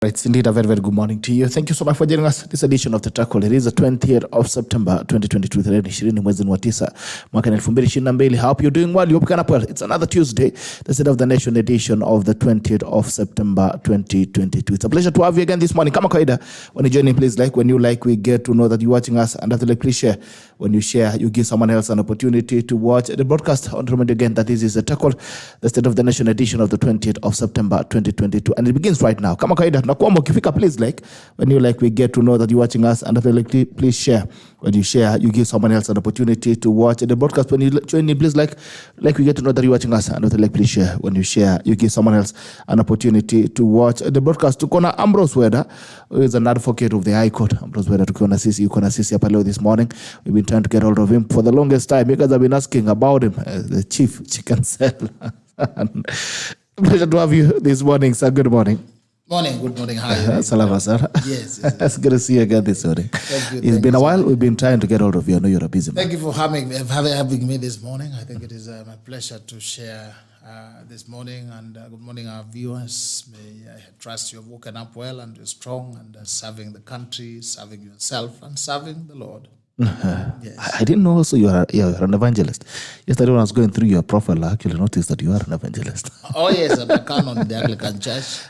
It's indeed a very, very good morning to you. Thank you so much for joining us this edition of the Tackle. It is the 20th of September 2022, tarehe 20 mwezi wa 9 mwaka 2022. I hope you're doing well. You hope you can well. It's another Tuesday, the State of the Nation edition of the 20th of September 2022. It's a pleasure to have you again this morning. Kama kawaida, when you join in, please like. When you like, we get to know that you're watching us, and after please share. When you share, you give someone else an opportunity to watch the broadcast. I want to remind you again that this is the Tackle, the State of the Nation edition of the 20th of September 2022, and it begins right now. Kama kawaida, tunakuomba ukifika, please like. When you like, we get to know that you're watching us, and after please share. When you share, you give someone else an opportunity to watch the broadcast. When you join in, please like we get to know that you're watching us, and after please share. When you share, you give someone else an opportunity to watch the broadcast. Tukona AMBROSE WEDA, who is an advocate of the High Court. AMBROSE WEDA tukona sisi hapa leo this morning. We've been trying to get hold of him for the longest time. You guys have been asking about him, the chief chicken seller. Pleasure to have you this morning, sir. Good morning. Good morning. Hi. Salama, sir. Yes. It's good to see you again this morning. Thank you. It's been a while. We've been trying to get hold of you. I know you're a busy man. Thank you for having me this morning. I think it is my pleasure to share this morning. And good morning, our viewers. May I trust you have woken up well and you're strong and serving the country, serving yourself, and serving the Lord. Yes. I didn't know also you're an evangelist. Yesterday when I was going through your profile, I actually noticed that you are an evangelist. Oh, yes. I'm a canon in the Anglican Church.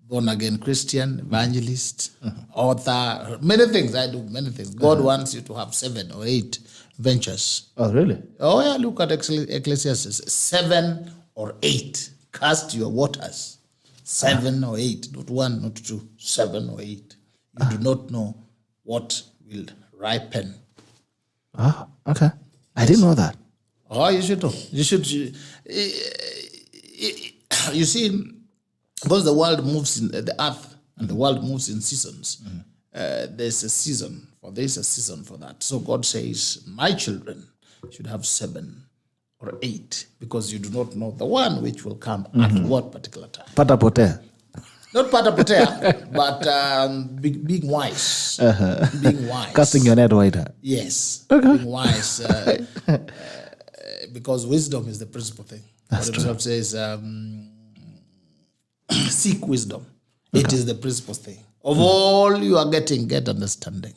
Born again Christian, evangelist, author, many things. I do many things. God wants you to have 7 or 8 ventures. Oh, really? Oh, yeah. Look at Ecclesiastes. 7 or 8. Cast your waters. 7 or 8. Not 1, not 2. 7 or 8. You do not know what will ripen. Oh, okay. I didn't know that. Oh, you should know. You should. You see, because the world moves in the earth and the world moves in seasons, there's a season for this, a season for that. So God says, my children should have 7 or 8 because you do not know the one which will come at what particular time. Pata potea. Not pata potea, but being wise. Being wise. Casting your net wider. Yes. Okay. Being wise. Because wisdom is the principal thing. That's true. What it says, seek wisdom. Okay. It is the principal thing. Of all you are getting, get understanding.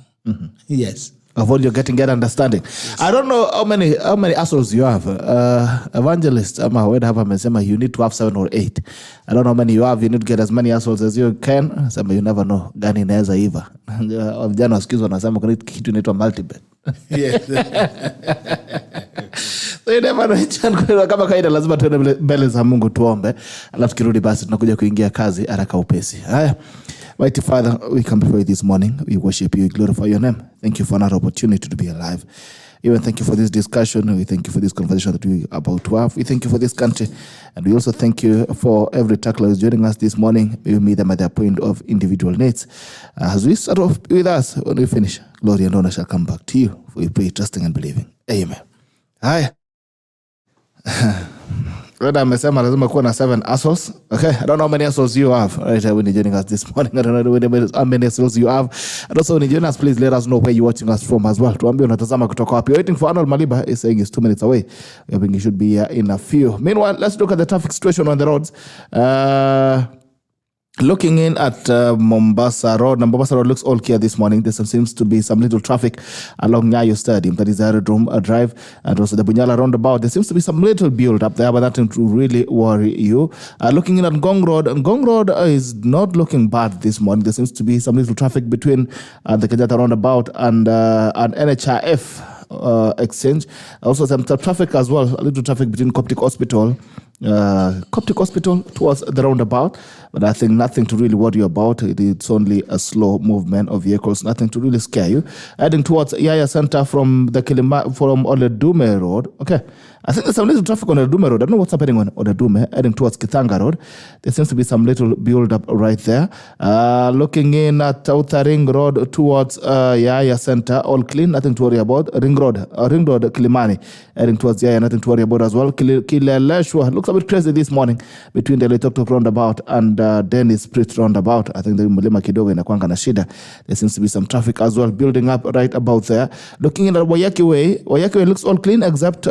Yes. Of all you're getting, get understanding. Yes. I don't know how many assholes you have. Evangelist, you need to have 7 or 8. I don't know how many you have. You need to get as many assholes as you can. You never know. Gani inaweza iva. Vijana wasikizwa wanasema kuna kitu inaitwa multibet. Yes. So you never know. Kama kaida lazima tuende mbele za Mungu tuombe. Alafu kirudi basi tunakuja kuingia kazi haraka upesi. Haya. Mighty Father, we come before you this morning. We worship you, we glorify your name. Thank you for another opportunity to be alive. Even thank you for this discussion. We thank you for this conversation that we are about to have. We thank you for this country. And we also thank you for every tackler who's joining us this morning. May we meet them at their point of individual needs. As we start off with us, when we finish, glory and honor shall come back to you. For we pray, trusting and believing. Amen. Hi. Whether amesema lazima kuwa na 7 assholes. Okay, I don't know how many assholes you have right when you're joining us this morning. I don't know how many assholes you have. And also when you join us, please let us know where you're watching us from as well. Tuambie unatazama kutoka wapi. We're waiting for ARNOLD MALIBA. He's saying he's 2 minutes away. I think he should be here in a few. Meanwhile, let's look at the traffic situation on the roads. Looking in at Mombasa Road. Mombasa Road looks all clear this morning. There seems to be some little traffic along Nyayo Stadium. That is the Aerodrome Drive. And also the Bunyala roundabout. There seems to be some little build up there, but nothing to really worry you. Looking in at Ngong Road. Ngong Road is not looking bad this morning. There seems to be some little traffic between the Kenyatta roundabout and NHIF exchange. Also some traffic as well. A little traffic between Coptic Hospital towards the roundabout, but I think nothing to really worry about. It's only a slow movement of vehicles, nothing to really scare you. Heading towards Yaya Center from Oledume Road. Okay, I think there's some little traffic on Oledume Road. I don't know what's happening on Oledume. Heading towards Kithanga Road, there seems to be some little build up right there. Looking in at Outer Ring Road towards Yaya Center, all clean, nothing to worry about. Ring Road Kilimani, heading towards Yaya, nothing to worry about as well. Kileleshwa looks a bit crazy this morning between the Loitoktok roundabout and Dennis Street roundabout. I think the Mulima Kidogo inakuanga na shida. There seems to be some traffic as well building up right about there. Looking at Wayaki Way looks all clean except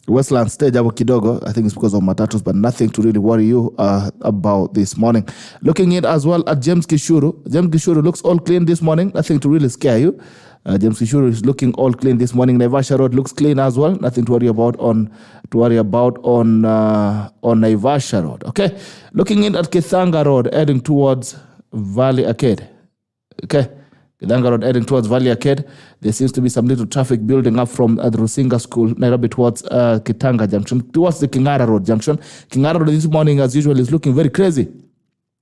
Westland stage hapo kidogo. I think it's because of matatus, but nothing to really worry you about this morning. Looking in as well at James Gishuru. James Gishuru looks all clean this morning. Nothing to really scare you. James Gishuru is looking all clean this morning. Naivasha Road looks clean as well. Nothing to worry about on Naivasha Road. Okay. Looking in at Kithanga Road, heading towards Valley Arcade. Okay. Kithanga Road heading towards Valley Arcade. There seems to be some little traffic building up from the Rusinga School, Nairobi towards Kitanga Junction, towards the Kingara Road Junction. Kingara Road this morning, as usual, is looking very crazy.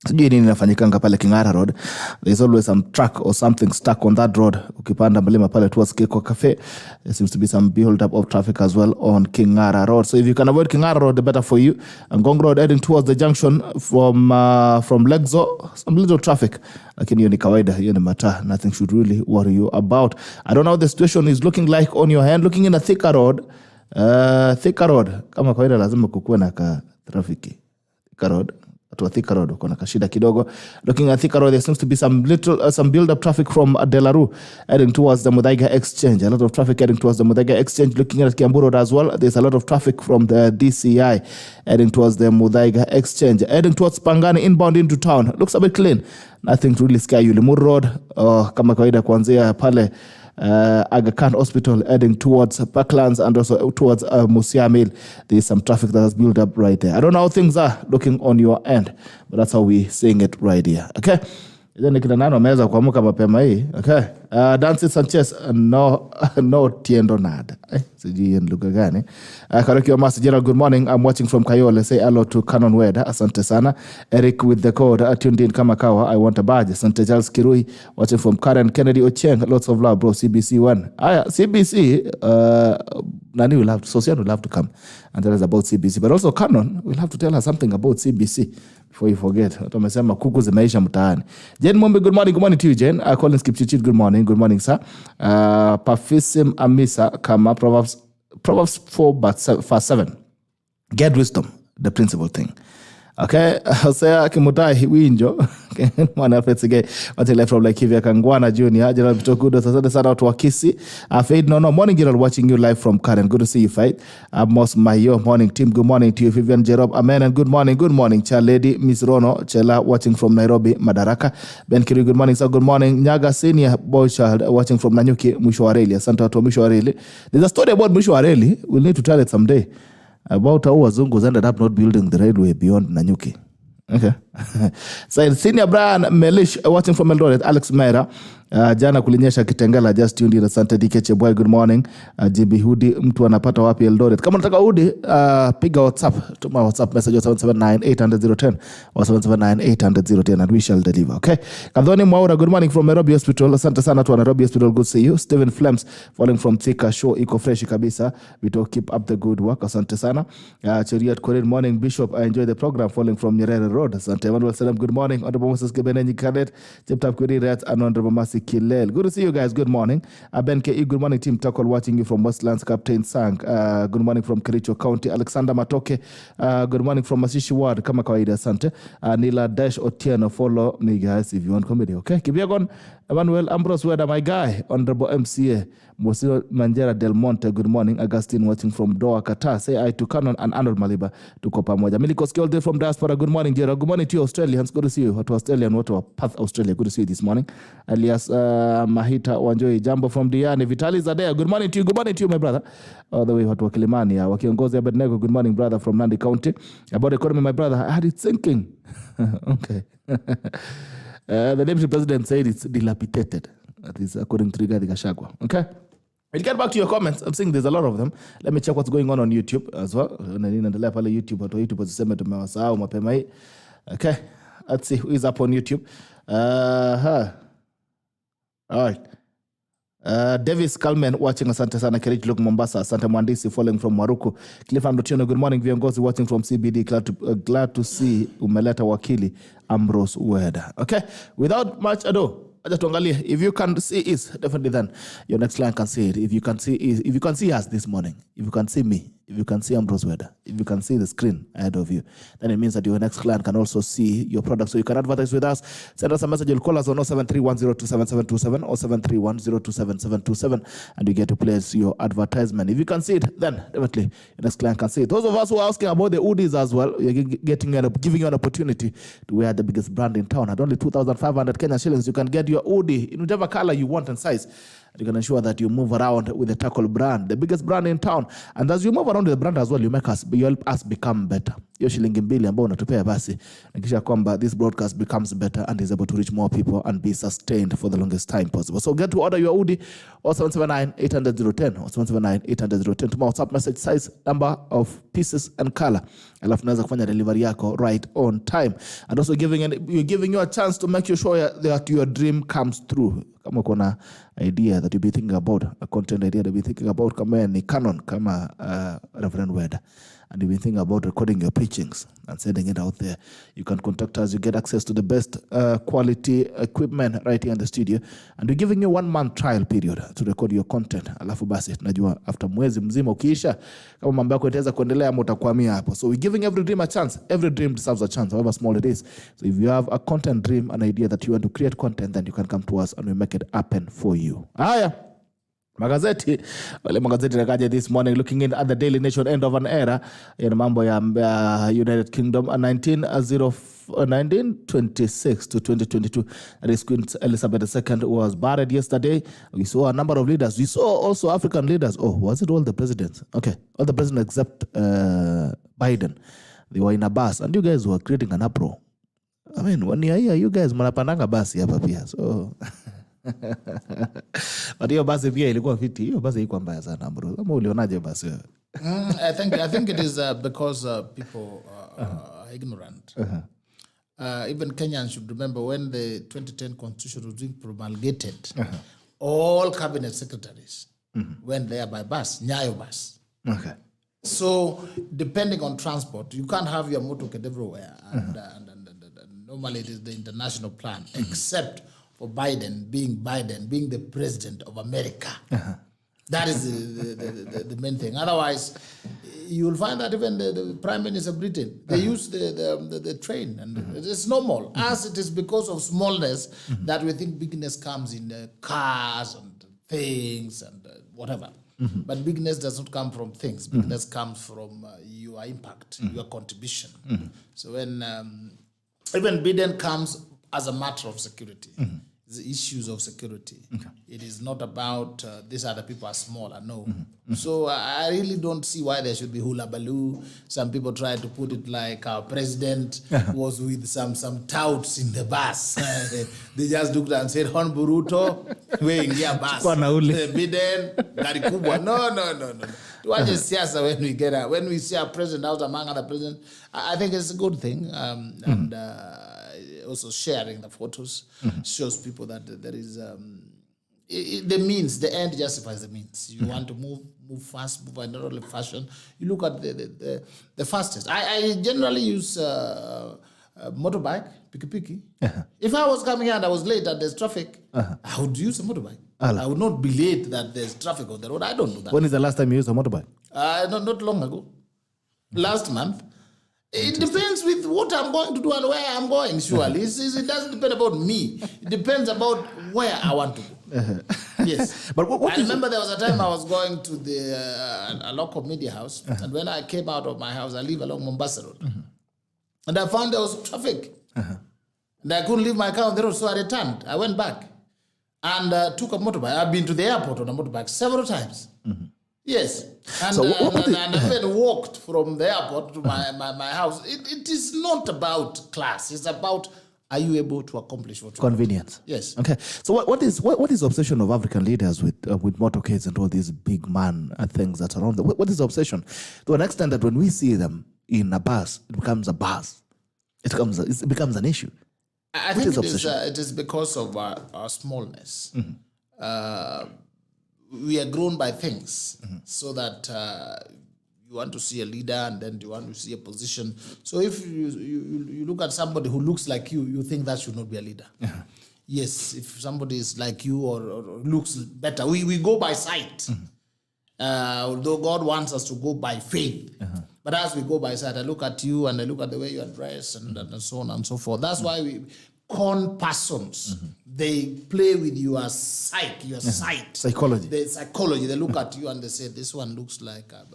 Sijui nini inafanyikanga pale Kingara Road. There's always some truck or something stuck on that road. Ukipanda mlima pale towards Keko Cafe, there seems to be some build up of traffic as well on Kingara Road. So if you can avoid Kingara Road, the better for you. And Ngong Road heading towards the junction from Legzo, some little traffic. Lakini hiyo ni kawaida, hiyo ni mataa. Nothing should really worry you about. I don't know how the situation is looking like on your hand. Looking in a Thika Road, kama kawaida lazima kukuwe na ka trafiki. Thika Road. To Thika Road, kuna kashida kidogo. Looking at Thika Road, there seems to be some build-up traffic from Delaru heading towards the Muthaiga Exchange. A lot of traffic heading towards the Muthaiga Exchange. Looking at Kiambu Road as well, there's a lot of traffic from the DCI heading towards the Muthaiga Exchange. Heading towards Pangani, inbound into town. Looks a bit clean. Nothing to really scare you. Limuru Road, kama kawaida kuanzia pale Aga Khan Hospital heading towards Parklands and also towards Musia Mill. There is some traffic that has built up right there. I don't know how things are looking on your end, but that's how we're seeing it right here. Okay. Then nikina nani wameweza kuamka mapema hii. Okay. Dancy Sanchez, no tiendo nada. Sijui lugha gani. Karaki Omasi, General, good morning. I'm watching from Kayole. Say hello to Canon Weda. Asante sana. Eric with the code. Tuned in kama kawa. I want a badge. Asante Charles Kirui. Watching from Karen Kennedy Ocheng. Lots of love, bro. CBC1. CBC, Nani will have to, Sosian will have to come and tell us about CBC. But also Canon will have to tell us something about CBC before you forget. Wamesema kuku zimeisha mtaani. Jen Mombe, good morning. Good morning to you, Jen. Collins Kipchichit, good morning. Good morning, sir. Pafisim Amisa Kama, Proverbs 4 verse 7. Get wisdom, the principal thing. Okay, Hosea Kimutai Winjo. Mwana Fetsige, Matele from Laikivia Kangwana Junior, General Bitokudo, Sasade Sada to Wakisi. Fade no morning, General, watching you live from Karen. Good to see you, Fight. Amos Mayo, morning team. Good morning to you, Vivian Jerob. Amen and good morning. Good morning, Cha Lady, Miss Rono, Chela, watching from Nairobi, Madaraka. Ben Kiri, good morning, sir. Good morning. Nyaga Senior, boy child, watching from Nanyuki, Mushuareli, Santa to Mushuareli. There's a story about Mushuareli. We'll need to tell it someday. About how Wazungus ended up not building the railway beyond Nanyuki. Okay. So Senior Brian Melish, watching from Eldoret, Alex Mera. Jana kulinyesha Kitengela, just tuned in. Asante DK boy, good morning. JB Hudi, mtu anapata wapi Eldoret? Kama unataka Hudi, piga WhatsApp. Tuma WhatsApp message 779-800-010 or 779-800-010 and we shall deliver. Okay. Kadhoni Mwaura, good morning from Nairobi Hospital. Asante sana to Nairobi Hospital, good to see you. Stephen Flems, falling from Thika, show iko fresh kabisa. We to keep up the good work. Asante sana. Cheriat Korean morning, Bishop, I enjoy the program, falling from Nyerere Road. Asante Emmanuel Salam, good morning. Honorable Moses Kebenenyi Kadet, Cheptap Kuri Rats, and Honorable Masi Kilel. Good to see you guys. Good morning. Ben KE, good morning. Team Takol watching you from Westlands. Captain Sang. Good morning from Kericho County. Alexander Matoke. Good morning from Masishi Ward. Kama kawaida, asante. Nila Dash Otieno. Follow me guys if you want comedy. Okay. Kibyagon. Emmanuel Ambrose Weda, my guy. Honorable MCA. Mosilo Manjera Del Monte. Good morning. Augustine watching from Doha, Qatar. Say hi to Canon and Arnold Maliba. Tuko pamoja. Miliko all day from diaspora. Good morning, Gerald. Good morning to you, Australians. Good to see you. What Australian, what Perth, Australia. Good to see you this morning. Alias Mahita Wanjoi. Jambo from Diani. Vitali Zadea. Good morning to you. Good morning to you, my brother. All the way what Wakilimani. Wakiongozi Abednego. Good morning, brother from Nandi County. About economy, my brother. I had it thinking. Okay. The deputy president said it's dilapidated. That is according to Rigathi Gachagua. Okay. We'll get back to your comments. I'm seeing there's a lot of them. Let me check what's going on YouTube as well. Naendelea pale YouTube. Watu wa YouTube wasiseme tumewasahau mapema hii. Okay. Let's see who is up on YouTube. All right. Davis Kalmen watching asante sana. Kerich Luke Mombasa. Asante Mwandisi following from Maruku. Clifford Otieno, good morning. Viongozi watching from CBD. Glad to see umeleta wakili Ambrose Weda. Okay. Without much ado, acha tuangalie. If you can see is definitely then your next client can see it. If you can see us this morning, if you can see me, if you can see AMBROSE WEDA, if you can see the screen ahead of you, then it means that your next client can also see your product. So you can advertise with us. Send us a message. You'll call us on 0731027727 or 0731027727 and you get to place your advertisement. If you can see it, then definitely your next client can see it. Those of us who are asking about the hoodies as well, we're giving you an opportunity to wear the biggest brand in town. At only 2,500 Kenya shillings, you can get your hoodie in whatever color you want and size. And you can ensure that you move around with the Tackle brand, the biggest brand in town. And as you move around with the brand as well, you help us become better. Hiyo shilingi mbili ambao unatupea basi nakisha kwamba this broadcast becomes better and is able to reach more people and be sustained for the longest time possible. So get to order your hoodie or 779-800-010 or 779-800-010 to my WhatsApp message, size, number of pieces and color. Alafu naweza kufanya delivery yako right on time. And also you're giving you a chance to make sure that your dream comes through. Kama kuna idea that you be thinking about, a content idea that you be thinking about, kama ni canon, kama Reverend Weda, and you've been thinking about recording your preachings and sending it out there, you can contact us. You get access to the best quality equipment right here in the studio, and we're giving you 1 month trial period to record your content. Alafu basi tunajua after mwezi mzima ukiisha, kama mambo yako itaweza kuendelea ama utakwamia hapo. So we're giving every dream a chance. Every dream deserves a chance, however small it is. So if you have a content dream, an idea that you want to create content, then you can come to us and we make it happen for you. Haya. Magazeti, wale magazeti nakaja this morning looking in at the Daily Nation, end of an era in mambo ya United Kingdom 1926 to 2022. That is Queen Elizabeth II was buried yesterday. We saw a number of leaders. We saw also African leaders. Oh, was it all the presidents? Okay, all the presidents except Biden. They were in a bus and you guys were creating an uproar. I mean, when you hear you guys manapandanga basi hapa pia. So but hiyo basi pia ilikuwa fiti. Hiyo basi ilikuwa mbaya sana Ambro. Kama ulionaje basi wewe? I think it is because people are ignorant. Even Kenyans should remember when the 2010 constitution was being promulgated, all cabinet secretaries went there by bus, Nyayo bus. Okay. So depending on transport, you can't have your motorcade everywhere. And normally it is the international plan, except for Biden being the president of America. That is the main thing. Otherwise, you'll find that even the Prime Minister of Britain, they use the train, and it's normal. As it is because of smallness that we think bigness comes in cars and things and whatever. But bigness does not come from things. Bigness comes from your impact, your contribution. So when even Biden comes as a matter of security, the issues of security. It is not about these other people are smaller. No. So I really don't see why there should be hula baloo. Some people try to put it like our president was with some touts in the bus. They just looked and said, Hon Buruto, weingia bus. Biden, gari kubwa. No. Tuaje siasa when we see our president out among other presidents. I think it's a good thing. And also sharing the photos shows people that there is the means, the end justifies the means. You want to move fast, move in orderly fashion. You look at the fastest. I generally use motorbike, piki. If I was coming here and I was late and there's traffic, I would use a motorbike. I would not be late that there's traffic on the road. I don't do that. When is the last time you used a motorbike? Not long ago. Last month. It depends with what I'm going to do and where I'm going, surely. It doesn't depend about me. It depends about where I want to go. Yes. But I remember there was a time I was going to a local media house, and when I came out of my house, I live along Mombasa Road. And I found there was traffic. And I couldn't leave my car on the road, so I returned. I went back and took a motorbike. I've been to the airport on a motorbike several times. Yes, and so I even walked from the airport to my house. It is not about class. It's about, are you able to accomplish what you convenience? Want? Yes. Okay. So what is the obsession of African leaders with motorcades and all these big man things that's around them? What is the obsession? To an extent that when we see them in a bus, it becomes a bus. It becomes an issue. I think it is because of our smallness. We are grown by things, so that you want to see a leader and then you want to see a position. So if you look at somebody who looks like you think that should not be a leader. yes, if somebody is like you or looks better, we go by sight. Although God wants us to go by faith. But as we go by sight, I look at you and I look at the way you are dressed and so on and so forth. That's why we con persons, they play with your sight, Psychology. The psychology. They look at you and they say, this one looks like a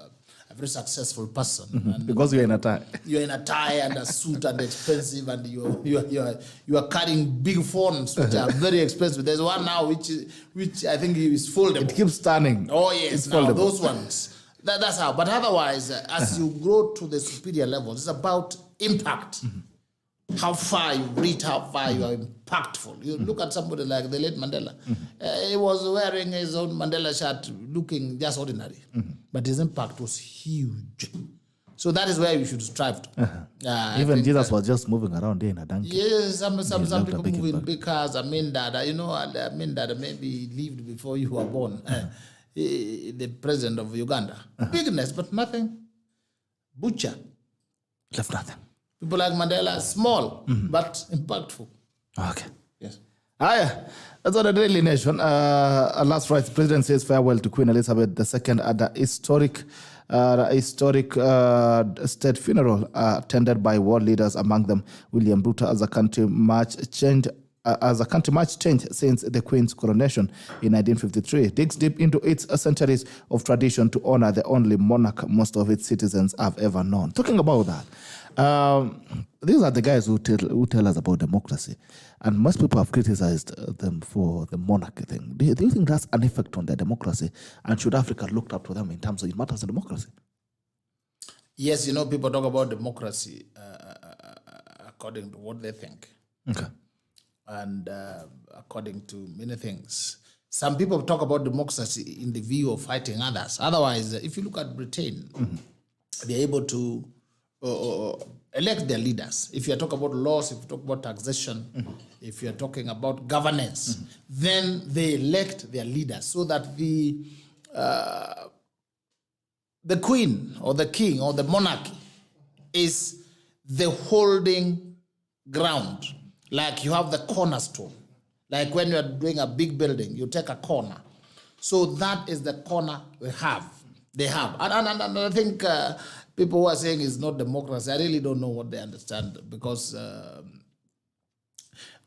very successful person. And because you're in a tie. You're in a tie and a suit and expensive, and you are carrying big phones which are very expensive. There's one now which I think is foldable. It keeps turning. Oh yes, it's now foldable. those ones. That's how. But otherwise, as you grow to the superior levels, it's about impact. How far you reach, how far you are impactful. You look at somebody like the late Mandela. He was wearing his own Mandela shirt, looking just ordinary. But his impact was huge. So that is where you should strive to. Even Jesus was just moving around there in a donkey. Yes, some people move in big cars. Dada, you know, Dada maybe lived before you were born. The president of Uganda. Bigness, but nothing. Butcher. Left nothing. People like Mandela, small, but impactful. Okay. Yes. That's on the Daily Nation. Last Friday, the president says farewell to Queen Elizabeth II at the historic state funeral attended by world leaders, among them William Ruto, as a country much changed since the Queen's coronation in 1953. Digs deep into its centuries of tradition to honor the only monarch most of its citizens have ever known. Talking about that, these are the guys who tell us about democracy, and most people have criticized them for the monarchy thing. Do you think that's an effect on their democracy, and should Africa look up to them in terms of matters of democracy? Yes, you know, people talk about democracy according to what they think. Okay. And according to many things. Some people talk about democracy in the view of fighting others. Otherwise, if you look at Britain, they're able to elect their leaders. If you're talking about laws, if you talk about taxation, if you're talking about governance, then they elect their leaders so that the queen or the king or the monarchy is the holding ground. Like you have the cornerstone. Like when you're doing a big building, you take a corner. So that is the corner they have. And I think people who are saying it's not democracy, I really don't know what they understand, because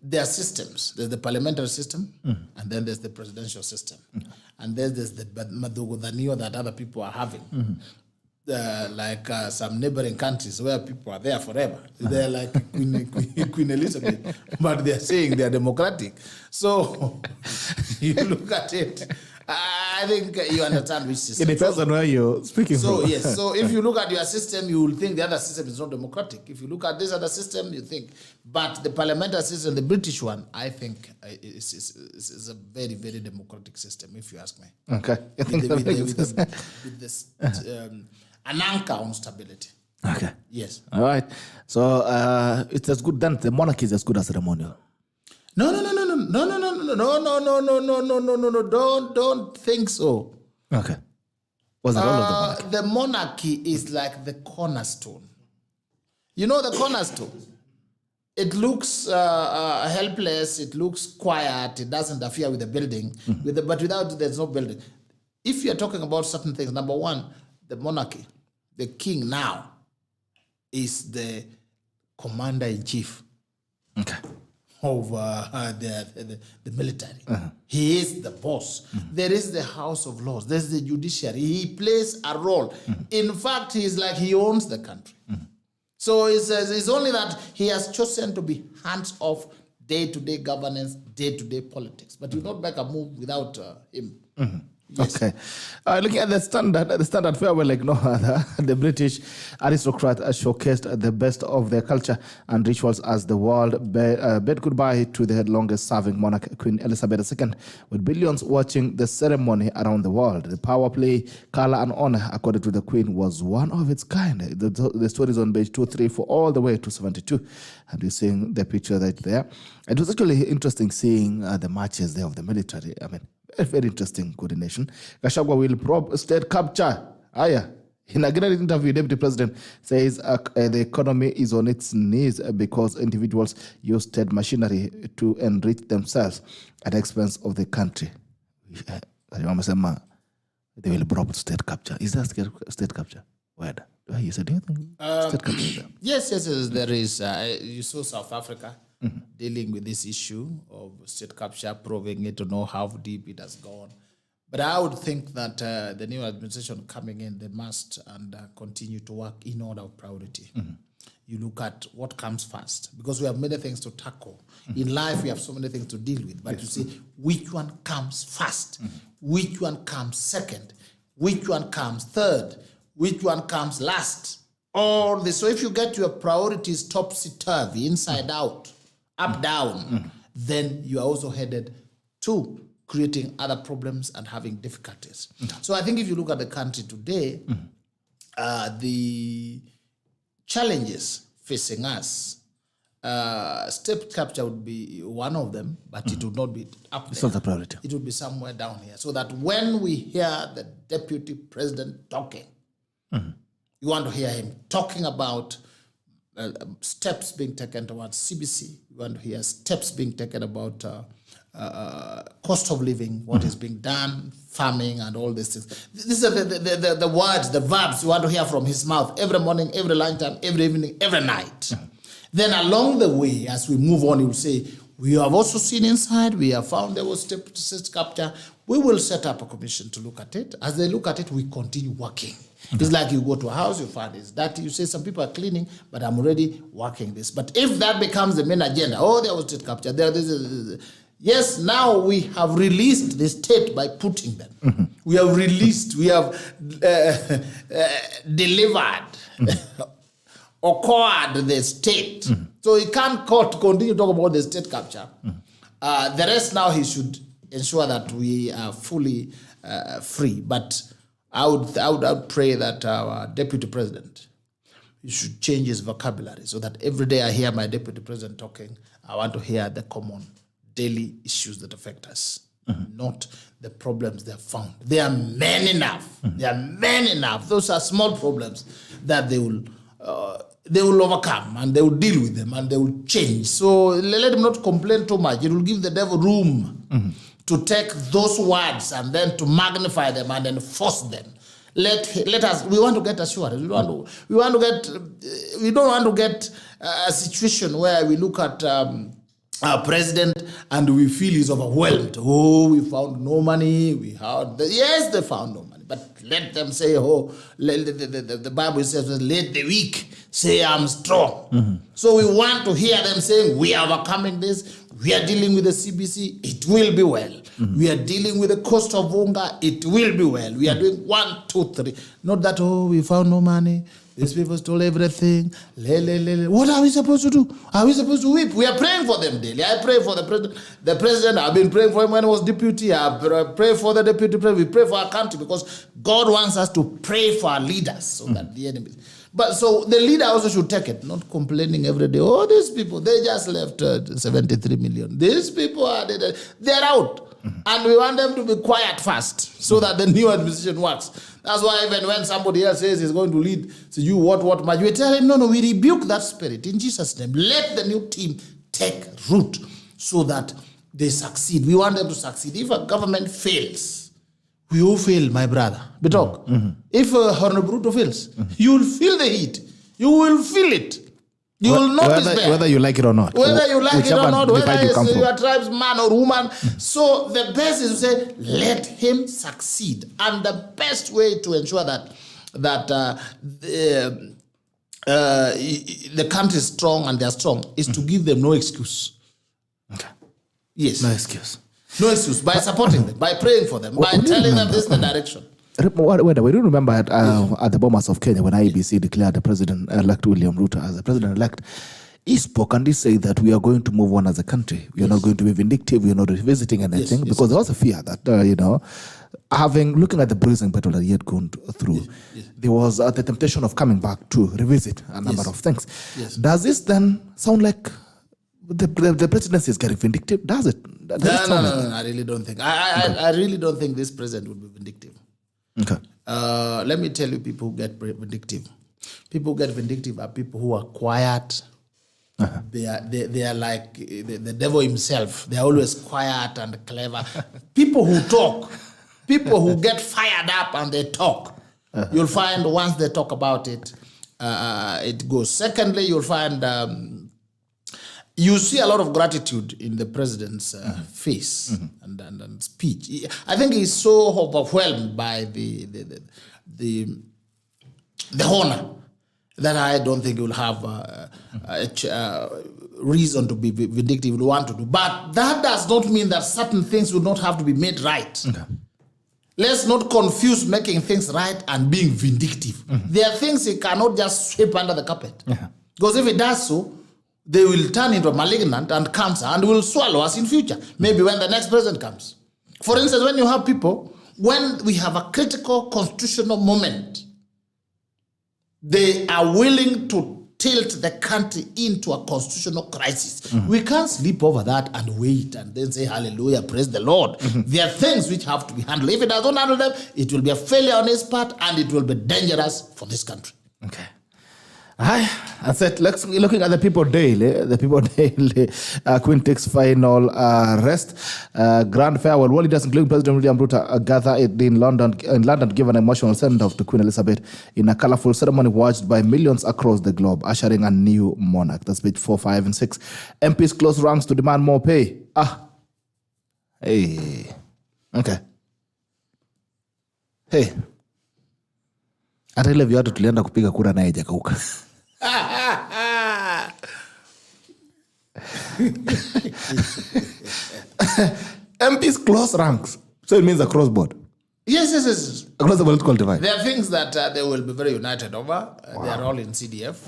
there are systems. There's the parliamentary system, and then there's the presidential system. And then there's the Madugudanio that other people are having. Like some neighboring countries where people are there forever. They're like Queen Elizabeth, but they're saying they're democratic. So you look at it, I think you understand which system. It depends on where you're speaking from. So yes, so if you look at your system, you will think the other system is not democratic. If you look at this other system, you think. But the parliamentary system, the British one, I think is a very, very democratic system, if you ask me. Okay. With this an anchor on stability. Okay. Yes. All right. So it's as good then. The monarchy is as good as ceremonial. No. Don't think so. Okay. What's the role of the monarchy? The monarchy is like the cornerstone. You know the cornerstone? It looks helpless. It looks quiet. It doesn't interfere with the building. But without it, there's no building. If you're talking about certain things, number one, the monarchy, the king now is the commander-in-chief. Okay. Of the military. He is the boss. There is the House of Lords. There's the judiciary. He plays a role. In fact, he is like he owns the country. So it's only that he has chosen to be hands-off, day-to-day governance, day-to-day politics. But you don't make a move without him. Yes. Okay. Looking at the standard farewell like no other, the British aristocrat showcased the best of their culture and rituals as the world bid goodbye to the longest-serving monarch, Queen Elizabeth II, with billions watching the ceremony around the world. The power play, color, and honor, according to the Queen, was one of its kind. The story is on page 234 all the way to 72, and you're seeing the picture right there. It was actually interesting seeing the marches there of the military. I mean, a very interesting coordination. Gachagua will probe state capture. In a Grenadian interview, Deputy President says the economy is on its knees because individuals use state machinery to enrich themselves at the expense of the country. They will drop state capture. Is that state capture? Where? You said anything? State capture. Yes, there is. You saw South Africa dealing with this issue of state capture, proving it to know how deep it has gone. But I would think that the new administration coming in, they must and continue to work in order of priority. You look at what comes first, because we have many things to tackle. In life, we have so many things to deal with. But you see, which one comes first? Which one comes second? Which one comes third? Which one comes last? All this. So if you get your priorities topsy-turvy, inside out, up, down, then you are also headed to creating other problems and having difficulties. So I think if you look at the country today, the challenges facing us, state capture would be one of them, but it would not be up there. It's not a priority. It would be somewhere down here. So that when we hear the deputy president talking, you want to hear him talking about steps being taken towards CBC. You want to hear steps being taken about cost of living, what is being done, farming, and all these things. These are the words, the verbs you want to hear from his mouth every morning, every lunchtime, every evening, every night. Then along the way, as we move on, he will say, we have also seen inside, we have found there was state capture. We will set up a commission to look at it. As they look at it, we continue working. It's like you go to a house, you find it's dirty, you say some people are cleaning, but I'm already working this. But if that becomes the main agenda, there was state capture, yes, now we have released the state by putting them. We have released, we have delivered or acquired the state. So he can't continue to talk about the state capture. The rest now he should ensure that we are fully free. But I would pray that our deputy president, he should change his vocabulary so that every day I hear my deputy president talking, I want to hear the common daily issues that affect us, not the problems they have found. They are many enough. They are many enough. Those are small problems that they will overcome, and they will deal with them, and they will change. So let them not complain too much. It will give the devil room to take those words and then to magnify them and then force them. Let us. We want to get assurance. We don't want to get a situation where we look at our president and we feel he's overwhelmed. We found no money. Yes, they found no money. But let them say, the Bible says, let the weak say I'm strong. So we want to hear them saying, we are overcoming this. We are dealing with the CBC. It will be well. We are dealing with the cost of unga. It will be well. We are doing 1, 2, 3. Not that, we found no money. These people stole everything. What are we supposed to do? Are we supposed to weep? We are praying for them daily. I pray for the president. The president, I've been praying for him when he was deputy. I pray for the deputy president. We pray for our country because God wants us to pray for our leaders so that the enemies. But so the leader also should take it, not complaining every day. These people, they just left 73 million. These people they're out. And we want them to be quiet first so that the new administration works. That's why even when somebody else says he's going to lead, so you what much, we tell him, no, we rebuke that spirit in Jesus' name. Let the new team take root so that they succeed. We want them to succeed. If a government fails, we will fail, my brother. Bitok. If Arnold Bruto fails, you will feel the heat. You will feel it. You will notice that. Whether you like it or not. Whether you like it or not, whether you are tribesman or woman. So the best is to say, let him succeed. And the best way to ensure that the country is strong and they are strong is to give them no excuse. Okay. Yes. No excuse. No excuse. By supporting them, by praying for them, by telling them this is the direction. We do remember at the Bomas of Kenya when IEBC declared the President-elect William Ruto as the President-elect. He spoke and he said that we are going to move on as a country. We are not going to be vindictive. We are not revisiting anything because there was a fear that, looking at the bruising battle that he had gone through, there was the temptation of coming back to revisit a number of things. Does this then sound like the presidency is getting vindictive? Does it? No, I really don't think. I really don't think this president would be vindictive. Okay. Let me tell you, people who get vindictive. People who get vindictive are people who are quiet. They are like the devil himself. They are always quiet and clever. People who talk, people who get fired up and they talk. You'll find once they talk about it, it goes. Secondly, you'll find you see a lot of gratitude in the president's face and speech. I think he's so overwhelmed by the honor that I don't think he will have a reason to be vindictive. He will want to do, but that does not mean that certain things will not have to be made right. Okay. Let's not confuse making things right and being vindictive. There are things he cannot just sweep under the carpet. Because if he does so, they will turn into malignant and cancer and will swallow us in future. Maybe when the next president comes. For instance, when you have people, when we have a critical constitutional moment, they are willing to tilt the country into a constitutional crisis. We can't sleep over that and wait and then say, hallelujah, praise the Lord. There are things which have to be handled. If it does not handle them, it will be a failure on his part and it will be dangerous for this country. Okay. I said, looking at the People Daily, Queen takes final rest. Grand farewell. World leaders, including President William Ruto, gathered in London, give an emotional send-off to Queen Elizabeth in a colorful ceremony watched by millions across the globe, ushering a new monarch. That's page 4, 5, and 6. MPs close ranks to demand more pay. Hey. Okay. Hey. Hata ile viatu tulienda kupiga kura naye jakauka. MPs close ranks. So it means across board. Yes. Across the political divide. There are things that they will be very united over. They are all in CDF.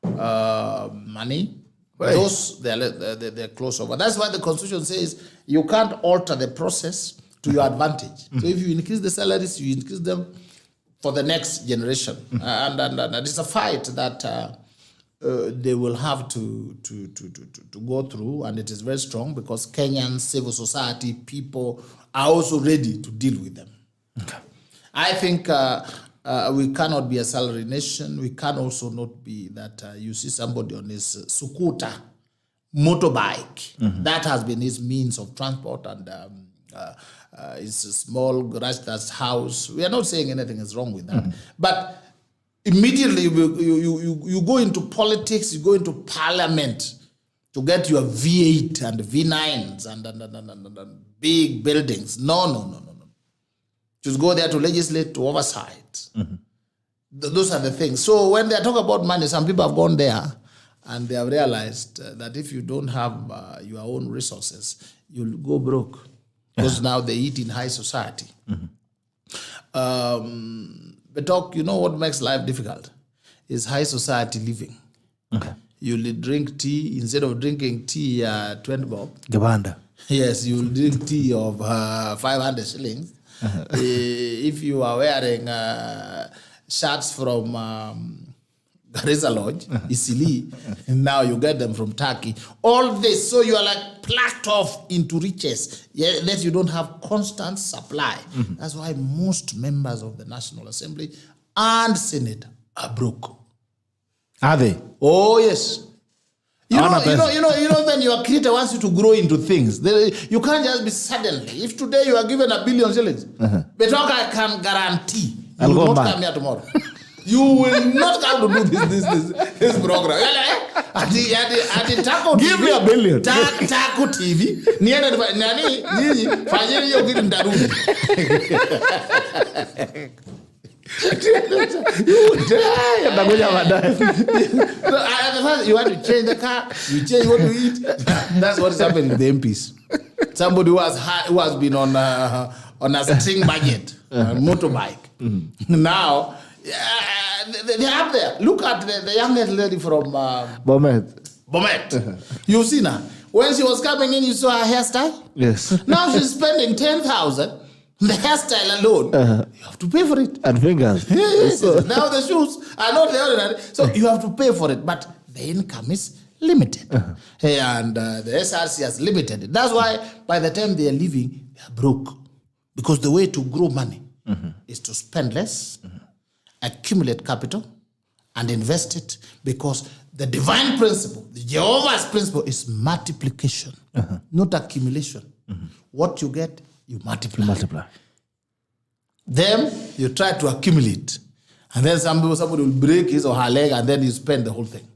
Money. Right. Those, they're close over. That's why the Constitution says you can't alter the process to your advantage. So if you increase the salaries, you increase them for the next generation. And it's a fight that they will have to go through, and it is very strong because Kenyan civil society people are also ready to deal with them. Okay. I think we cannot be a salary nation. We can also not be that you see somebody on his scooter, motorbike. That has been his means of transport, and it's a small garage, that's house. We are not saying anything is wrong with that. But immediately you go into politics, you go into parliament to get your V8 and V9s and big buildings. No. Just go there to legislate, to oversight. Those are the things. So when they talk about money, some people have gone there and they have realized that if you don't have your own resources, you'll go broke. Because now they eat in high society. But you know what makes life difficult? Is high society living. Okay. You'll drink tea, instead of drinking tea 20 bob. Gabanda. Yes, you'll drink tea of 500 shillings. If you are wearing shirts from Garissa Lodge, Isili, and now you get them from Turkey. All this, so you are like plucked off into riches, that you don't have constant supply. That's why most members of the National Assembly and Senate are broke. Are they? Oh, yes. You know, when your creator wants you to grow into things, you can't just be suddenly. If today you are given 1 billion shillings, but I can guarantee you will not come here tomorrow. You will not come to do this program. Give me 1 billion. Taco TV. Fanyeni hiyo kitu ndarudi. You die. You want to change the car, you change what you eat. That's what is happening with the MPs. Somebody who has been on a string budget, motorbike. Now, they're up there. Look at the youngest lady from Bomet. You've seen her. When she was coming in, you saw her hairstyle? Yes. Now she's spending 10,000. The hairstyle alone, you have to pay for it. And fingers. Yes. Now the shoes are not the ordinary. So you have to pay for it. But the income is limited. And the SRC has limited it. That's why by the time they are leaving, they are broke. Because the way to grow money is to spend less, accumulate capital, and invest it, because the divine principle, the Jehovah's principle, is multiplication, not accumulation. What you get, you multiply. Then you try to accumulate. And then somebody will break his or her leg, and then you spend the whole thing.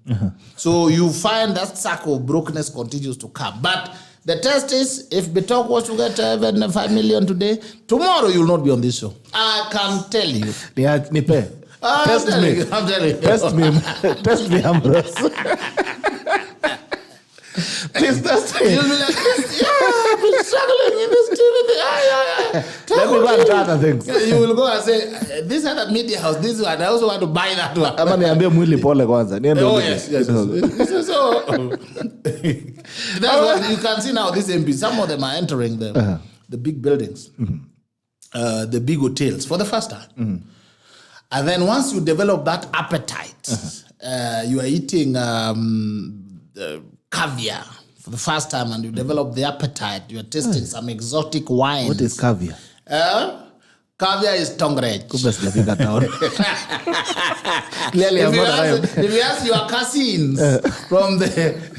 So you find that cycle of brokenness continues to come. But the test is, if Bitok was to get even 5 million today, tomorrow you will not be on this show. I can tell you. Test me. I'm telling you. Test me, Ambrose. Please test me. You'll be like, I've been struggling in this TV. Let me go and try other things. You will go and say, this other media house, this one, I also want to buy that one. Ama niambie mwili pole kwanza. Oh, yes. So, that's what you can see now, these MPs, some of them are entering the big buildings, the big hotels for the first time. And then once you develop that appetite, you are eating caviar for the first time, and you develop the appetite, you are tasting some exotic wines. What is caviar? Caviar is tongue-rich. Clearly, If you ask your cousins from the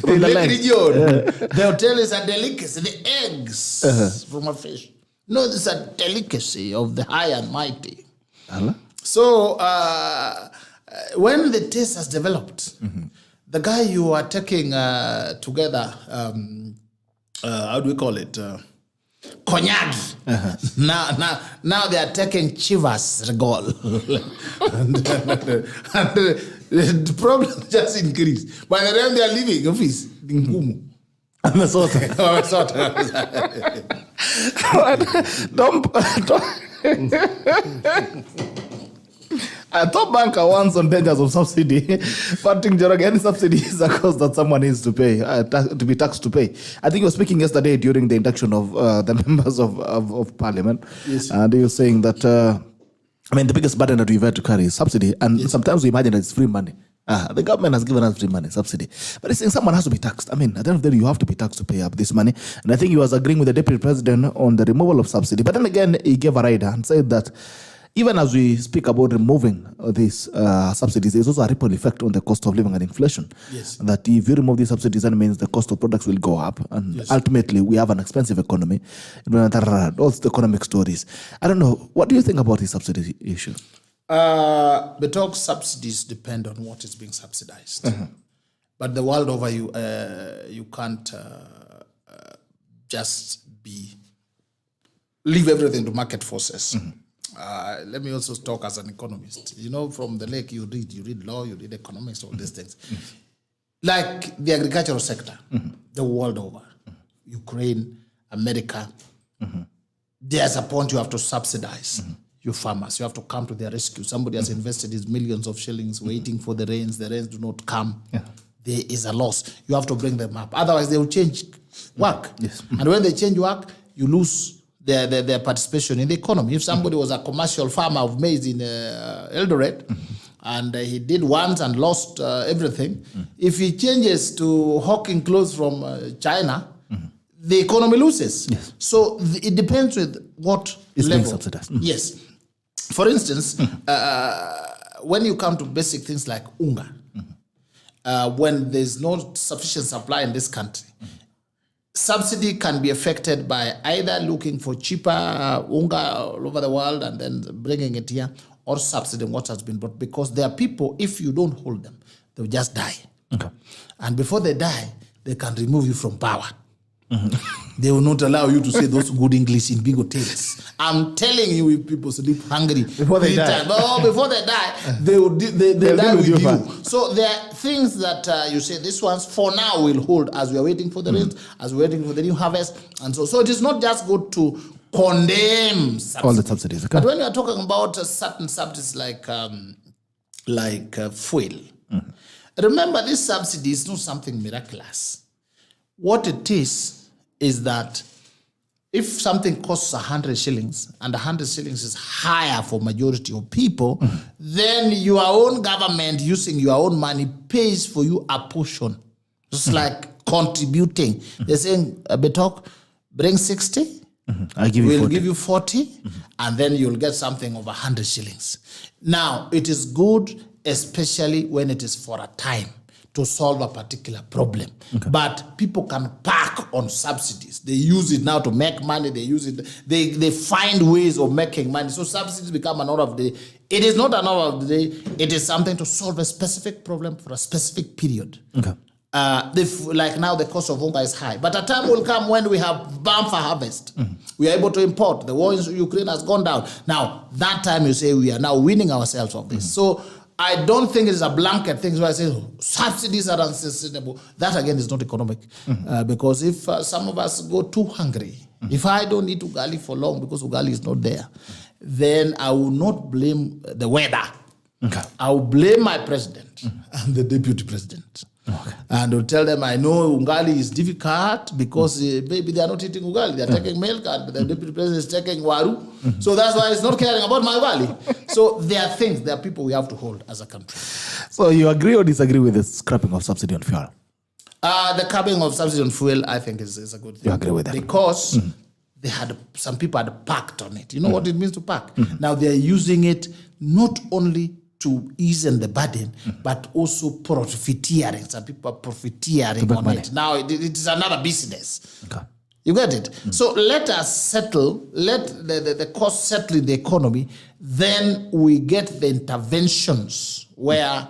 lake region, they'll tell us a delicacy, the eggs from a fish. No, this is a delicacy of the high and mighty. So when the taste has developed, the guy you are taking together, how do we call it? Cognac. Now they are taking Chivas Regol. and the problem just increased. By the time they are leaving office, Ngumu. I thought banker once on dangers of subsidy, but any subsidy is a cost that someone needs to pay, to be taxed to pay. I think you were speaking yesterday during the induction of the members of parliament. Yes. And you were saying that, the biggest burden that we've had to carry is subsidy. And sometimes we imagine that it's free money. The government has given us free money, subsidy. But it's saying someone has to be taxed. At the end of the day, you have to be taxed to pay up this money. And I think he was agreeing with the deputy president on the removal of subsidy. But then again, he gave a rider and said that even as we speak about removing these subsidies, there's also a ripple effect on the cost of living and inflation. Yes. That if you remove these subsidies, that means the cost of products will go up. And ultimately, we have an expensive economy. All the economic stories. I don't know. What do you think about this subsidy issue? The talk subsidies depend on what is being subsidized. But the world over, you can't just leave everything to market forces. Let me also talk as an economist. From the lake you read law, you read economics, all these things. Like the agricultural sector, the world over, Ukraine, America, there's a point you have to subsidize your farmers. You have to come to their rescue. Somebody has invested his millions of shillings waiting for the rains. The rains do not come. There is a loss. You have to bring them up. Otherwise, they will change work. And when they change work, you lose their participation in the economy. If somebody was a commercial farmer of maize in Eldoret, and he did once and lost everything, if he changes to hawking clothes from China, the economy loses. So it depends with what it's level. Being subsidized. Yes. For instance, when you come to basic things like unga, when there's no sufficient supply in this country, subsidy can be affected by either looking for cheaper unga all over the world and then bringing it here, or subsidizing what has been brought. Because there are people, if you don't hold them, they'll just die. And before they die, they can remove you from power. They will not allow you to say those good English in big hotels. I'm telling you, if people sleep hungry before they die, before they die, they die with you. So there are things that you say, this one's for now will hold as we are waiting for the rains, as we're waiting for the new harvest, and so it is not just good to condemn subsidies. All the subsidies. But when you are talking about certain subsidies like fuel, remember this subsidy is not something miraculous. What it is that if something costs 100 shillings and 100 shillings is higher for majority of people, then your own government using your own money pays for you a portion. It's like contributing. They're saying, Betok, bring 60, I give you we'll 40. give you 40, and then you'll get something of 100 shillings. Now, it is good, especially when it is for a time, to solve a particular problem. But people can park on subsidies. They use it now to make money. They use it. They find ways of making money. So subsidies become an order of the day. It is not an order of the day. It is something to solve a specific problem for a specific period. Like now, the cost of unga is high. But a time will come when we have bumper harvest. We are able to import. The war in Ukraine has gone down. Now, that time you say we are now winning ourselves of this. So I don't think it's a blanket thing where I say subsidies are unsustainable. That again is not economic. Because if some of us go too hungry, if I don't eat ugali for long because ugali is not there, then I will not blame the weather. I will blame my president and the deputy president. And will tell them, I know ugali is difficult because maybe they are not eating ugali. They are taking milk and the deputy president is taking waru. So that's why he's not caring about my ugali. So there are things, there are people we have to hold as a country. So you agree or disagree with the scrapping of subsidy on fuel? The curbing of subsidy on fuel, I think, is a good thing. You agree with that? Because some people had packed on it. You know what it means to pack? Now they're using it not only to ease the burden, but also profiteering. Some people are profiteering on money. it. Now it is another business. You get it? So let us settle, let the cost settle in the economy, then we get the interventions where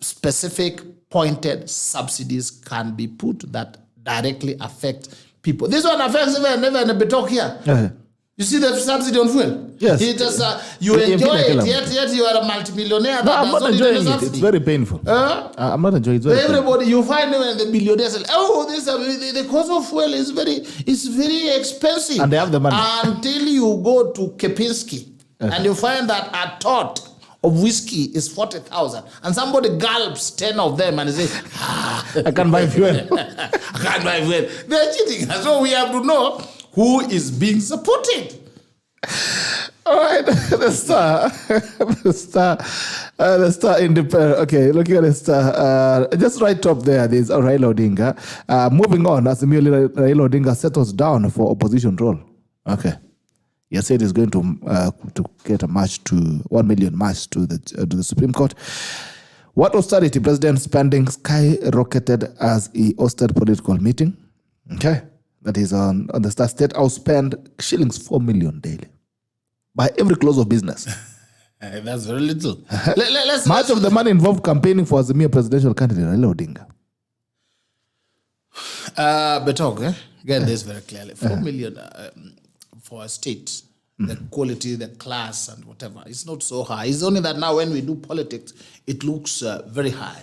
specific pointed subsidies can be put that directly affect people. This one affects even a bit talk here. You see the subsidy on fuel? Yes. It is, you enjoy it, yet you are a multimillionaire. No, I'm not enjoying it. It's very painful. I'm not enjoying it. It's very Everybody, you find when the billionaires say, oh, the cost of fuel is very expensive. And they have the money. Until you go to Kepinski and you find that a tot of whiskey is 40,000 and somebody gulps 10 of them and they say, I can't buy fuel. I can't buy fuel. They're cheating. So we have to know who is being supported. All right, the star independent. Okay, looking at the star, just right top there's Raila Odinga. Moving on, as Raila Odinga settles down for opposition role. Okay, he said he's going to get a march to 1 million march to the Supreme Court. What austerity? President spending skyrocketed as he hosted political meeting. Okay. That is on the state house spend shillings 4 million daily by every close of business. That's very little. Much of the money involved campaigning for Azimio presidential candidate Raila Odinga. But okay, get this very clearly. 4 million for a state, the quality, the class, and whatever. It's not so high. It's only that now when we do politics, it looks very high.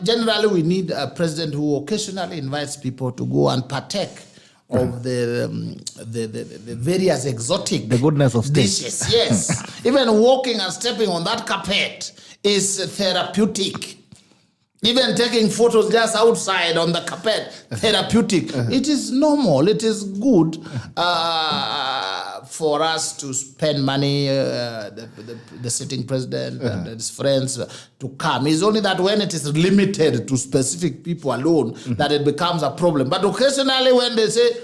Generally we need a president who occasionally invites people to go and partake of the various exotic the goodness of dishes. Yes, even walking and stepping on that carpet is therapeutic. Even taking photos just outside on the carpet, therapeutic. It is normal. It is good for us to spend money, the sitting president and his friends to come. It's only that when it is limited to specific people alone, that it becomes a problem. But occasionally when they say,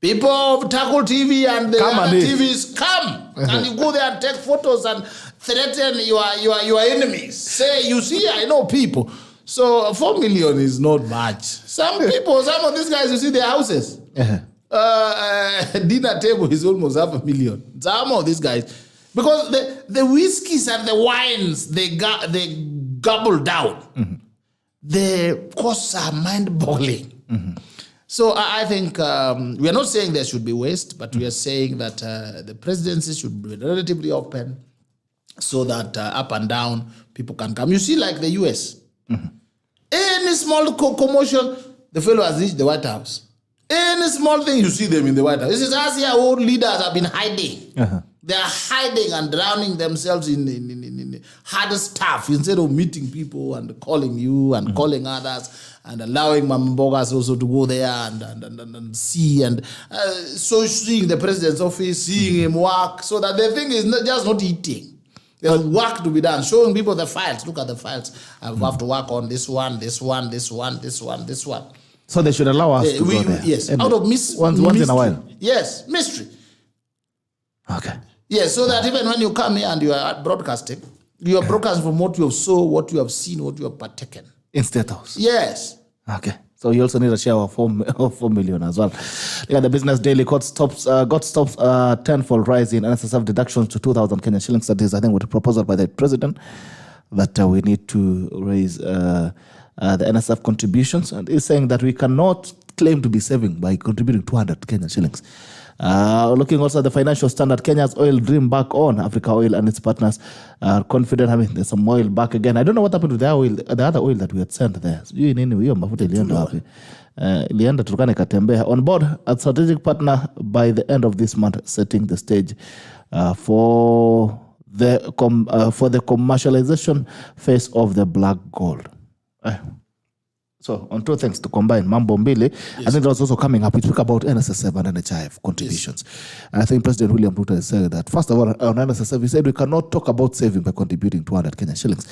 people of Tackle TV and the other TVs, come. And you go there and take photos and threaten your enemies. Say, you see, I know people. So 4 million is not much. Some of these guys, you see their houses. Dinner table is almost 500,000. Some of these guys, because the whiskeys and the wines they gobble down, the costs are mind-boggling. So I think we are not saying there should be waste, but we are saying that the presidency should be relatively open, so that up and down people can come. You see, like the US. Any small commotion, the fellow has reached the White House. Any small thing, you see them in the White House. This is as your old leaders have been hiding. They are hiding and drowning themselves in hard stuff instead of meeting people and calling you and calling others and allowing Mambogas also to go there and see. And so seeing the president's office, seeing him work, so that the thing is not eating. There's work to be done, showing people the files. Look at the files. I have to work on this one, this one, this one, this one, this one. So they should allow us to go there. Yes, And out of once in a while. Yes, mystery. Okay. Yes, so that even when you come here and you are broadcasting, you are broadcasting from what you have saw, what you have seen, what you have partaken. In State House. Yes. Okay. So you also need a share of 4 million as well. Look at the Business Daily. Got stops tenfold rise in NSSF deductions to 2,000 Kenyan shillings. That is, I think, with a proposal by the president that we need to raise the NSSF contributions. And he's saying that we cannot claim to be saving by contributing 200 Kenyan shillings. Looking also at the financial standard, Kenya's oil dream back on. Africa Oil and its partners are confident. I mean, there's some oil back again. I don't know what happened to the other oil that we had sent there. Ilienda Turkana ikatembea. On board, a strategic partner by the end of this month, setting the stage for the commercialization phase of the black gold. So, on two things to combine, Mambo Mbili, I think that was also coming up. We talk about NSSF and NHIF contributions. Yes. I think President William Ruto has said that, first of all, on NSSF, he said we cannot talk about saving by contributing 200 Kenyan shillings.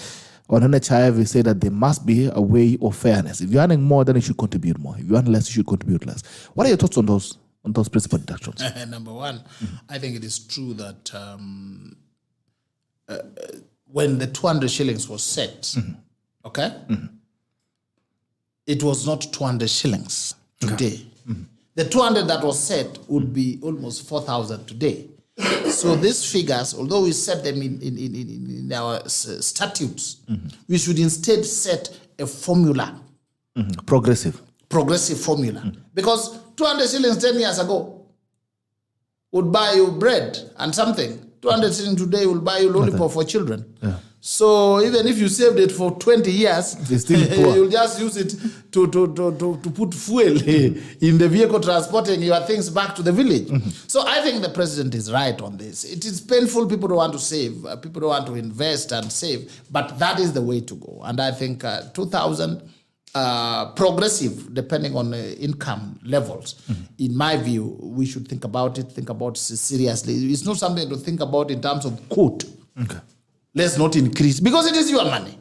On NHIF, he said that there must be a way of fairness. If you're earning more, then you should contribute more. If you earn less, you should contribute less. What are your thoughts on those principal deductions? Number one, I think it is true that when the 200 shillings was set, okay? It was not 200 shillings today. Okay. The 200 that was set would be almost 4,000 today. So these figures, although we set them in our statutes, we should instead set a formula. Progressive formula. Because 200 shillings 10 years ago would buy you bread and something. 200 shillings today will buy you lollipop for children. Yeah. So even if you saved it for 20 years, you'll just use it to put fuel in the vehicle transporting your things back to the village. So I think the president is right on this. It is painful. People don't want to save. People don't want to invest and save. But that is the way to go. And I think 2,000 progressive, depending on income levels. In my view, we should think about it seriously. It's not something to think about in terms of quote. Okay. Let's not increase, because it is your money.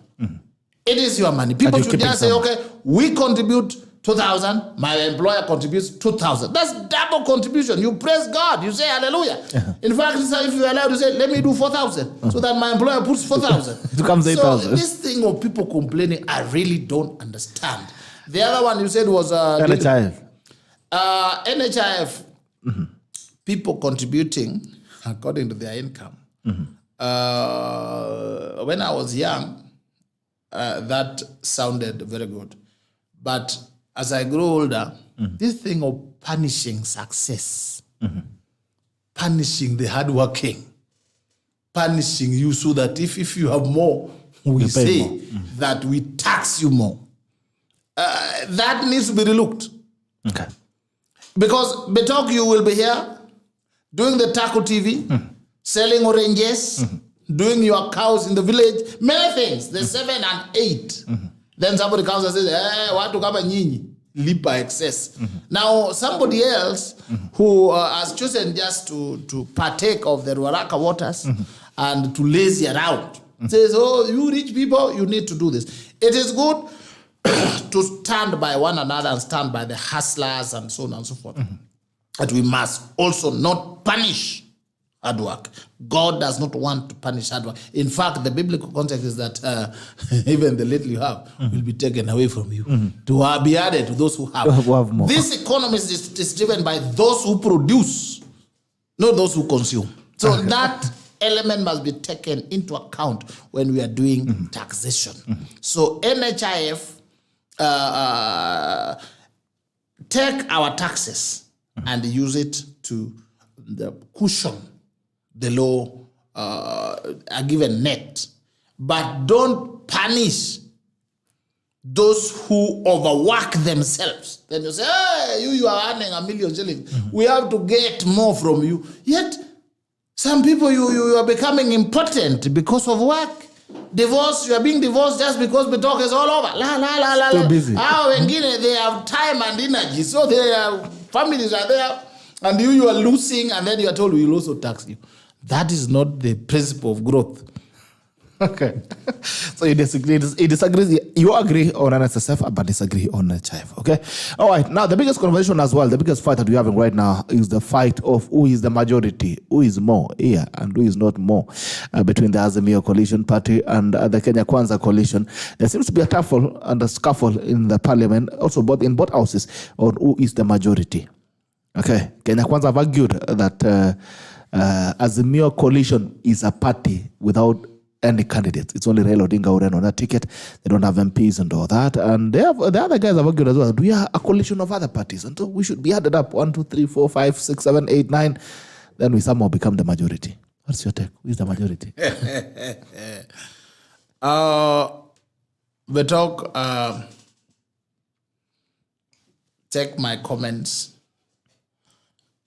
It is your money. People should just say, okay, we contribute 2,000, my employer contributes 2,000. That's double contribution. You praise God. You say hallelujah. In fact, if you're allowed to say, let me do 4,000, so that my employer puts 4,000. It becomes 8,000. So this thing of people complaining, I really don't understand. The other one you said was NHIF. NHIF, people contributing according to their income. When I was young, that sounded very good. But as I grew older, this thing of punishing success, punishing the hardworking, punishing you so that if you have more, we say more. That we tax you more. That needs to be relooked. Okay. Because Betok, you will be here doing the Taco TV, selling oranges, doing your cows in the village, many things, the 7 and 8. Then somebody comes and says, what to come and lipa excess. Now, somebody else who has chosen just to partake of the Ruaraka waters and to lazy around says, oh, you rich people, you need to do this. It is good to stand by one another and stand by the hustlers and so on and so forth. But we must also not punish hard work. God does not want to punish hard work. In fact, the biblical context is that even the little you have will be taken away from you to be added to those who have more. This economy is driven by those who produce, not those who consume. So that element must be taken into account when we are doing taxation. So NHIF, take our taxes and use it to cushion the law, a given net, but don't punish those who overwork themselves. Then you say, hey, you are earning 1 million shillings. We have to get more from you. Yet, some people, you are becoming important because of work. Divorce, you are being divorced just because the talk is all over. Too busy. They have time and energy, so their families are there, and you are losing, and then you are told we will also tax you. That is not the principle of growth. Okay. So you disagree. You agree on NSSF, but disagree on Chive. Okay. All right. Now, the biggest conversation as well, the biggest fight that we're having right now is the fight of who is the majority, who is more here, and who is not more between the Azimio Coalition Party and the Kenya Kwanza Coalition. There seems to be a tussle and a scuffle in the parliament, also in both houses, on who is the majority. Okay. Kenya Kwanza have argued that Azimio Coalition is a party without any candidates. It's only Raila Odinga who ran on that ticket. They don't have MPs and all that. And the other guys have argued as well. We are a coalition of other parties. And so we should be added up 1, 2, 3, 4, 5, 6, 7, 8, 9. Then we somehow become the majority. What's your take? Who is the majority? We talk, take my comments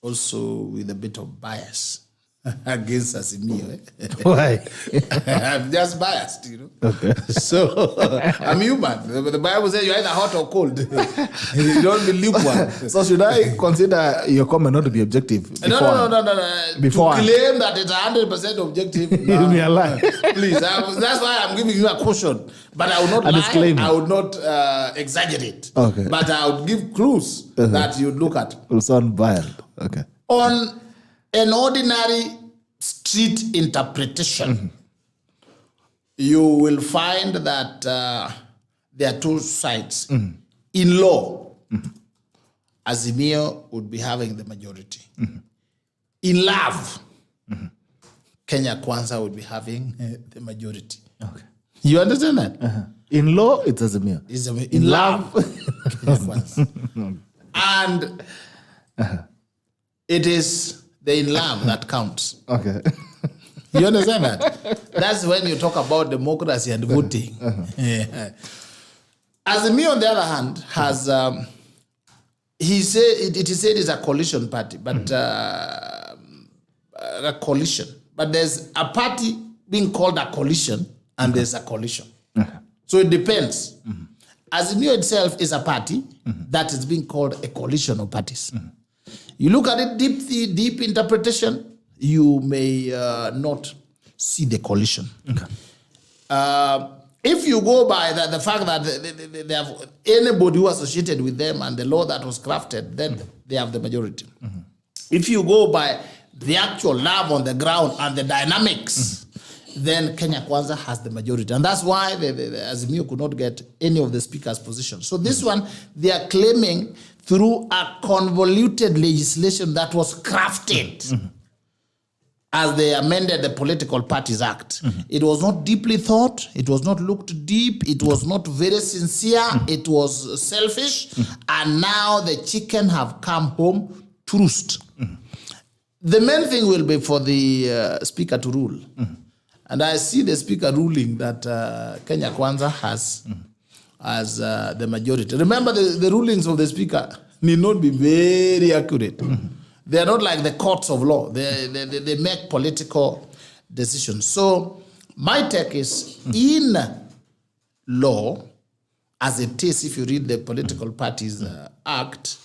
also with a bit of bias against Azimio. Why? I'm just biased, you know. Okay. So I'm human. The Bible says you're either hot or cold. You don't be lukewarm. So should I consider your comment not to be objective? No. Before to claim that it's 100% objective. Give me a lie. Please. That's why I'm giving you a caution. But I will not lie. Disclaimer. I would not exaggerate. Okay. But I would give clues that you look at. Will sound violent. Okay. On an ordinary street interpretation, you will find that there are two sides. In law, Azimio would be having the majority. In love, Kenya Kwanza would be having the majority. Okay. You understand that? In law, it's Azimio. In love, Kenya Kwanza. And it is the in love that counts. Okay. You understand that? That's when you talk about democracy and voting. Yeah. Azimio, on the other hand, has he said it is said it's a coalition party, but a coalition. But there's a party being called a coalition, and there's a coalition. So it depends. Azimio itself is a party that is being called a coalition of parties. You look at it deep interpretation, you may not see the coalition. Okay. If you go by the fact that they have anybody who associated with them and the law that was crafted, then they have the majority. If you go by the actual love on the ground and the dynamics, then Kenya Kwanza has the majority. And that's why the Azimio could not get any of the speaker's positions. So this one, they are claiming through a convoluted legislation that was crafted as they amended the Political Parties Act. It was not deeply thought. It was not looked deep. It was not very sincere. It was selfish. And now the chicken have come home to roost. The main thing will be for the speaker to rule. And I see the speaker ruling that Kenya Kwanza has the majority. Remember, the rulings of the speaker need not be very accurate. They are not like the courts of law. They make political decisions. So my take is, in law, as it is, if you read the Political Parties Act,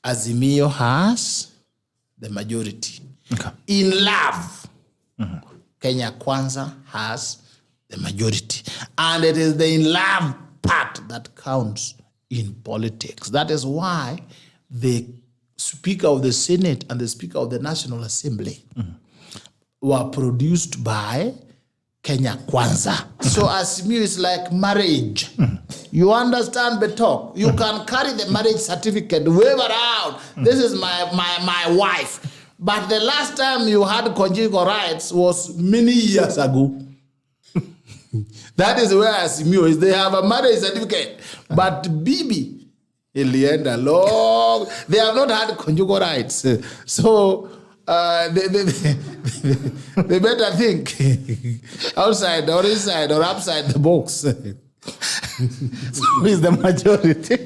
Azimio has the majority. Okay. In love, Kenya Kwanza has the majority. And it is the in love part that counts in politics. That is why the Speaker of the Senate and the Speaker of the National Assembly were produced by Kenya Kwanza. So Azimio is like marriage. You understand the talk. You can carry the marriage certificate, wave around. This is my wife. But the last time you had conjugal rights was many years ago. That is where Azimio is. They have a marriage certificate. But Bibi, Ilienda long, they have not had conjugal rights. So they better think outside or inside or upside the box. So who is the majority?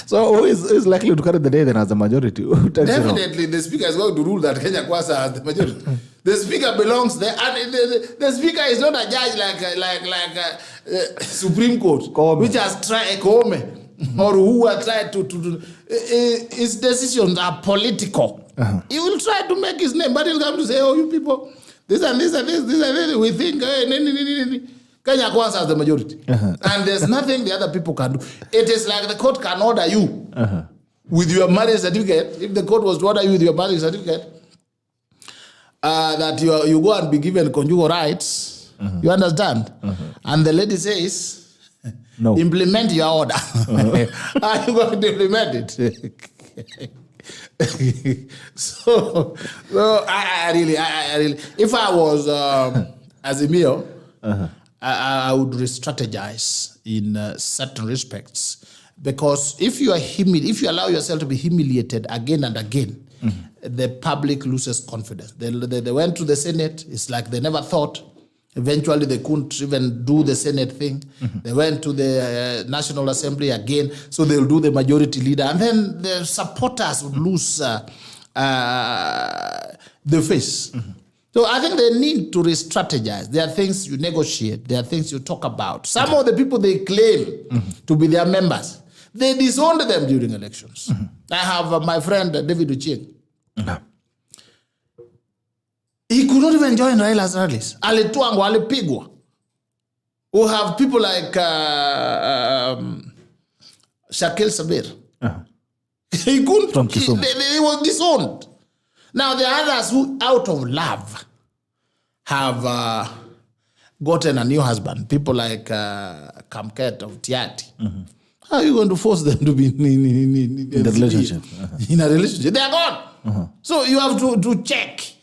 So who is likely to carry the day then as the majority? Definitely the speaker is going to rule that Kenya Kwanza has the majority. The speaker belongs there, and the speaker is not a judge like Supreme Court, which has tried or who are tried to his decisions are political. He will try to make his name, but he'll come to say, oh, you people, this and this and this, this and this. We think Kenya Kwanza has the majority. And there's nothing the other people can do. It is like the court can order you with your marriage certificate. If the court was to order you with your marriage certificate, that you go and be given conjugal rights, you understand? And the lady says, no. Implement your order. Are you going to implement it? so I really, if I was Azimio, I would re-strategize in certain respects, because if you allow yourself to be humiliated again and again, the public loses confidence. They went to the Senate. It's like they never thought. Eventually, they couldn't even do the Senate thing. They went to the National Assembly again, so they'll do the majority leader. And then the supporters would lose the face. So I think they need to re-strategize. There are things you negotiate. There are things you talk about. Some of the people they claim to be their members, they disowned them during elections. I have my friend David Ucheng. He could not even join Raila's rallies. Alituangwa, alipigwa. We have people like Shakil Sabir. He couldn't. From Kisumu. He was disowned. Now there are others who, out of love, have gotten a new husband. People like Kamket of Tiati. How are you going to force them to be in a relationship? In a relationship. They are gone. So you have to check.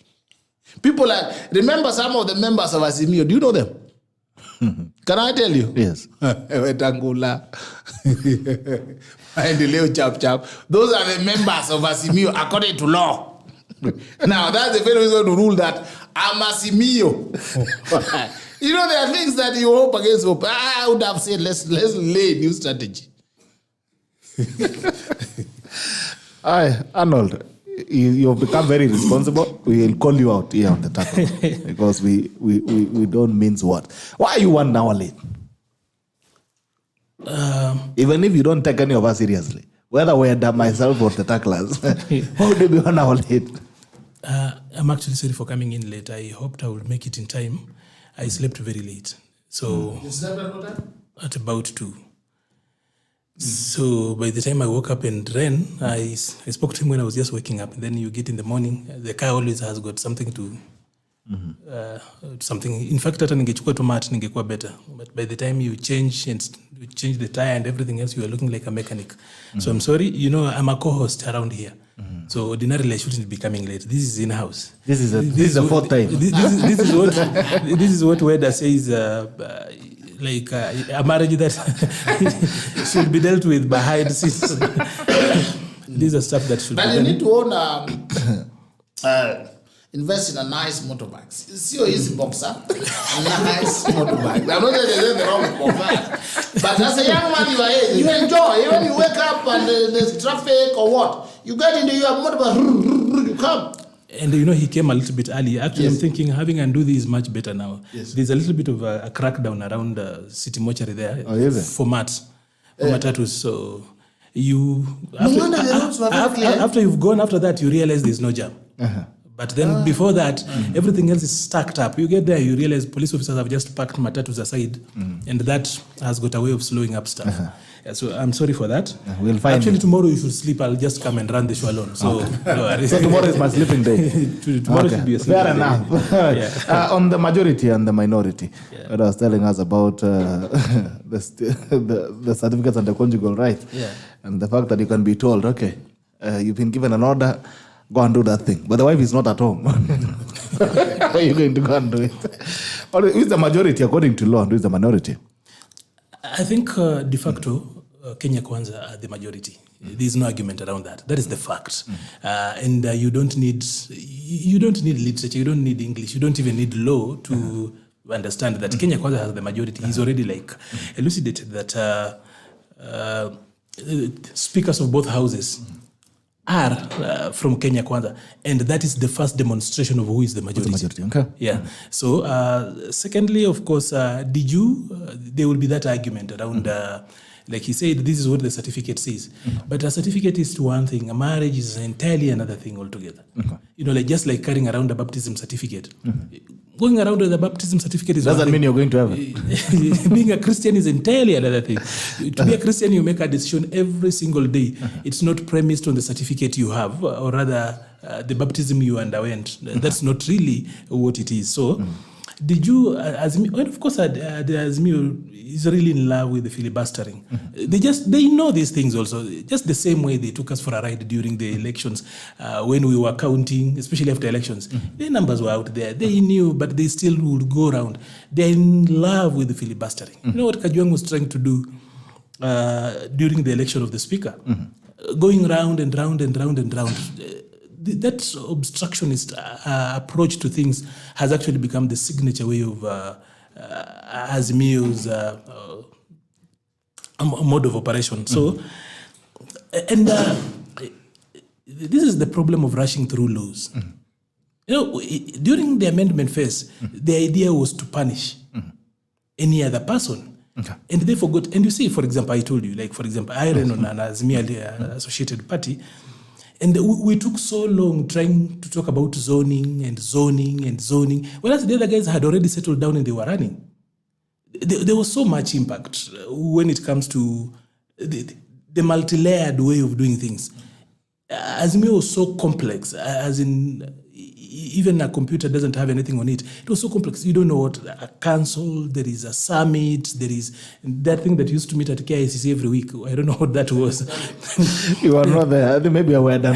People like, remember some of the members of Azimio, do you know them? Can I tell you? Yes. Wetangula. Those are the members of Azimio according to law. Now, that's the fellow who's going to rule that I'm Azimio. You know, there are things that you hope against hope. I would have said, let's lay a new strategy. Hi, Arnold. You've become very responsible. We'll call you out here on the tackle because we don't mince words. Why are you 1 hour late? Even if you don't take any of us seriously, whether we're myself or the tacklers, why would you be 1 hour late? I'm actually sorry for coming in late. I hoped I would make it in time. I slept very late. So you slept at what time? At about 2. So by the time I woke up and ran, I spoke to him when I was just waking up. And then you get in the morning, the car always has got something to something. In fact, hata ningechukua tomat ningekuwa better. But by the time you change the tire and everything else, you are looking like a mechanic. So I'm sorry. You know, I'm a co-host around here. So ordinarily I shouldn't be coming late. This is in-house. This is the fourth time. This is what Weda says. Like a marriage that should be dealt with behind scenes. These are stuff that should. But you need to own invest in a nice motorbike. See your easy boxer, a nice motorbike. I'm not saying there's the wrong motorbike, but as a young man, you enjoy. Even you wake up and there's traffic or what, you get into your motorbike, you come. And you know, he came a little bit early. Actually, yes. I'm thinking having Anduthi is much better now. Yes. There's a little bit of a crackdown around City Mortuary there for matatus. So you after you've gone after that, you realize there's no jam. But then before that, everything else is stacked up. You get there, you realize police officers have just packed matatus aside, and that has got a way of slowing up stuff. Yeah, so I'm sorry for that. We'll find Actually, tomorrow you should sleep. I'll just come and run the show alone. So, so tomorrow is my sleeping day. Tomorrow should be a sleeping day. Fair enough. On the majority and the minority, what I was telling us about the certificates and the conjugal right, and the fact that you can be told, okay, you've been given an order, go and do that thing. But the wife is not at home. How are you going to go and do it? Who is the majority according to law and who is the minority? I think de facto, Kenya Kwanza are the majority. There is no argument around that. That is the fact. And you don't need literature, you don't need English, you don't even need law to understand that Kenya Kwanza has the majority. He's already elucidated that speakers of both houses are from Kenya Kwanza, and that is the first demonstration of who is the majority. Okay. Yeah. So, secondly, of course, there will be that argument around Like he said, this is what the certificate says. But a certificate is one thing. A marriage is entirely another thing altogether. Like just like carrying around a baptism certificate. Going around with a baptism certificate is doesn't mean you're going to heaven. Being a Christian is entirely another thing. To be a Christian, you make a decision every single day. It's not premised on the certificate you have, or rather the baptism you underwent. That's not really what it is. So, did you, well, of course, Azimio is really in love with the filibustering. They know these things also. Just the same way they took us for a ride during the elections when we were counting, especially after elections. The numbers were out there. They knew, but they still would go around. They're in love with the filibustering. You know what Kajwang was trying to do during the election of the speaker? Going round and round and round and round. That obstructionist approach to things has actually become the signature way of Azimio's mode of operation. So, and this is the problem of rushing through laws. During the amendment phase, the idea was to punish any other person. And they forgot. And you see, for example, I told you, like, for example, I ran on an Azimio associated party. And we took so long trying to talk about zoning and zoning and zoning, whereas the other guys had already settled down and they were running. There was so much impact when it comes to the multi-layered way of doing things. Azimio was so complex, as in even a computer doesn't have anything on it. It was so complex. You don't know what a council, there is a summit, there is that thing that used to meet at KICC every week. I don't know what that was. You are not there. I think maybe we're not there.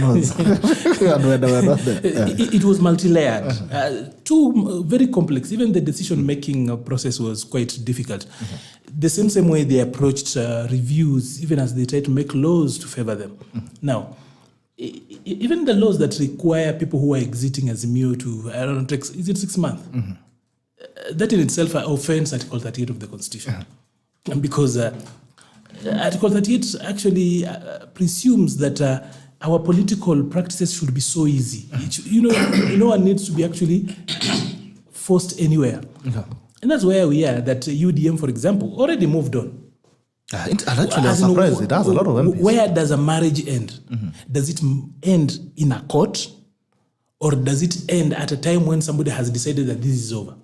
It was multi-layered. Too very complex. Even the decision-making process was quite difficult. The same way they approached reviews, even as they tried to make laws to favor them. Now, even the laws that require people who are exiting Azimio to, I don't know, is it 6 months? That in itself offends Article 38 of the Constitution. Because Article 38 actually presumes that our political practices should be so easy. No one needs to be actually forced anywhere. And that's where we are, that UDM, for example, already moved on. Actually, I'm surprised. It has a lot of MPs. Where does a marriage end? Does it end in a court, or does it end at a time when somebody has decided that this is over?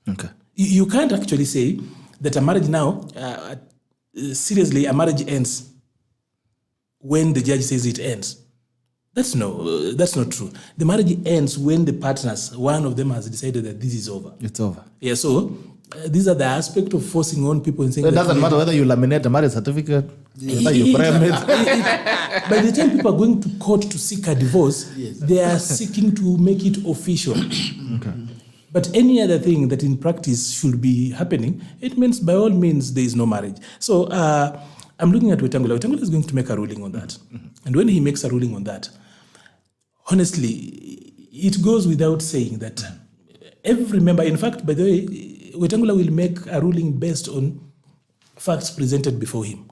Okay. You can't actually say that a marriage now, seriously, a marriage ends when the judge says it ends. That's not true. The marriage ends when the partners, one of them has decided that this is over. It's over. Yeah, so these are the aspects of forcing on people and saying it doesn't matter whether you laminate a marriage certificate, whether you frame it. By the time people are going to court to seek a divorce, they are seeking to make it official. But any other thing that in practice should be happening, it means by all means there is no marriage. So I'm looking at Wetangula. Wetangula is going to make a ruling on that. And when he makes a ruling on that, honestly, it goes without saying that every member, in fact, by the way, Wetangula will make a ruling based on facts presented before him.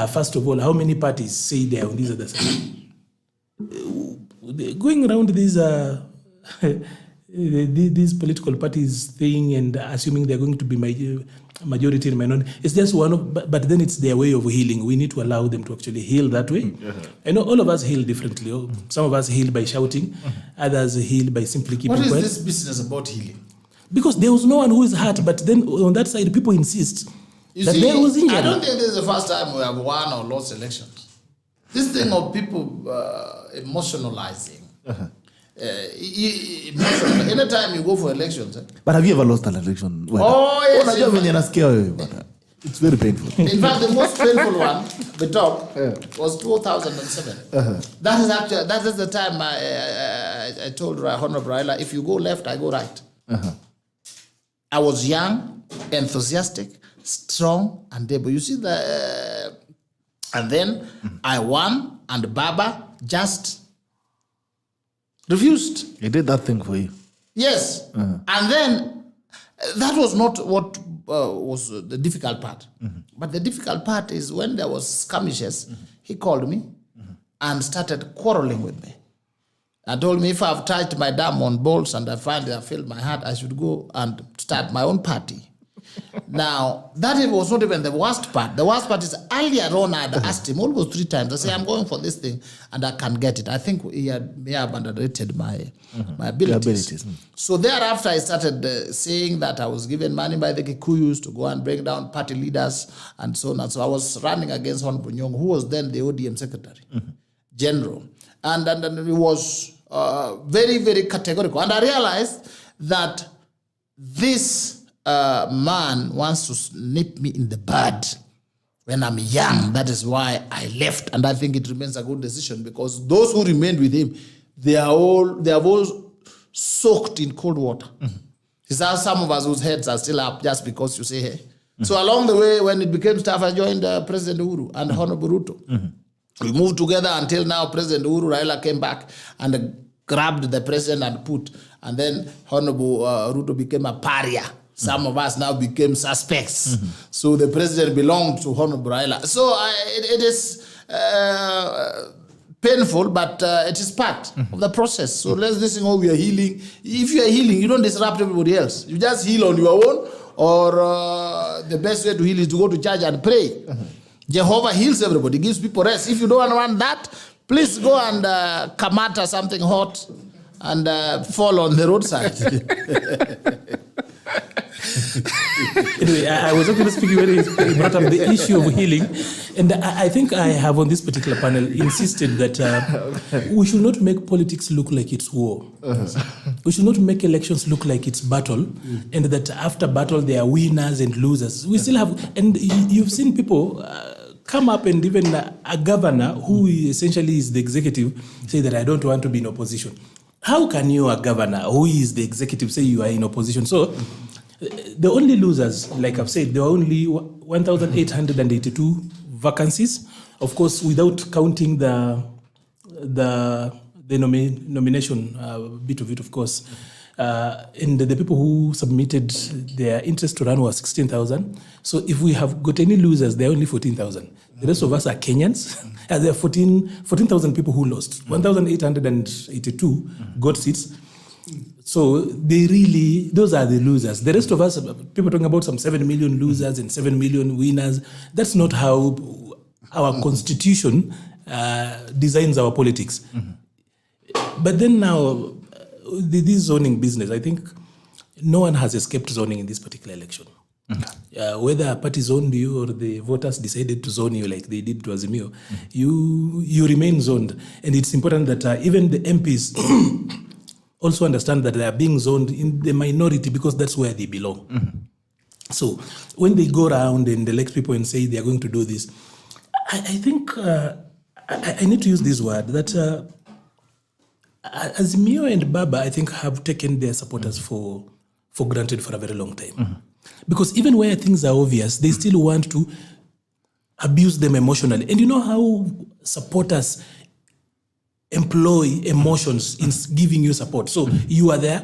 First of all, how many parties say they are on this other side? Going around these political parties thing and assuming they're going to be majority and minority, it's just one of, but then it's their way of healing. We need to allow them to actually heal that way. I know all of us heal differently. Some of us heal by shouting, others heal by simply keeping quiet. What is this business about healing? Because there was no one who is hurt, but then on that side, people insist that there was injury. I don't think this is the first time we have won or lost elections. This thing of people emotionalizing. Anytime you go for elections. But have you ever lost an election? Oh, yes. It's very painful. In fact, the most painful one, the top, was 2007. That is the time I told Honorable Raila, if you go left, I go right. I was young, enthusiastic, strong, and able. You see and then I won, and Baba just refused. He did that thing for you. Yes. And then that was not what was the difficult part. But the difficult part is when there was skirmishes, he called me and started quarreling with me. And told me if I've touched my diamond balls and I find I filled my heart, I should go and start my own party. Now, that was not even the worst part. The worst part is earlier on I had asked him almost 3 times. I say, I'm going for this thing and I can get it. I think may have underrated my abilities. So thereafter I started saying that I was given money by the Kikuyus to go and bring down party leaders and so on. And so I was running against Hon Bunyong, who was then the ODM Secretary General. And he was very, very categorical. And I realized that this man wants to nip me in the bud when I'm young. That is why I left, and I think it remains a good decision because those who remained with him, they have all soaked in cold water. It's some of us whose heads are still up just because you say hey. So along the way, when it became tough, I joined President Uhuru and Honorable Ruto. We moved together until now. President Uhuru Raila came back and grabbed the president and put, and then Honorable Ruto became a pariah. Some of us now became suspects. So the president belonged to Honorable Raila. So it is painful, but it is part of the process. So let's listen how we are healing. If you are healing, you don't disrupt everybody else. You just heal on your own, or the best way to heal is to go to church and pray. Jehovah heals everybody, gives people rest. If you don't want that, please go and come at something hot and fall on the roadside. Anyway, I was actually speaking when he brought up the issue of healing, and I think I have on this particular panel insisted that we should not make politics look like it's war. We should not make elections look like it's battle, and that after battle there are winners and losers. We still have, and you've seen people come up, and even a governor who essentially is the executive say that I don't want to be in opposition. How can you, a governor who is the executive, say you are in opposition? So the only losers, like I've said, there are only 1,882 vacancies. Of course, without counting the nomination bit of it, of course. And the people who submitted their interest to run was 16,000. So if we have got any losers, there are only 14,000. The rest of us are Kenyans. There are 14,000 people who lost. 1,882 got seats. So they really, those are the losers. The rest of us, people talking about some 7 million losers and 7 million winners. That's not how our constitution designs our politics. But then now, this zoning business, I think no one has escaped zoning in this particular election. Whether a party zoned you or the voters decided to zone you like they did to Azimio, you remain zoned. And it's important that even the MPs also understand that they are being zoned in the minority because that's where they belong. So when they go around and elect people and say they are going to do this, I think I need to use this word that Azimio and Baba, I think, have taken their supporters for granted for a very long time. Because even where things are obvious, they still want to abuse them emotionally. And you know how supporters employ emotions in giving you support. So you are there,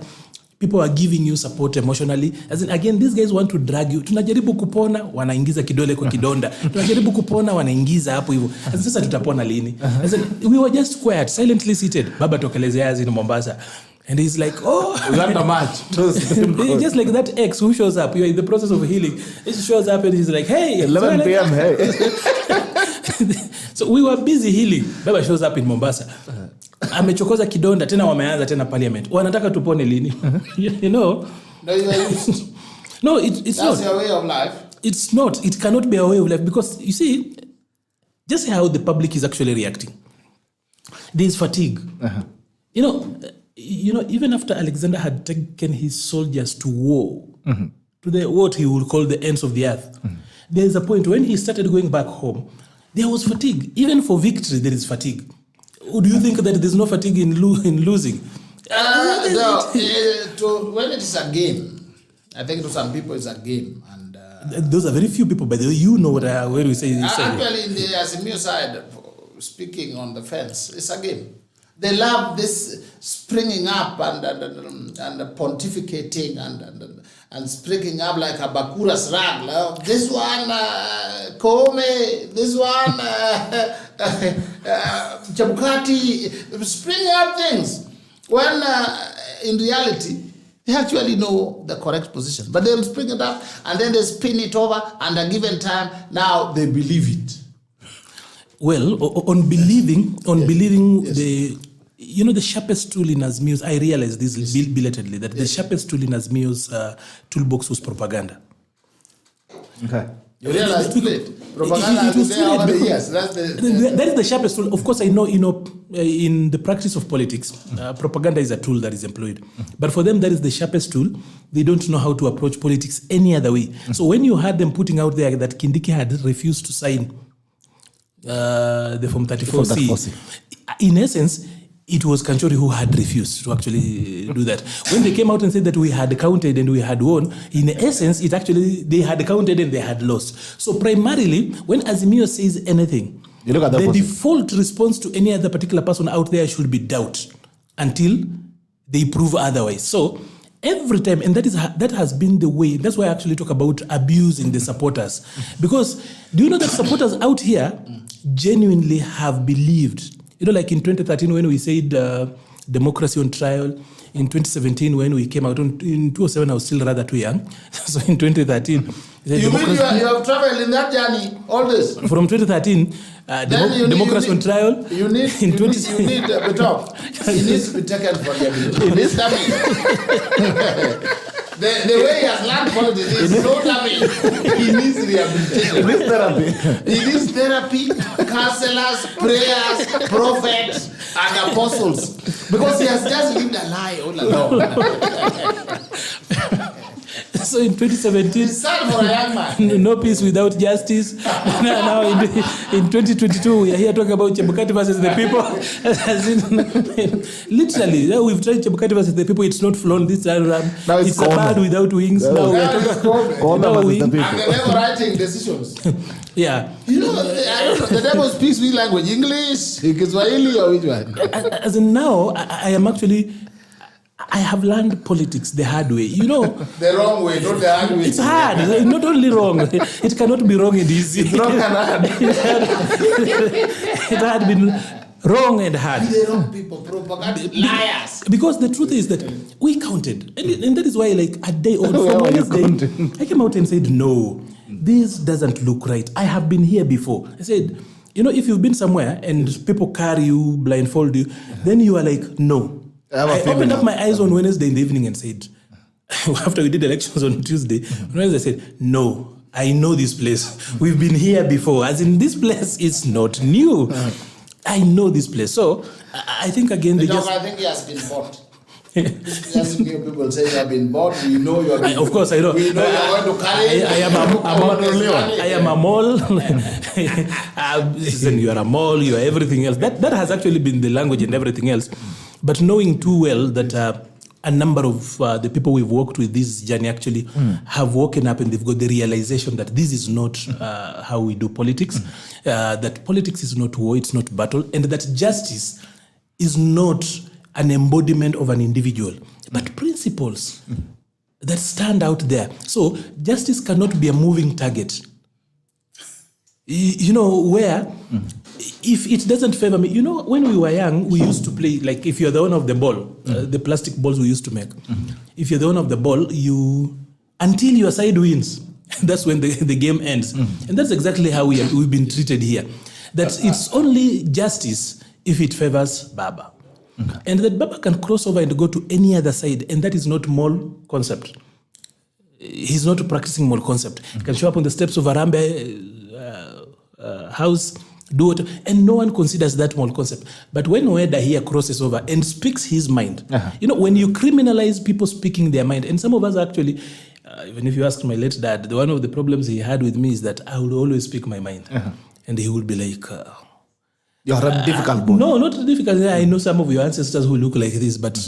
people are giving you support emotionally. As in, again, these guys want to drag you. Tunajaribu kupona, wanaingiza kidole kwa kidonda. Tunajaribu kupona, wanaingiza hapo hivyo. Sasa tutapona lini? As in, we were just quiet, silently seated. Baba tokelezea in Mombasa. And he's like, oh. We got the match. Just like that ex who shows up. You're in the process of healing. He shows up and he's like, hey. 11 p.m., hey. So we were busy healing. Baba shows up in Mombasa. Amechokoza kidonda, tena wameanza tena parliament. Wanataka tupone lini? You know? No, you are used. No, it's not. That's your way of life. It's not. It cannot be a way of life because, you see, just how the public is actually reacting. There is fatigue. You know, even after Alexander had taken his soldiers to war, to the what he would call the ends of the earth, there is a point when he started going back home, there was fatigue. Even for victory, there is fatigue. Do you think that there's no fatigue in losing? No, when it is a game, I think to some people it's a game. And those are very few people, by the way. You know what where we say. Actually, in the Azimio side, speaking on the fence, it's a game. They love this springing up and pontificating and springing up like a Bakura's rag. This one, Kome, this one, Chabukati, springing up things. When in reality, They actually know the correct position. But they'll spring it up and then they spin it over, and at a given time, now they believe it. Well, on believing, the sharpest tool in Azimio's, I realized this belatedly, that the sharpest tool in Azimio's toolbox was propaganda. Okay. You realize too late. Propaganda has been there over the years. That is the sharpest tool. Of course, I know, in the practice of politics, propaganda is a tool that is employed. But for them, that is the sharpest tool. They don't know how to approach politics any other way. So when you had them putting out there that Kindiki had refused to sign the Form 34C, in essence, it was Kanchori who had refused to actually do that. When they came out and said that we had counted and we had won, in essence, they had counted and they had lost. So primarily, when Azimio says anything, the default response to any other particular person out there should be doubt until they prove otherwise. So every time, and that has been the way, that's why I actually talk about abusing the supporters. Because do you know that supporters out here genuinely have believed, like in 2013 when we said democracy on trial, in 2017 when we came out, in 2007 I was still rather too young. So in 2013... You mean you have traveled in that journey, all this? From 2013, democracy on trial. You need to be taken for the needs dummy. The way he has learned politics is so dummy. He needs rehabilitation. He needs therapy. He needs therapy, counselors, prayers, prophets, and apostles. Because he has just lived a lie all along. So in 2017, for a young man. No peace without justice. Now in 2022, we are here talking about Chebukati versus the people. Literally, we've tried Chebukati versus the people. It's not flown this time around. Now it's a bird without wings. Now we are talking about the people. And they're never writing decisions. Yeah. I don't know, the devil speaks which language? English, Kiswahili, or which one? As in now, I have learned politics the hard way. The wrong way, not the hard way. It's hard. Not only wrong. It cannot be wrong and easy. It's wrong and hard. It had been wrong and hard. The wrong people, propaganda, liars. Because the truth is that we counted. And that is why, like, a day old from Wednesday, I came out and said, no, this doesn't look right. I have been here before. I said, if you've been somewhere and people carry you, blindfold you, then you are like, no. I opened up my eyes on Wednesday in the evening and said, after we did elections on Tuesday, on Wednesday I said, no, I know this place. We've been here before. As in, this place is not new. I know this place. So I think again, I think he has been bought. Just people say you have been bought. We know you have been. Of course, I know. We know you are going to carry. I am a mall. Listen, you are a mall. You are everything else. That has actually been the language and everything else. But knowing too well that a number of the people we've worked with this journey actually have woken up and they've got the realization that this is not how we do politics, that politics is not war, it's not battle, and that justice is not an embodiment of an individual, but principles that stand out there. So justice cannot be a moving target. Where if it doesn't favor me, when we were young, we used to play, like if you're the owner of the ball, the plastic balls we used to make. If you're the owner of the ball, until your side wins, that's when the game ends. And that's exactly how we've been treated here. That it's only justice if it favors Baba. Okay. And that Baba can cross over and go to any other side, and that is not mall concept. He's not practicing mall concept. He can show up on the steps of Arambe house, do it, and no one considers that mall concept. But when Weda here crosses over and speaks his mind, when you criminalize people speaking their mind, and some of us actually, even if you ask my late dad, one of the problems he had with me is that I would always speak my mind, and he would be like, you're a difficult boy. No, not difficult. I know some of your ancestors who look like this, but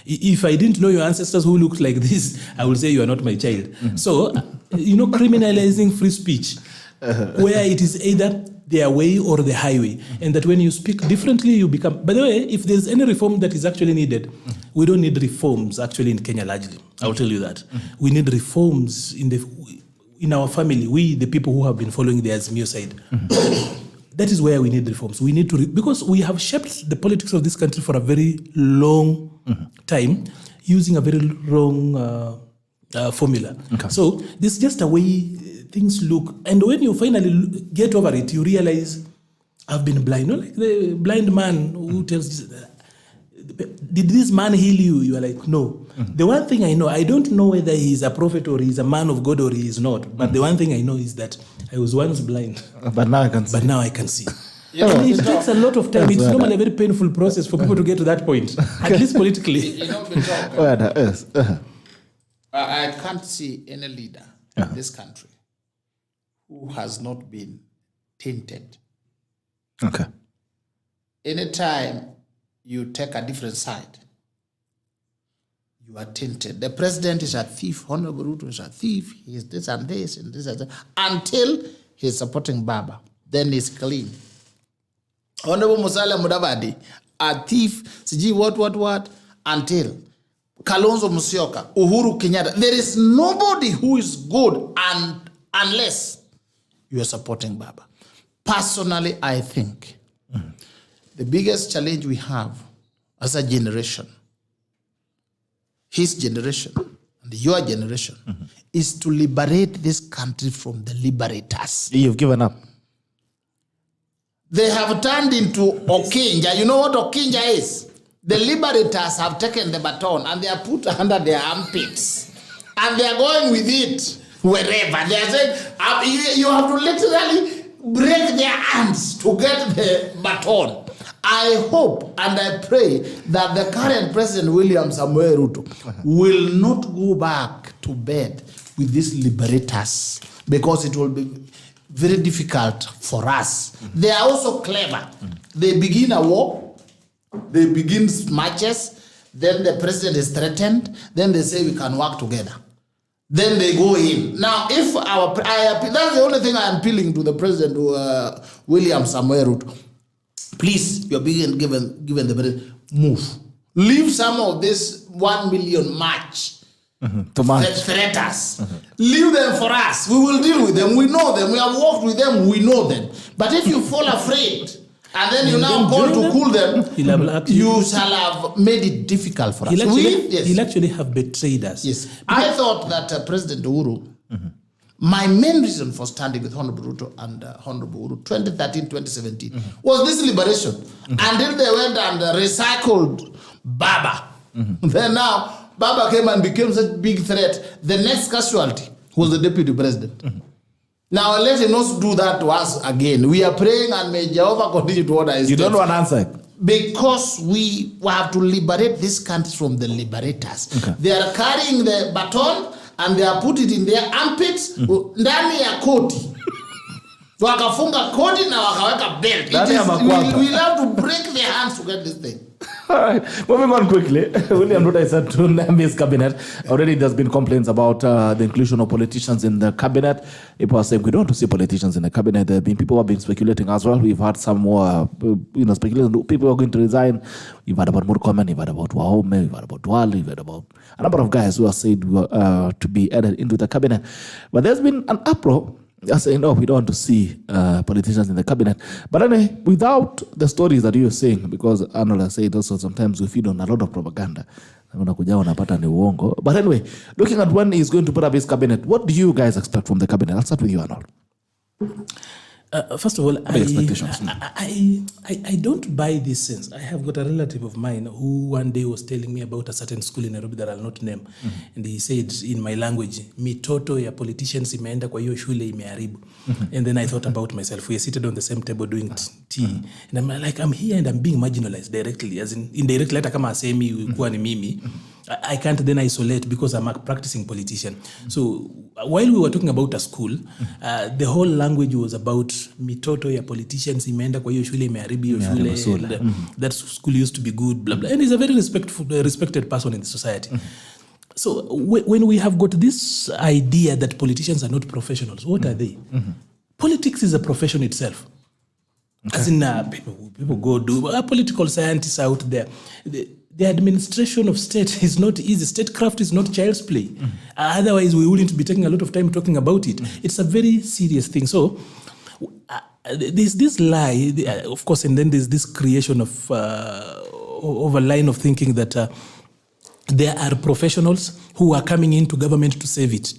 if I didn't know your ancestors who looked like this, I would say you are not my child. So, criminalizing free speech, where it is either their way or the highway, and that when you speak differently, you become... By the way, if there's any reform that is actually needed, we don't need reforms actually in Kenya largely. I'll tell you that. We need reforms in our family, we, the people who have been following the Azimio side. That is where we need reforms. We need to, because we have shaped the politics of this country for a very long time. using a very wrong formula. Okay. So this is just a way things look. And when you finally get over it, you realize I've been blind. Like the blind man who tells, did this man heal you? You are like, no. The one thing I know, I don't know whether he's a prophet or he's a man of God or he is not. But the one thing I know is that I was once blind. But now I can see. But now I can see. And it takes a lot of time. It's normally a very painful process for people to get to that point, at least politically. You know, Yes. I can't see any leader in this country who has not been tainted. Okay. Anytime you take a different side, you are tainted. The president is a thief. Honorable Ruto is a thief. He is this and this and this and that. Until he's supporting Baba, then he's clean. Honorable Musalia Mudavadi, a thief. Siji what? Until Kalonzo Musyoka, Uhuru Kenyatta. There is nobody who is good unless you are supporting Baba. Personally, I think the biggest challenge we have as a generation, his generation and your generation, is to liberate this country from the liberators. You've given up. They have turned into Okinja. You know what Okinja is? The liberators have taken the baton and they are put under their armpits. And they are going with it wherever. They are saying, you have to literally break their hands to get the baton. I hope and I pray that the current President William Samoei Ruto will not go back to bed with these liberators, because it will be very difficult for us. They are also clever. They begin a war, they begin matches, then the president is threatened, then they say we can work together. Then they go in. Now, if that's the only thing I am appealing to the president, William Samoei Ruto. Please, you are being given the president, move. Leave some of this 1 million march. Threat us. Leave them for us. We will deal with them. We know them. We have worked with them. We know them. But if you fall afraid and then you now call to cool them, you shall have made it difficult for us. He'll actually have betrayed us. Yes. I thought that President Uhuru, my main reason for standing with Honorable Ruto and Honorable Uhuru 2013-2017 was this liberation. Until they went and recycled Baba. Then now, Baba came and became such a big threat. The next casualty was the deputy president. Now let him not do that to us again. We are praying and may Jehovah continue to order his steps. You don't want an answer. Because we have to liberate this country from the liberators. They are carrying the baton and they are put it in their armpits, ndani ya koti. Wakafunga koti na wakaweka belt. We'll have to break their hands to get this thing. All right, moving on quickly. William Ruto is set to name his cabinet. Already there's been complaints about the inclusion of politicians in the cabinet. People are saying we don't want to see politicians in the cabinet. There have been people who have been speculating as well. We've had some more, speculation. People are going to resign. You've heard about Murkomen, you've heard about Wahome, you've heard about Dwali, you've heard about a number of guys who are said to be added into the cabinet. But there's been an uproar. They're saying, no, we don't want to see politicians in the cabinet. But anyway, without the stories that you're saying, because Arnold has said also sometimes we feed on a lot of propaganda. But anyway, looking at when he's going to put up his cabinet, what do you guys expect from the cabinet? I'll start with you, Arnold. First of all, I don't buy this sense. I have got a relative of mine who one day was telling me about a certain school in Nairobi that I'll not name. And he said in my language, mitoto ya politicians imeenda kwa hiyo shule imeharibu. And then I thought about myself. We are seated on the same table doing tea. And I'm like, I'm here and I'm being marginalized directly. As in, indirectly, hata kama asemi kuwa ni mimi. I can't then isolate because I'm a practicing politician. So while we were talking about a school, the whole language was about mitoto ya politicians imeenda kwa hiyo shule imeharibu hiyo shule. That school used to be good, blah, blah. And he's a very respected person in the society. So when we have got this idea that politicians are not professionals, what are they? Politics is a profession itself. Okay. As in people go do political scientists out there. The administration of state is not easy. Statecraft is not child's play. Otherwise, we wouldn't be taking a lot of time talking about it. It's a very serious thing. So there's this lie, of course, and then there's this creation of a line of thinking that there are professionals who are coming into government to save it.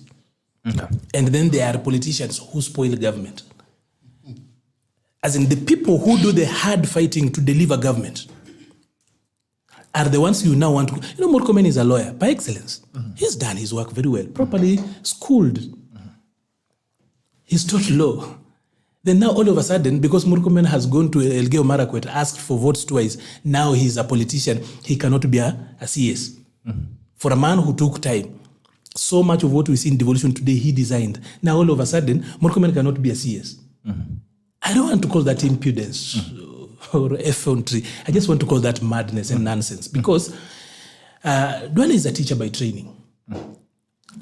Okay. And then there are politicians who spoil government. As in the people who do the hard fighting to deliver government are the ones you now want to... Murkomen is a lawyer by excellence. He's done his work very well, properly schooled. He's taught law. Then now all of a sudden, because Murkomen has gone to Elgeyo Marakwet, asked for votes twice, now he's a politician, he cannot be a CS. For a man who took time, so much of what we see in devolution today, he designed. Now all of a sudden, Murkomen cannot be a CS. I don't want to call that impudence or effrontery. I just want to call that madness and nonsense. Because Duale is a teacher by training.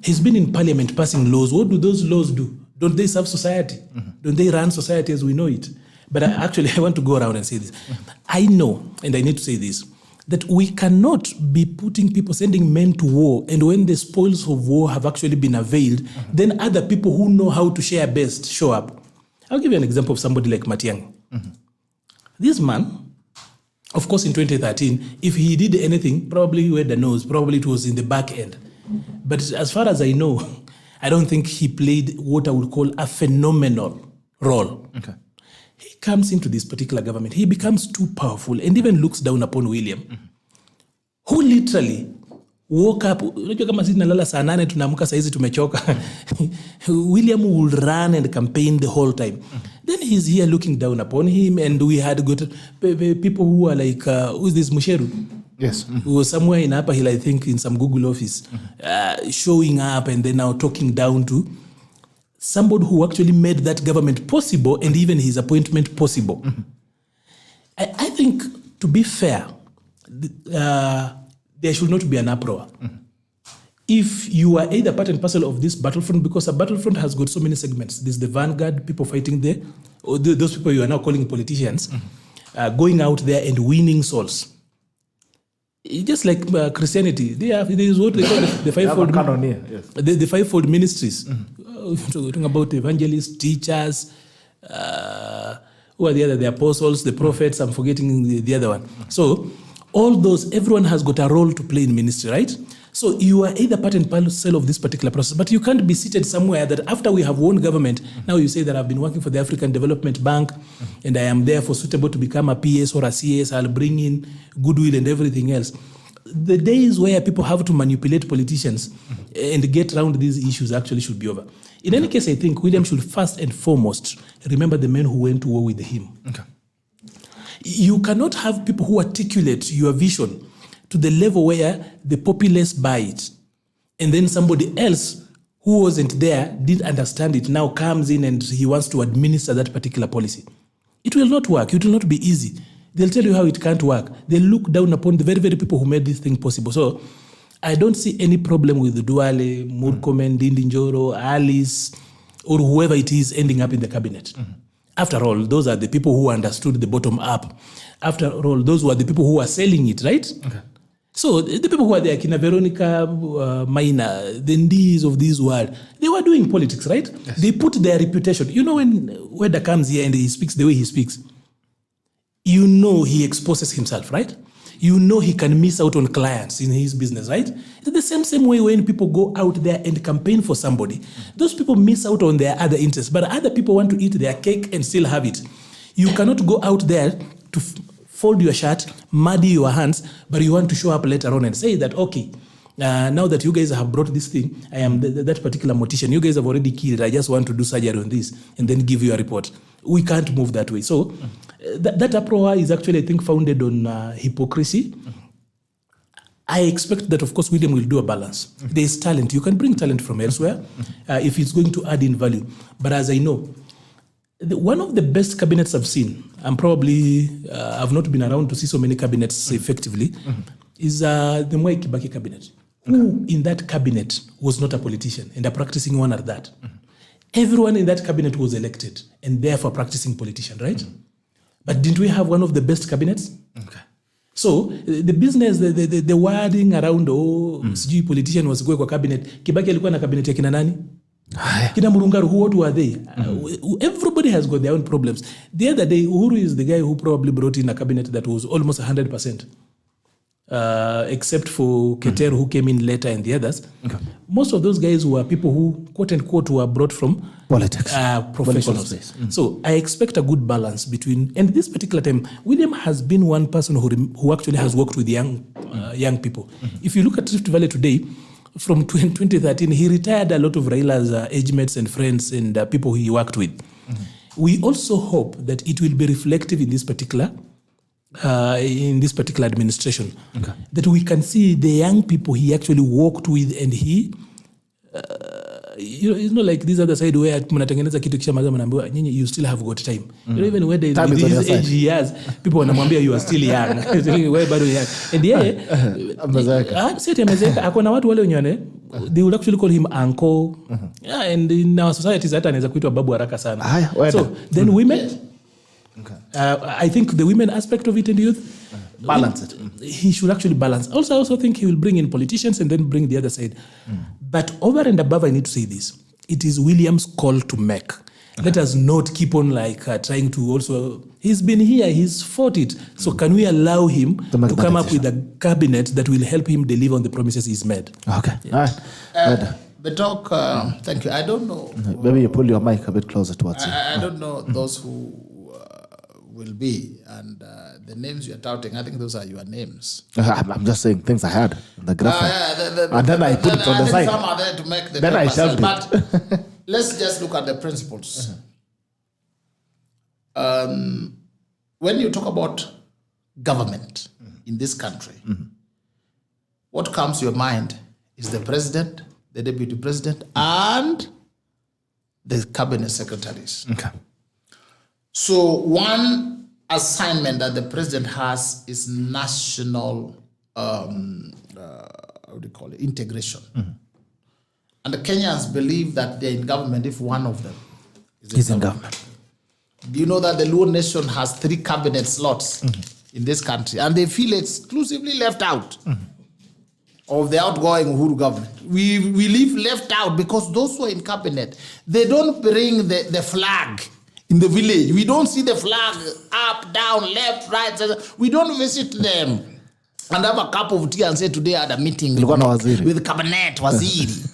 He's been in parliament passing laws. What do those laws do? Don't they serve society? Don't they run society as we know it? But I want to go around and say this. I know, and I need to say this, that we cannot be putting people, sending men to war, and when the spoils of war have actually been availed, then other people who know how to share best show up. I'll give you an example of somebody like Matiang'i. This man, of course, in 2013, if he did anything, probably Weda knows, probably it was in the back end. But as far as I know, I don't think he played what I would call a phenomenal role. Okay. He comes into this particular government, he becomes too powerful and even looks down upon William, who literally woke up. Unajua kama sisi nalala saa 8 tunaamka saa hizi tumechoka. William will run and campaign the whole time. Then he's here looking down upon him, and we had got people who are like, who's this Musheru? Yes. Who was somewhere in Upper Hill, I think, in some Google office, showing up and then now talking down to somebody who actually made that government possible and even his appointment possible. I think, to be fair, there should not be an uproar. If you are either part and parcel of this battlefront, because a battlefront has got so many segments. There's the vanguard, people fighting there, or those people you are now calling politicians, going out there and winning souls. Just like Christianity, there is what they call the fivefold canon, yes. The fivefold ministries. Talking about evangelists, teachers, who are the other? The apostles, the prophets. I'm forgetting the other one. So all those, everyone has got a role to play in ministry, right? So you are either part and parcel of this particular process, but you can't be seated somewhere that after we have won government, now you say that I've been working for the African Development Bank and I am therefore suitable to become a PS or a CS. I'll bring in goodwill and everything else. The days where people have to manipulate politicians and get around these issues actually should be over. In any case, I think William should first and foremost remember the men who went to war with him. Okay. You cannot have people who articulate your vision to the level where the populace buy it, and then somebody else who wasn't there, didn't understand it, now comes in and he wants to administer that particular policy. It will not work. It will not be easy. They'll tell you how it can't work. They look down upon the very, very people who made this thing possible. So I don't see any problem with Duale, Murkomen, Ndindi Njoro, Alice, or whoever it is ending up in the cabinet. After all, those are the people who understood the bottom up. After all, those were the people who are selling it, right? Okay. So the people who are there, Kina Veronica, Maina, the Ndis of this world, they were doing politics, right? Yes. They put their reputation. You know, when Weda comes here and he speaks the way he speaks, you know he exposes himself, right? You know he can miss out on clients in his business, right? It's the same way when people go out there and campaign for somebody. Those people miss out on their other interests, but other people want to eat their cake and still have it. You cannot go out there to fold your shirt, muddy your hands, but you want to show up later on and say that, okay, now that you guys have brought this thing, I am that particular mortician. You guys have already killed. I just want to do surgery on this and then give you a report. We can't move that way. So that uproar is actually, I think, founded on hypocrisy. I expect that, of course, William will do a balance. There is talent. You can bring talent from elsewhere if it's going to add in value. But as I know, one of the best cabinets I've seen, and probably I've not been around to see so many cabinets effectively, is the Mwai Kibaki cabinet. Who in that cabinet was not a politician and a practicing one at that. Everyone in that cabinet was elected and therefore practicing politician, right? But didn't we have one of the best cabinets? Okay. So the business, the wording around, sijui politician was going kwa cabinet. Kibaki alikuwa na cabinet ya kina nani? Kina Murungaru, what were they? Everybody has got their own problems. The other day, Uhuru is the guy who probably brought in a cabinet that was almost 100%. except for Keter, who came in later, and the others. Okay. Most of those guys were people who, quote unquote, were brought from politics, professionals. So I expect a good balance between, and this particular time, William has been one person who actually has worked with young people. If you look at Rift Valley today, from 2013, he retired a lot of Raila's age mates and friends and people he worked with. We also hope that it will be reflective in this particular administration, that we can see the young people he actually worked with, and he it's not like this other side where mnatengeneza kitu kisha maza mnaambiwa nyinyi you still have got time. You know, even when they this age he has, people wanamwambia you are still young. Wewe bado young. And amezeka. Sasa amezeka. Akona watu wale wenyewe they will actually call him uncle. And in our societies hata anaweza kuitwa babu haraka sana. So then women, I think the women aspect of it and youth, balance it. He should actually balance. I also think he will bring in politicians and then bring the other side. But over and above, I need to say this. It is William's call to make. Let us not keep on trying to also... He's been here, he's fought it. So can we allow him to come up with a cabinet that will help him deliver on the promises he's made? Okay. Yeah. All right. The talk, thank you. I don't know. Maybe you pull your mic a bit closer towards you. I don't know those who will be, and the names you're touting, I think those are your names. I'm just saying things I had in the graphic. And then I put it on the side. Some are there to make the then I shelved but let's just look at the principles. When you talk about government in this country, what comes to your mind is the president, the deputy president, and the cabinet secretaries. Okay. So one assignment that the president has is national, integration. And the Kenyans believe that they're in government if one of them is in government. Do you know that the Luo nation has 3 cabinet slots in this country, and they feel exclusively left out of the outgoing Uhuru government? We live left out because those who are in cabinet, they don't bring the flag in the village. We don't see the flag up, down, left, right. We don't visit them and have a cup of tea and say, today I had a meeting with cabinet, waziri.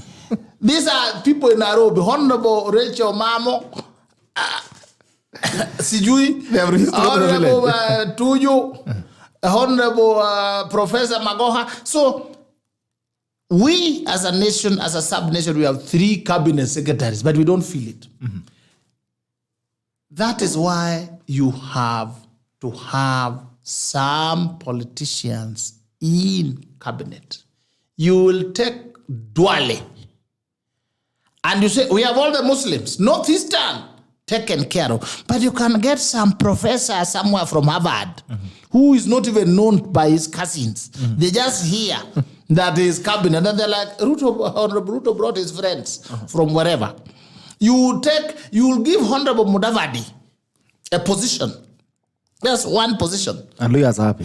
These are people in Nairobi. Honorable Rachel Mamo, Sijui, Honorable Tuju, Honorable Professor Magoha. So we as a nation, as a sub-nation, we have 3 cabinet secretaries, but we don't feel it. That is why you have to have some politicians in cabinet. You will take Duale, and you say, we have all the Muslims, Northeastern, taken care of. But you can get some professor somewhere from Harvard who is not even known by his cousins. They just hear that is cabinet, and they're like, Honorable Ruto brought his friends from wherever. You will give Honorable Mudavadi a position. Just one position. And lawyers are happy.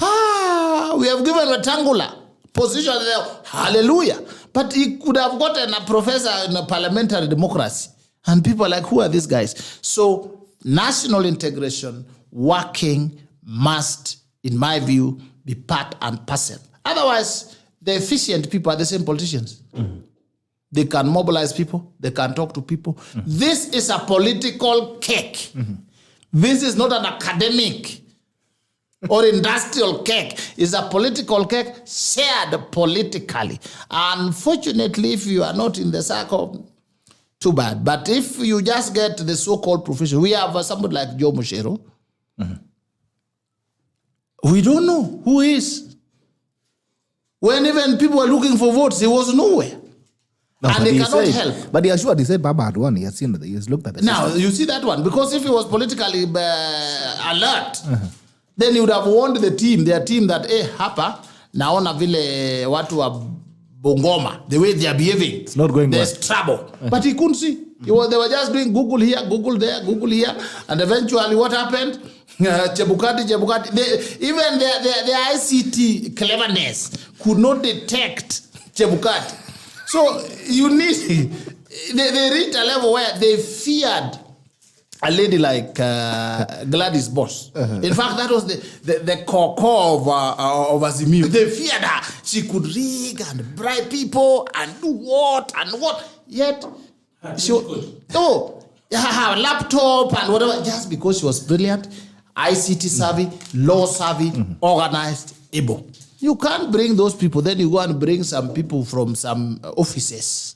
We have given Wetangula position there. Hallelujah. But he could have gotten a professor in a parliamentary democracy. And people are like, who are these guys? So national integration working must, in my view, be part and parcel. Otherwise, the efficient people are the same politicians. They can mobilize people. They can talk to people. This is a political cake. This is not an academic or industrial cake. It's a political cake shared politically. Unfortunately, if you are not in the circle, too bad. But if you just get the so-called profession, we have somebody like Joe Mushero. We don't know who he is. When even people were looking for votes, he was nowhere. No, and they cannot help. But he assured, he said Baba had won. He has seen that. He has looked at it. Now, you see that one. Because if he was politically alert, then he would have warned their team that, hapa, naona vile watu wa Bongoma, the way they are behaving. It's not going There's trouble. But he couldn't see. They were just doing Google here, Google there, Google here. And eventually what happened? Chebukati. Even their ICT cleverness could not detect Chebukati. So you need, they reached a level where they feared a lady like Gladys Boss. In fact, that was the core of Azimio. They feared her. She could rig and bribe people and do what and what. Yet, she her laptop and whatever, just because she was brilliant, ICT savvy, law savvy, organized, able. You can't bring those people. Then you go and bring some people from some offices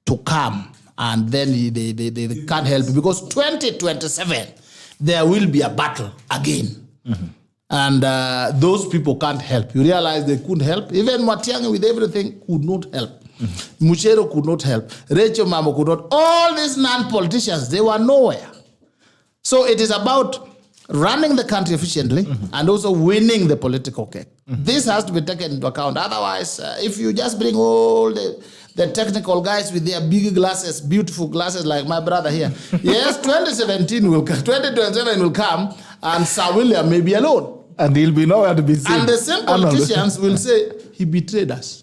to come. And then they can't help you, because 2027, there will be a battle again. And those people can't help. You realize they couldn't help. Even Matiang'i with everything could not help. Muchero could not help. Rachel Mamo could not. All these non-politicians, they were nowhere. So it is about running the country efficiently and also winning the political cake. This has to be taken into account. Otherwise, if you just bring all the technical guys with their big glasses, beautiful glasses like my brother here. Yes, 2017 will come, 2027 will come, and Sir William may be alone. And he'll be nowhere to be seen. And the same politicians will say, he betrayed us.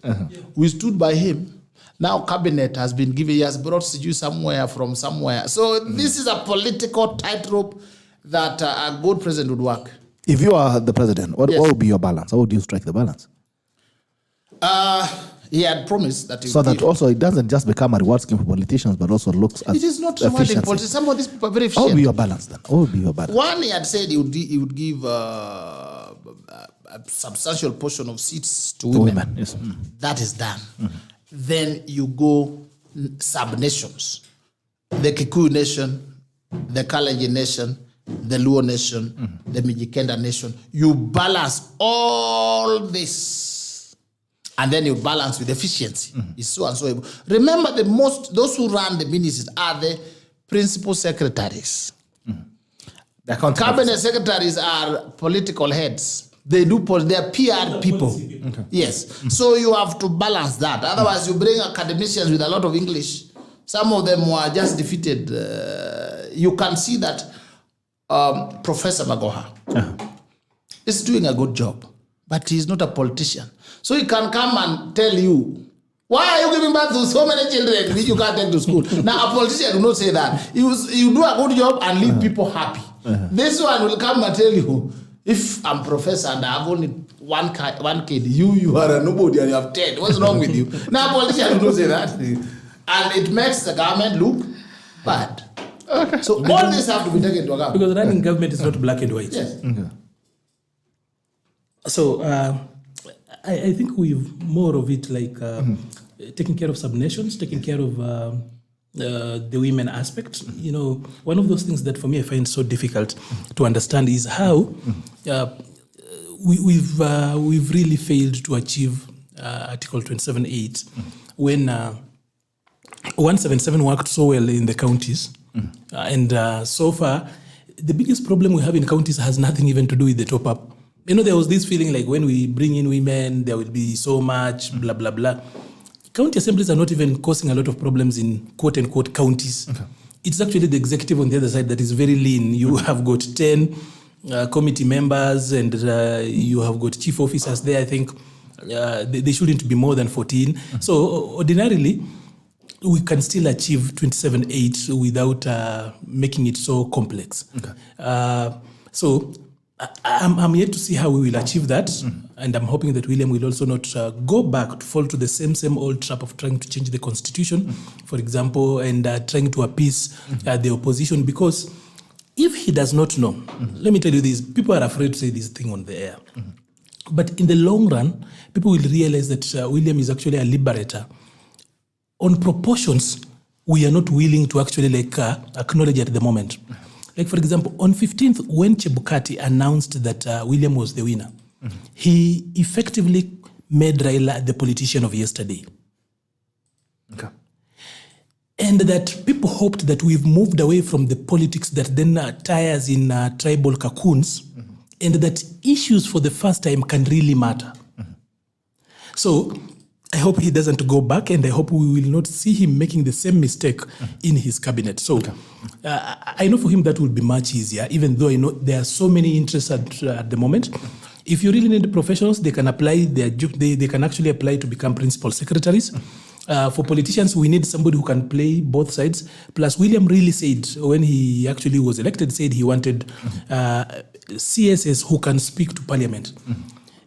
We stood by him. Now cabinet has been given, he has brought you somewhere from somewhere. So this is a political tightrope that a good president would work. If you are the president, what would be your balance? How would you strike the balance? He had promised that he so would that give. Also it doesn't just become a reward scheme for politicians, but also looks at it is not rewarding politics. Some of these people are very efficient. What would be your balance then? What would be your balance? One, he had said he would give a substantial portion of seats to women. Yes. That is done. Then you go sub-nations. The Kikuyu nation, the Kalenjin nation, the Luo nation, the Mijikenda nation. You balance all this. And then you balance with efficiency. It's so and so able. Remember, those who run the ministries are the principal secretaries. Cabinet secretaries are political heads. They are PR people. Yes. So you have to balance that. Otherwise, you bring academicians with a lot of English. Some of them were just defeated. You can see that Professor Magoha is doing a good job, but he's not a politician. So he can come and tell you, why are you giving birth to so many children which you can't take to school? Now, a politician will not say that. You do a good job and leave people happy. This one will come and tell you, if I'm professor and I have only one kid, you are a nobody and you have 10. What's wrong with you? Now, a politician will not say that. And it makes the government look bad. Okay. So all this have to be taken into account. Because running government is not black and white. Yes. So I think we've more of it like taking care of subnations, taking care of the women aspect. You know, one of those things that for me I find so difficult to understand is how we've really failed to achieve Article 27.8 when 177 worked so well in the counties. And so far, the biggest problem we have in counties has nothing even to do with the top-up. You know, there was this feeling like when we bring in women, there will be so much, blah, blah, blah. County assemblies are not even causing a lot of problems in quote-unquote counties. Okay. It's actually the executive on the other side that is very lean. You have got 10 committee members and you have got chief officers there. I think they shouldn't be more than 14. So ordinarily, we can still achieve 27.8 without making it so complex. Okay. So I'm yet to see how we will achieve that. And I'm hoping that William will also not go back to fall to the same old trap of trying to change the constitution, for example, and trying to appease the opposition. Because if he does not know, let me tell you this, people are afraid to say this thing on the air. But in the long run, people will realize that William is actually a liberator. On proportions, we are not willing to actually acknowledge at the moment. Like, for example, on 15th, when Chebukati announced that William was the winner, he effectively made Raila the politician of yesterday. Okay. And that people hoped that we've moved away from the politics that then tires in tribal cocoons, and that issues for the first time can really matter. So I hope he doesn't go back, and I hope we will not see him making the same mistake in his cabinet. So I know for him that will be much easier, even though I know there are so many interests at the moment. If you really need professionals, they can apply they can actually apply to become principal secretaries. For politicians, we need somebody who can play both sides. Plus, William really said, when he actually was elected, said he wanted CSS who can speak to parliament.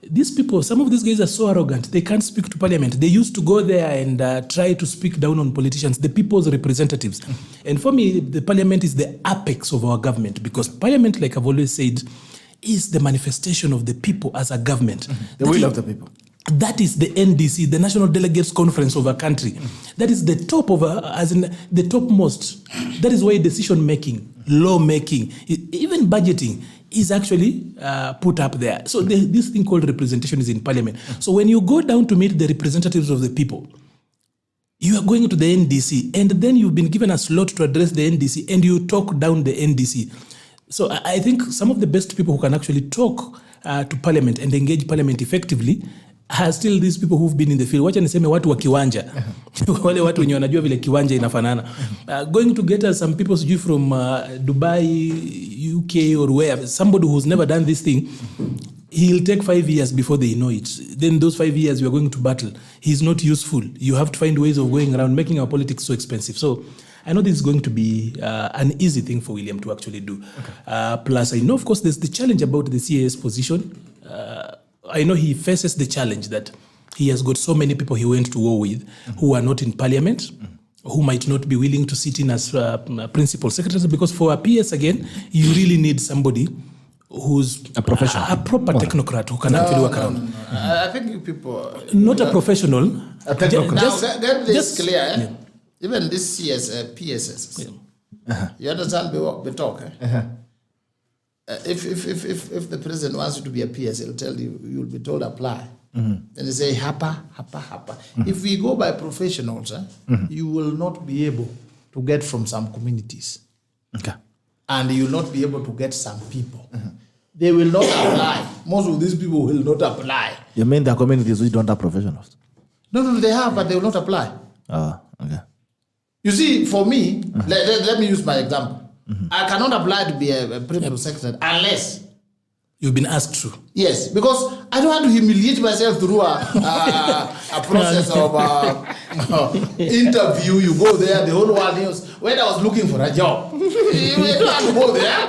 These people, some of these guys are so arrogant, they can't speak to parliament. They used to go there and try to speak down on politicians, the people's representatives. And for me, the parliament is the apex of our government, because parliament, like I've always said, is the manifestation of the people as a government. The will of the people. That is the NDC, the National Delegates Conference of a country. That is the top of as in the topmost. That is why decision making, law making, even budgeting is actually put up there. So this thing called representation is in parliament. So when you go down to meet the representatives of the people, you are going to the NDC, and then you've been given a slot to address the NDC, and you talk down the NDC. So I think some of the best people who can actually talk to parliament and engage parliament effectively are still these people who've been in the field. Wacha niseme watu wa kiwanja. Wale watu wenye wanajua vile kiwanja inafanana. Going to get us some people from Dubai, UK or where, somebody who's never done this thing, he'll take 5 years before they know it. Then those 5 years we are going to battle. He's not useful. You have to find ways of going around, making our politics so expensive. So I know this is going to be an easy thing for William to actually do. Okay. Plus, I know, of course, there's the challenge about the CAS position. I know he faces the challenge that he has got so many people he went to war with who are not in parliament, who might not be willing to sit in as principal secretaries, because for a PS, again, you really need somebody who's a professional, a proper technocrat who can actually work around. No. I think you people... Not a professional. A technocrat. Now, get this clear. Yeah. Even this CS, PSS. Yeah. You understand the talk? If the president wants you to be a PS, he'll tell you, you'll be told apply. Then they say, hapa. If we go by professionals, you will not be able to get from some communities. Okay. And you will not be able to get some people. They will not apply. Most of these people will not apply. You mean the communities which don't have professionals? No, they have, but they will not apply. Okay. You see, for me, let me use my example. I cannot apply to be a principal secretary unless you've been asked to. Yes, because I don't want to humiliate myself through a process of interview. You go there, the whole world knows. When I was looking for a job, you don't have to go there.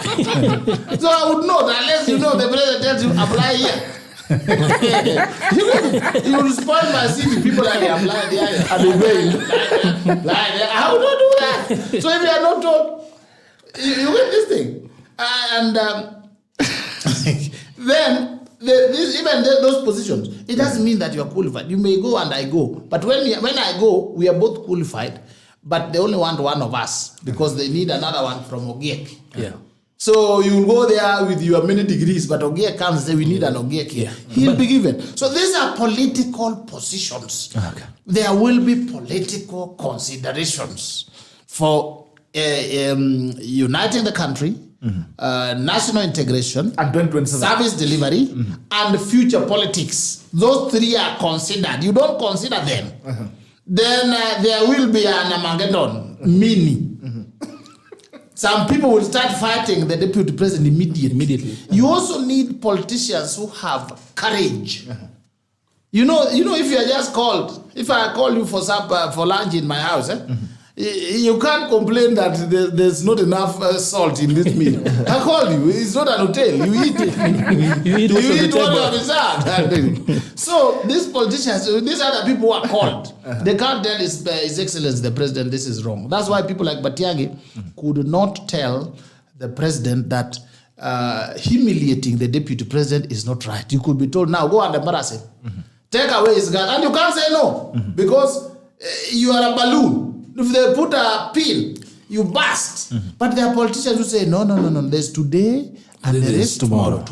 So I would know that unless the president tells you apply here. you will spoil my CV. People that apply there and I would not do that. So if you are not told, you get this thing, and then even those positions, it doesn't mean that you are qualified. You may go and I go, but when I go, we are both qualified, but they only want one of us because they need another one from Ogiek. Yeah. So you will go there with your many degrees, but Ogiek comes and say we need an Ogiek here. He'll be given. So these are political positions. Okay. There will be political considerations for uniting the country, national integration, and service delivery, and future politics. Those three are considered. You don't consider them. Then there will be an Armageddon, mini. Some people will start fighting the deputy president immediately. You also need politicians who have courage. You know, if you are just called, if I call you for supper, for lunch in my house, you can't complain that there's not enough salt in this meal. I called you. It's not an hotel. You eat it. you eat what you have served. So these politicians, these are the people who are called. They can't tell His Excellency the President this is wrong. That's why people like Batiagi could not tell the President that humiliating the Deputy President is not right. You could be told, now go and embarrass him. Take away his gun. And you can't say no because you are a balloon. If they put a pin, you burst. But there are politicians who say, no. There's today and there is tomorrow.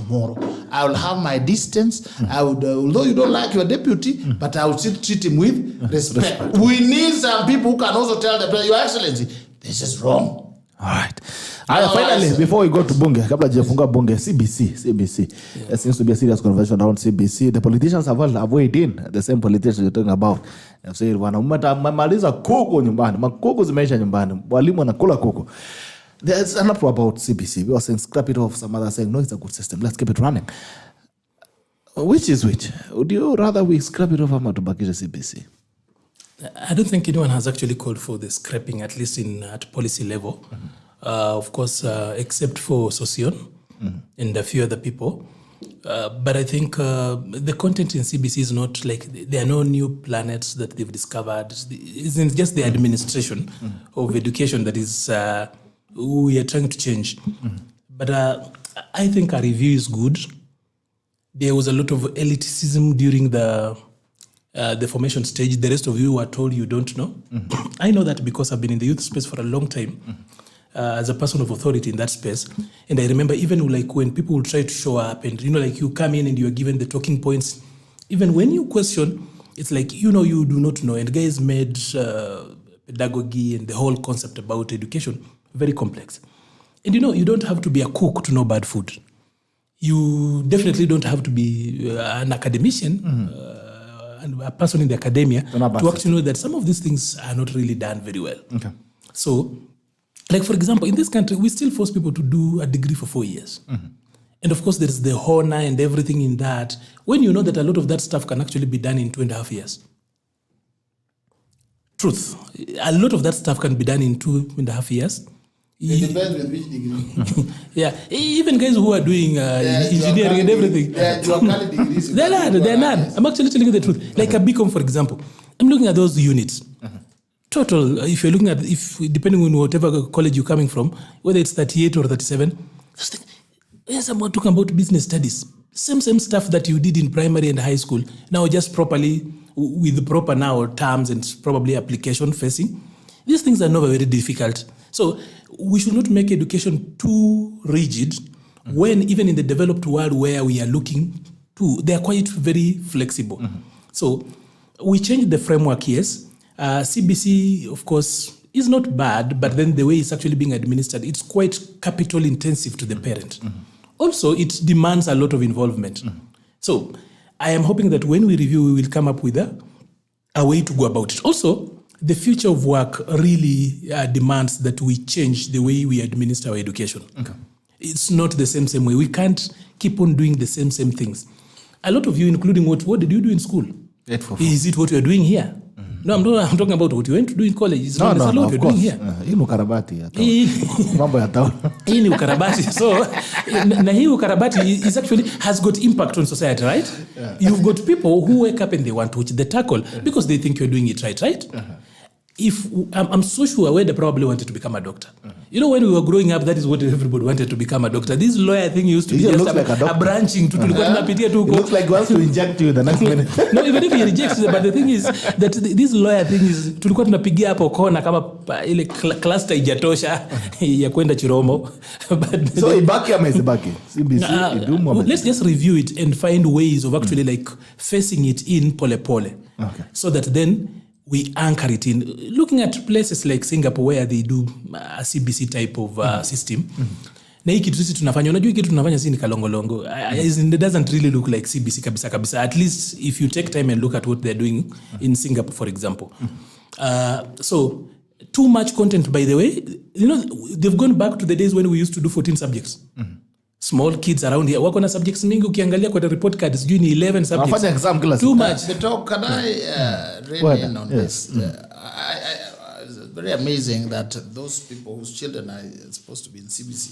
I will have my distance. I would, although you don't like your deputy, but I will still treat him with respect. We need some people who can also tell the president, Your Excellency, this is wrong. All right. Finally, before we go to Bunge, kabla jifunga Bunge, CBC. There seems to be a serious conversation around CBC. The politicians have weighed in, the same politicians you're talking about. They've said, wanamaliza kuku nyumbani, makuku zimeisha nyumbani, walimu wanakula kuku. There's an uproar about CBC. We were saying scrap it off, some others saying, no, it's a good system, let's keep it running. Which is which? Would you rather we scrap it off or tubakishe CBC? I don't think anyone has actually called for the scrapping, at least at policy level. Of course, except for Sosion and a few other people. But I think the content in CBC is not like, there are no new planets that they've discovered. It's just the administration of education that is, we are trying to change. But I think a review is good. There was a lot of elitism during the formation stage. The rest of you were told you don't know. I know that because I've been in the youth space for a long time. As a person of authority in that space. And I remember even like when people would try to show up and, like you come in and you're given the talking points, even when you question, it's like, you do not know. And guys made pedagogy and the whole concept about education very complex. And you don't have to be a cook to know bad food. You definitely don't have to be an academician and a person in the academia to actually know that some of these things are not really done very well. Okay. So, like, for example, in this country, we still force people to do a degree for 4 years. And of course, there's the honor and everything in that, when you know that a lot of that stuff can actually be done in 2.5 years. Truth. A lot of that stuff can be done in 2.5 years. It depends with which degree. Yeah, even guys who are doing engineering and everything. Degrees. They're not. I'm actually telling you the truth. Like a BCom, for example. I'm looking at those units. Total, if you're looking at, depending on whatever college you're coming from, whether it's 38 or 37, yes, I'm talking about business studies. Same stuff that you did in primary and high school. Now just properly, with the proper now terms and probably application facing. These things are not very difficult. So we should not make education too rigid when even in the developed world where we are looking to, they are quite very flexible. So we changed the framework, yes. CBC, of course, is not bad, but then the way it's actually being administered, it's quite capital intensive to the parent. Also, it demands a lot of involvement. So I am hoping that when we review, we will come up with a way to go about it. Also, the future of work really demands that we change the way we administer our education. Okay. It's not the same way. We can't keep on doing the same things. A lot of you, including what did you do in school? Is it what you're doing here? No, I'm talking about what you went to do in college. It's not a lot you're doing here. Hii ni ukarabati. Mambo ya town. Hii ni ukarabati. So, na hii ukarabati is actually has got impact on society, right? Yeah. You've got people who wake up and they want to hit the tackle because they think you're doing it right? If I'm so sure Weda probably wanted to become a doctor. When we were growing up, that is what everybody wanted to become a doctor. This lawyer thing used to be just a branching. It looks like he wants to inject you the next minute. No, even if he rejects it, but the thing is that this lawyer thing is tulikuwa tunapigia hapo kona kama ile cluster ijatosha ya kwenda Chiromo. So ibaki ama isibaki? Let's just review it and find ways of actually like facing it in pole. Okay. So that then we anchor it in. Looking at places like Singapore where they do a CBC type of system. Na hii kitu sisi tunafanya, unajua kitu tunafanya si ni kalongolongo. It doesn't really look like CBC kabisa. At least if you take time and look at what they're doing in Singapore, for example. So too much content, by the way. They've gone back to the days when we used to do 14 subjects. Small kids around here wako na subjects mingi, ukiangalia kwa the report card sijui ni 11 subjects. Too much. Can I rein in on this? It's very amazing that those people whose children are supposed to be in CBC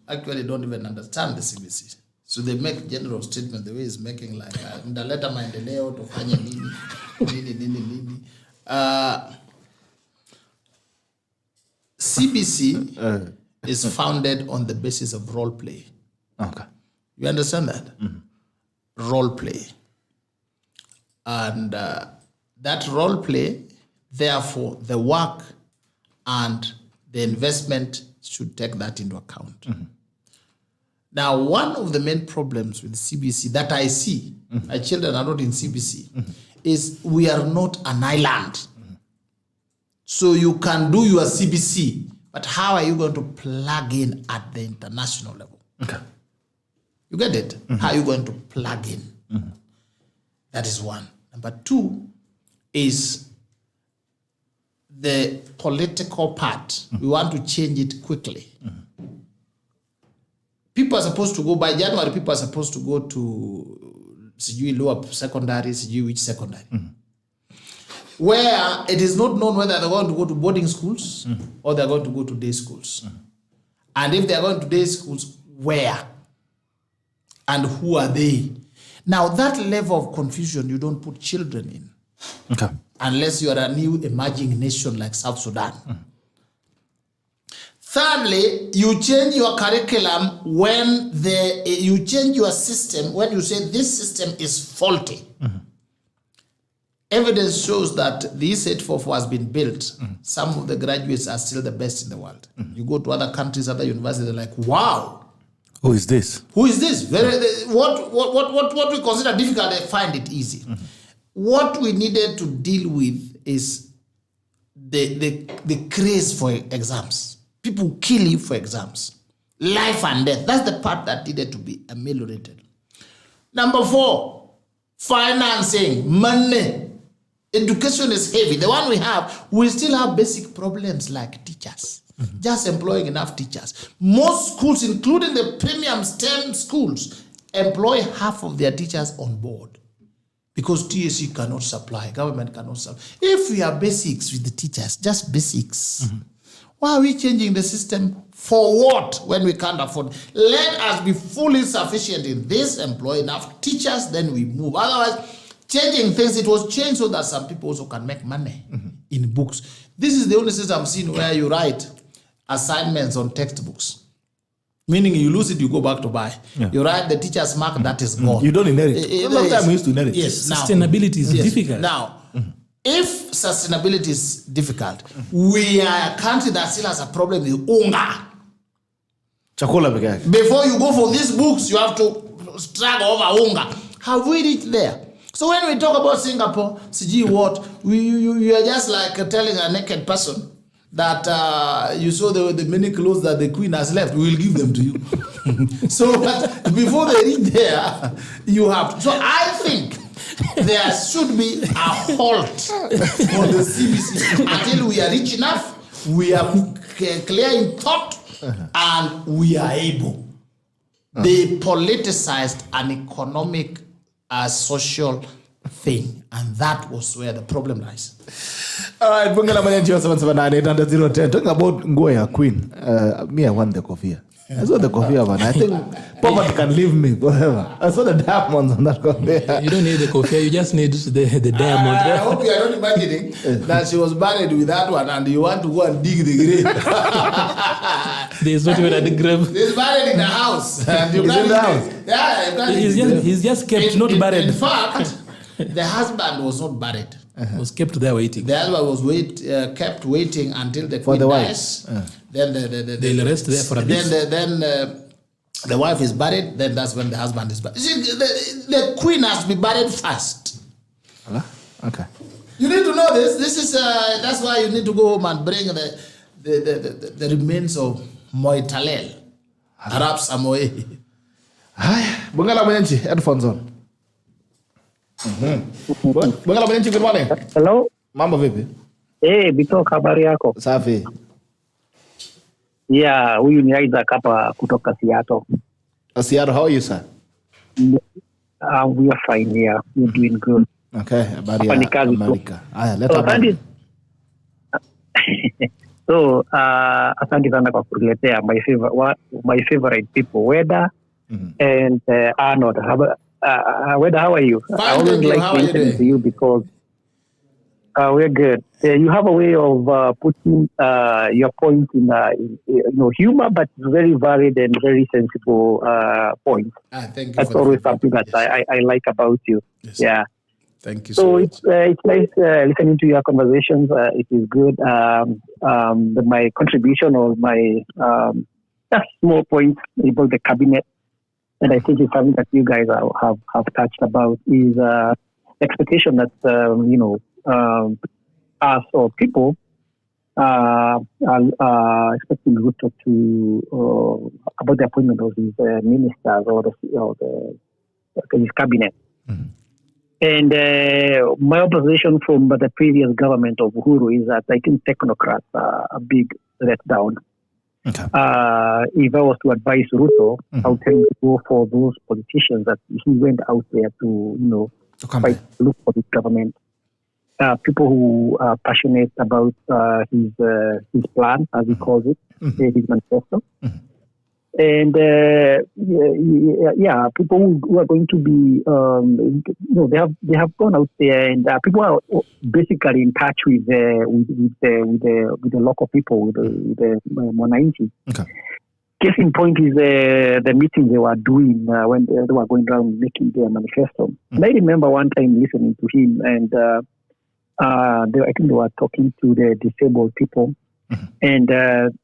actually don't even understand the CBC. So they make general statement the way he's making, like ndaleta maendeleo tufanye nini. CBC is founded on the basis of role play. Okay. You understand that? Role play. And that role play, therefore, the work and the investment should take that into account. Now, one of the main problems with CBC that I see, my children are not in CBC, is we are not an island. So you can do your CBC, but how are you going to plug in at the international level? Okay. You get it? How are you going to plug in? That is one. Number two is the political part. We want to change it quickly. People are supposed to go, by January, people are supposed to go to lower secondary, which secondary. where it is not known whether they're going to go to boarding schools or they're going to go to day schools. And if they're going to day schools, where? And who are they? Now, that level of confusion, you don't put children in. Okay. Unless you are a new emerging nation like South Sudan. Thirdly, you change your curriculum when you change your system when you say this system is faulty. Evidence shows that the E844 has been built. Some of the graduates are still the best in the world. You go to other countries, other universities, they're like, wow. Who is this? Who is this? What we consider difficult, they find it easy. What we needed to deal with is the craze for exams. People kill you for exams. Life and death. That's the part that needed to be ameliorated. Number 4, financing, money. Education is heavy. The one we have, we still have basic problems like teachers. Just employing enough teachers. Most schools, including the premium STEM schools, employ half of their teachers on board. Because TSC cannot supply, government cannot supply. If we have basics with the teachers, just basics, why are we changing the system? For what when we can't afford? Let us be fully sufficient in this, employ enough teachers, then we move. Otherwise, changing things, it was changed so that some people also can make money in books. This is the only system I've seen where you write assignments on textbooks. Meaning you lose it, you go back to buy. Yeah. You write the teacher's mark, that is gone. You don't inherit. Long time we used to inherit. Yes. Sustainability is difficult. Now, if sustainability is difficult, we are a country that still has a problem with hunger. Before you go for these books, you have to struggle over hunger. Have we reached there? So when we talk about Singapore, CG what, you are just like telling a naked person that you saw the many clothes that the queen has left, we will give them to you. So before they reach there, you have to. So I think there should be a halt on the CBC until we are rich enough, we are clear in thought, and we are able. They politicized an economic, social thing, and that was where the problem lies. All right, bunga la manyanchi 779-800-010. Talking about nguo ya queen, me I want the coffee. I saw the coffee, man. I think poverty can leave me forever. I saw the diamonds on that coffee. You don't need the coffee, you just need the diamond. I hope you are not imagining that she was buried with that one and you want to go and dig the grave. There's not even a grave. He's buried in the house. And you in the house? Yeah, he's just kept, not buried. In fact, the husband was not buried. Was kept there waiting. The husband was kept waiting until the queen dies. Then they'll rest there for a bit. Then the wife is buried. Then that's when the husband is buried. See, the queen has to be buried first. Okay. You need to know this. This is that's why you need to go home and bring the remains of Moitalel, Arab Samoe. Hi, bunga la manyanchi, headphones on. Bunga la manyanchi, good morning. Hello. Mambo vipi? Bito, habari yako? Safi. Yeah, huyu ni Isaac hapa kutoka Seattle. Seattle, how are you, sir? We are fine here. We're doing good. Okay, habari ya Amerika. Haya, leta habari. So, asante sana kwa kuletea my favorite people, Weda and Arnold. Weda, how are you? Fine, I always like listening to you because we're good. You have a way of putting your point in humor, but very varied and very sensible points. Thank you. That's always something that I like about you. Yes, yeah. Thank you so much. It's nice listening to your conversations. It is good. My contribution or my just small points about the cabinet, and I think it's something that you guys have touched about is expectation that us or people are expecting Ruto to about the appointment of his ministers or his cabinet. Mm-hmm. And my opposition from the previous government of Uhuru is that I think technocrats are a big letdown. Okay. If I was to advise Ruto, I would tell him to go for those politicians that he went out there to fight, look for this government. people who are passionate about his plan, as he calls it, his manifesto. And people who are going to be, they have gone out there, and people are basically in touch with the local people, with the Monarchy. Okay. Case in point is the meeting they were doing when they were going around making their manifesto. And I remember one time listening to him, and I think they were talking to the disabled people. And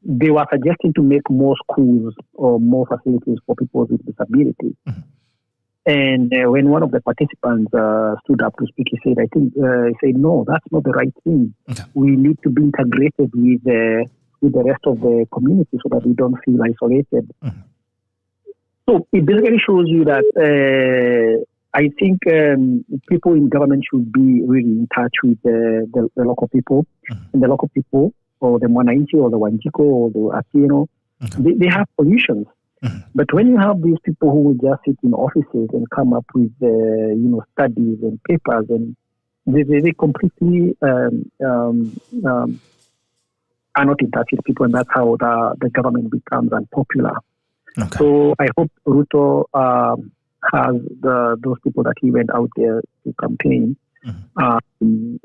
they were suggesting to make more schools or more facilities for people with disabilities. And when one of the participants stood up to speak, he said, no, that's not the right thing. Okay. We need to be integrated with the rest of the community so that we don't feel isolated. So it basically shows you that I think people in government should be really in touch with the local people. And the local people, or the Monarchy, or the Wanjiko, or the Akino, they have solutions. But when you have these people who will just sit in offices and come up with studies and papers, and they completely are not in touch with people, and that's how the government becomes unpopular. Okay. So I hope Ruto has those people that he went out there to campaign in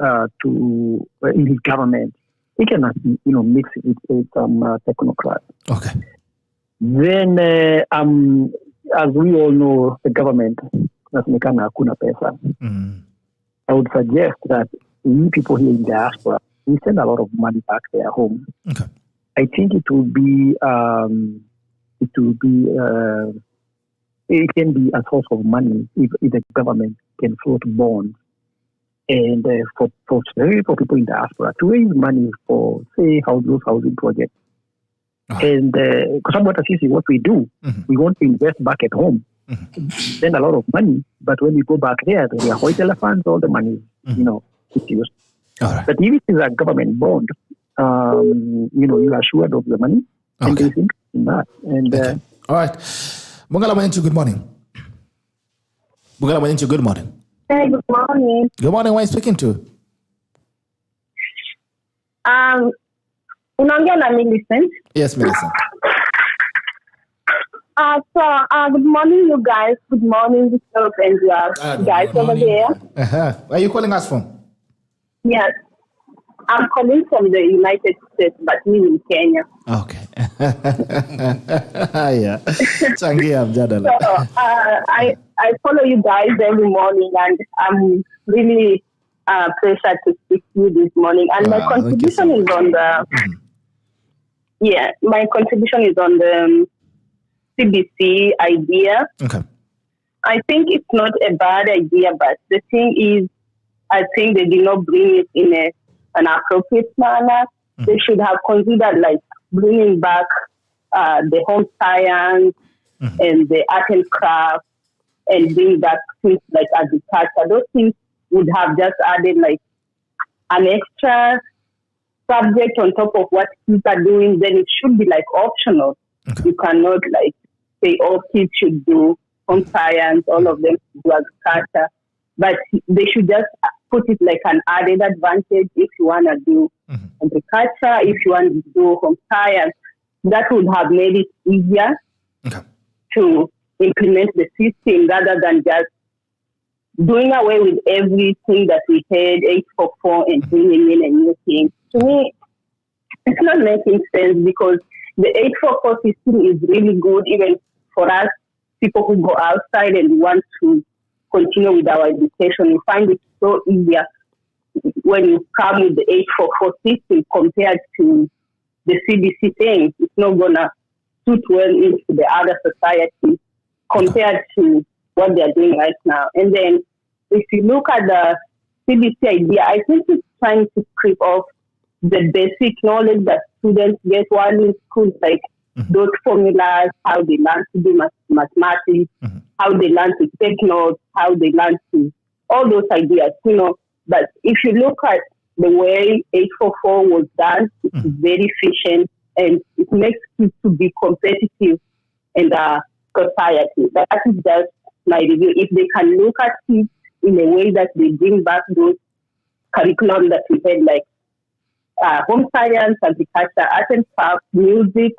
his government. He can, mix it with some technocrats. Okay. Then, as we all know, the government nasemekana hakuna pesa. I would suggest that we people here in diaspora, we send a lot of money back there home. Okay. I think it can be a source of money if the government can float bonds. And for people in diaspora to raise money for, say, those housing projects. And because what we do, we want to invest back at home, spend a lot of money, but when we go back there, they are white elephants, all the money, it's used. Right. But if it is a government bond, you are assured of the money, and they think in that. And all right. Bungala Manyanchu, good morning. Bungala Manyanchu, good morning. Hey, good morning. Good morning. Who are you speaking to? Unaongea na Millicent. Yes, Millicent. Good morning, you guys. Good morning, Victor and you guys over there. Where are you calling us from? Yes. I'm calling from the United States, but me in Kenya. Okay. Yeah. Changia mjadala. So, I follow you guys every morning, and I'm really pleasure to speak to you this morning. And my contribution is on the my contribution is on the CBC idea. Okay. I think it's not a bad idea, but the thing is, I think they did not bring it in an appropriate manner. They should have considered bringing back the home science and the art and craft, and bring back things like agriculture. Those things would have just added an extra subject on top of what kids are doing. Then it should be optional. Okay. You cannot say all kids should do home science, all of them should do agriculture. But they should just put it an added advantage if you want to do agriculture, if you want to do home science. That would have made it easier to implement the system rather than just doing away with everything that we had 844 and bringing in a new thing. To me, it's not making sense, because the 844 system is really good even for us, people who go outside and want to continue with our education. We find it so easier when you come with the 844 system compared to the CBC thing. It's not going to suit well into the other society compared to what they're doing right now. And then if you look at the CBC idea, I think it's trying to creep off the basic knowledge that students get while in school, those formulas, how they learn to do mathematics, how they learn to take notes, how they learn to, all those ideas, But if you look at the way 844 was done, it's very efficient, and it makes kids to be competitive in the society. That is just my review. If they can look at kids in a way that they bring back those curriculum that we had, like home science, agriculture, art and craft, music.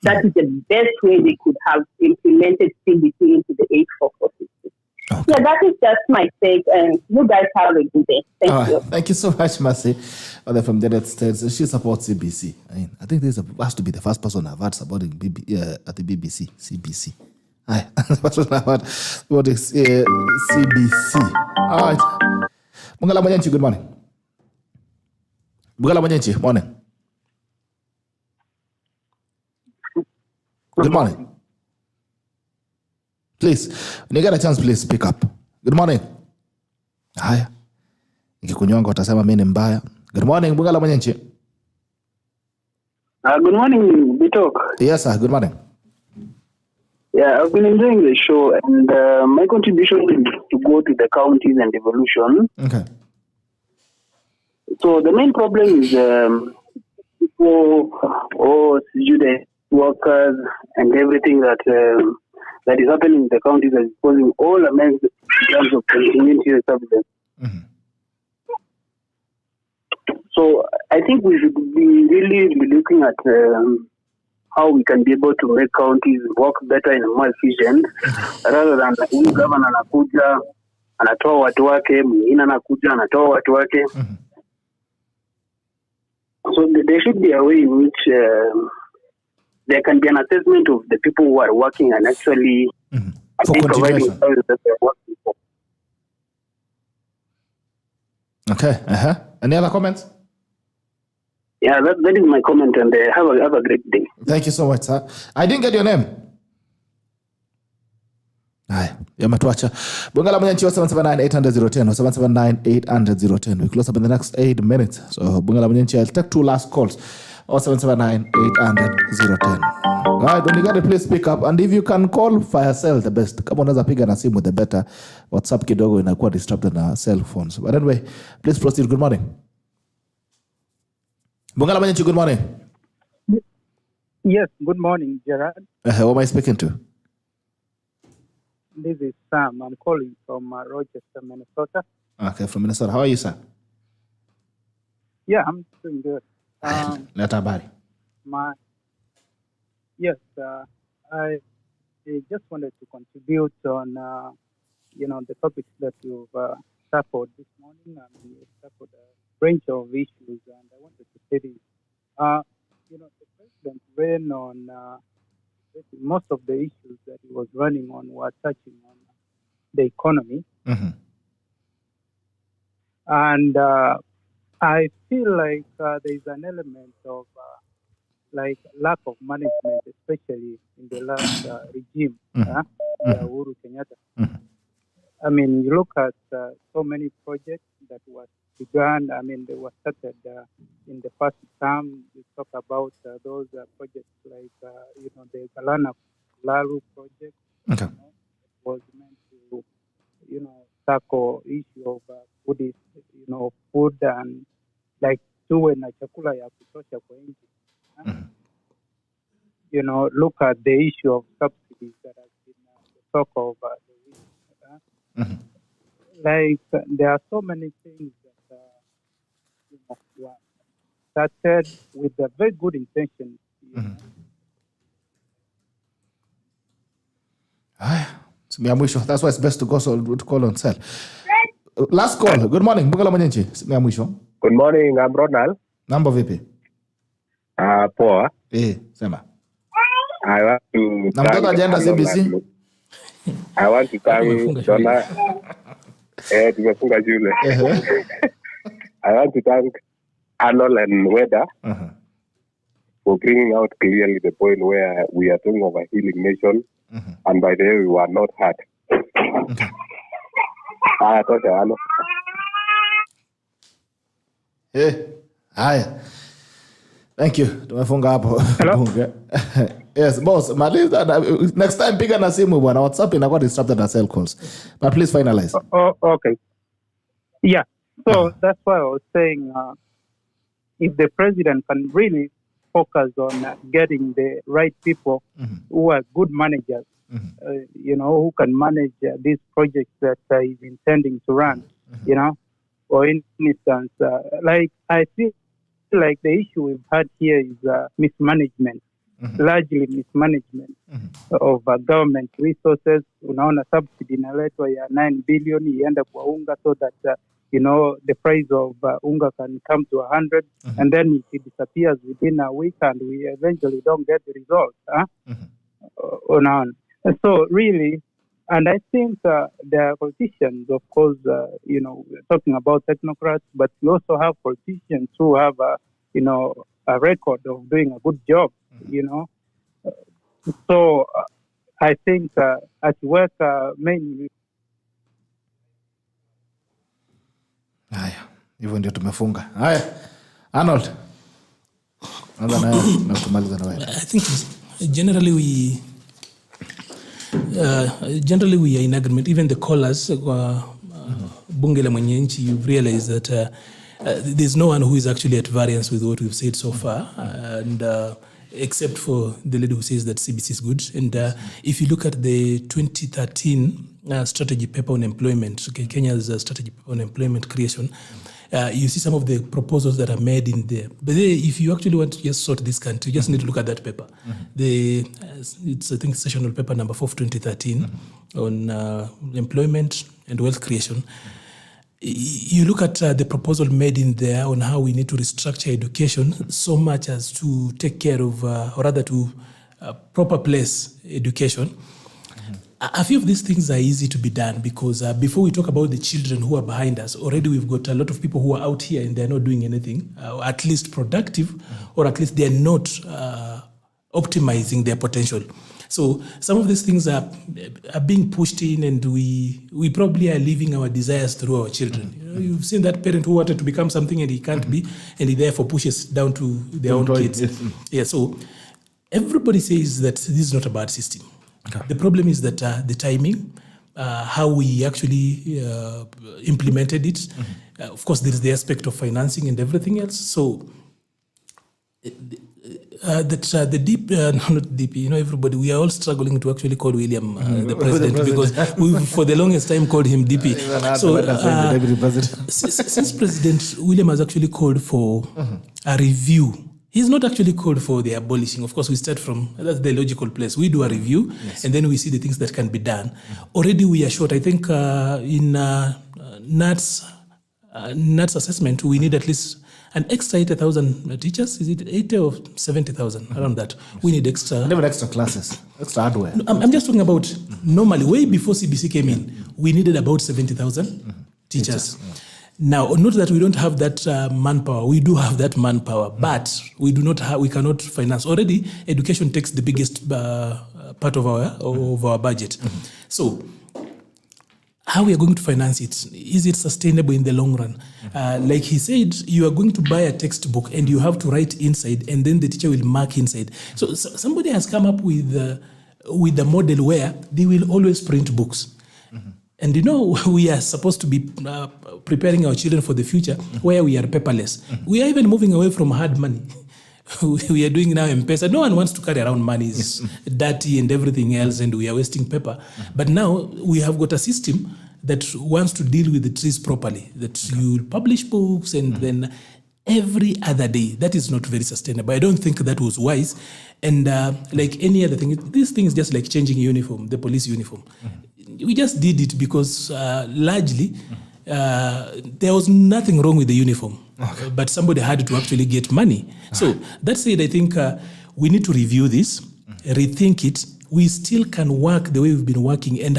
That is the best way they could have implemented CBT into the 844 system. Okay. Yeah, that is just my take, and you guys have a good day. Thank you. Thank you so much, Mercy. From the United States, she supports CBC. I think this has to be the first person I've heard supporting at the BBC, CBC. Hi, what is CBC? All right. Bungala Manyanchi, good morning. Bungala Manyanchi, morning. Good morning. Please, when you get a chance, please speak up. Good morning. Haya. Nikikunyonga utasema mimi ni mbaya. Good morning, Bungala Manyanchi. Good morning, Bitok. Yes, sir. Good morning. Yeah, I've been enjoying the show, and my contribution is to go to the counties and devolution. Okay. So the main problem is people or student workers and everything that is happening in the counties is causing all amends in terms of community services. Mm-hmm. So I think we should be really looking at how we can be able to make counties work better and more efficient, rather than huyu governor anakuja anatoa watu wake, mwingine anakuja anatoa watu wake. Mm-hmm. So there should be a way in which there can be an assessment of the people who are working and actually providing services that they're working for. Okay. Any other comments? Yeah, that is my comment, and have a great day. Thank you so much, sir. I didn't get your name. Haya, yametuacha. Bungala Manyanchi 779-800-010 or 779-800-010. We close up in the next 8 minutes. So Bungala Manyanchi, I'll take 2 last calls. Or 779-800-010. All right, when you get it, please speak up. And if you can call for yourself, the best. Kama unaweza piga na simu, the better. WhatsApp kidogo inakuwa disrupted na cell phones. But anyway, please proceed. Good morning. Bungala Manyanchi, good morning. Yes, good morning, Gerard. Who am I speaking to? This is Sam. I'm calling from Rochester, Minnesota. Okay, from Minnesota. How are you, sir? Yeah, I'm doing good. Leta habari. Yes, I just wanted to contribute on, the topics that you've tackled this morning. I mean, you've tackled a range of issues, and I wanted to say this. The president ran on most of the issues that he was running on were touching on the economy. Mm-hmm. And I feel like there is an element of lack of management, especially in the last regime, Uhuru Kenyatta. Mm-hmm. I mean, you look at so many projects that were begun. I mean, they were started in the first term. We talk about those projects like, the Galana Laru project. Okay. Was meant to, tackle issue of food, food and like tuwe na chakula ya kutosha kwa nchi. Look at the issue of subsidies that has been the talk of the week. Like, there are so many things that were started with a very good intention. That's why it's best to call on cell. Last call. Good morning. Bungala Manyanchi. Good morning. I'm Ronald. Mambo vipi? Poa. Sema. I want to Namtoka agenda CBC. I want to thank Donna. Tumefunga shule. I want to thank ARNOLD and WEDA for bringing out clearly the point where we are talking of a healing nation, and by the way, we were not hurt. Okay. Haya. Thank you. Tumefunga hapo. Yes, boss. Maliza. Next time piga na simu bwana. WhatsApp inakuwa disrupted na cell calls. But please finalize. Okay. Yeah. So that's why I was saying, if the president can really focus on getting the right people who are good managers, who can manage these projects that he's intending to run, for instance, like I feel like the issue we've had here is mismanagement, largely mismanagement of government resources. Unaona subsidy inaletwa ya 9 billion iende kwa unga so that the price of unga can come to 100, and then it disappears within a week, and we eventually don't get the results. Unaona. So really, and I think the politicians, of course, we're talking about technocrats, but we also have politicians who have a record of doing a good job, So I think at work mainly. Haya, hivyo ndio tumefunga. Haya, Arnold. Na tumaliza na wewe. I think generally we are in agreement. Even the callers, bunge la mwenye nchi, you've realized that there's no one who is actually at variance with what we've said so far, and except for the lady who says that CBC is good. And if you look at the 2013 strategy paper on employment, Kenya's strategy paper on employment creation, you see some of the proposals that are made in there. But if you actually want to just sort this country, you just need to look at that paper. It's, I think, sessional paper number 4 of 2013 on employment and wealth creation. You look at the proposal made in there on how we need to restructure education so much as to take care of, or rather to proper place education. A few of these things are easy to be done because before we talk about the children who are behind us, already we've got a lot of people who are out here and they're not doing anything, at least productive, or at least they're not optimizing their potential. So some of these things are being pushed in, and we probably are living our desires through our children. You've seen that parent who wanted to become something and he can't be, and he therefore pushes down to their own kids. Yes. Yeah, so everybody says that this is not a bad system. Okay. The problem is that the timing, how we actually implemented it. Of course, there is the aspect of financing and everything else. So the deep, not deep, everybody, we are all struggling to actually call William the president because we for the longest time called him DP. So since President William has actually called for a review, he's not actually called for the abolishing. Of course, we start from, that's the logical place. We do a review, and then we see the things that can be done. Already we are short. I think in NAT's assessment, we need at least an extra 80,000 teachers. Is it 80 or 70,000? Around that. We need extra. And even extra classes, extra hardware. No, I'm just talking about normally, way before CBC came in, we needed about 70,000 teachers. Now, not that we don't have that manpower. We do have that manpower, but we cannot finance. Already, education takes the biggest part of our budget. So, how we are going to finance it? Is it sustainable in the long run? Like he said, you are going to buy a textbook and you have to write inside, and then the teacher will mark inside. So somebody has come up with a model where they will always print books. And we are supposed to be preparing our children for the future where we are paperless. We are even moving away from hard money. We are doing now M-Pesa. No one wants to carry around money. It's dirty and everything else, and we are wasting paper. But now we have got a system that wants to deal with the trees properly, that you publish books and then every other day. That is not very sustainable. I don't think that was wise. And like any other thing, this thing is just like changing uniform, the police uniform. We just did it because largely there was nothing wrong with the uniform, but somebody had to actually get money. So that said, I think we need to review this, rethink it. We still can work the way we've been working and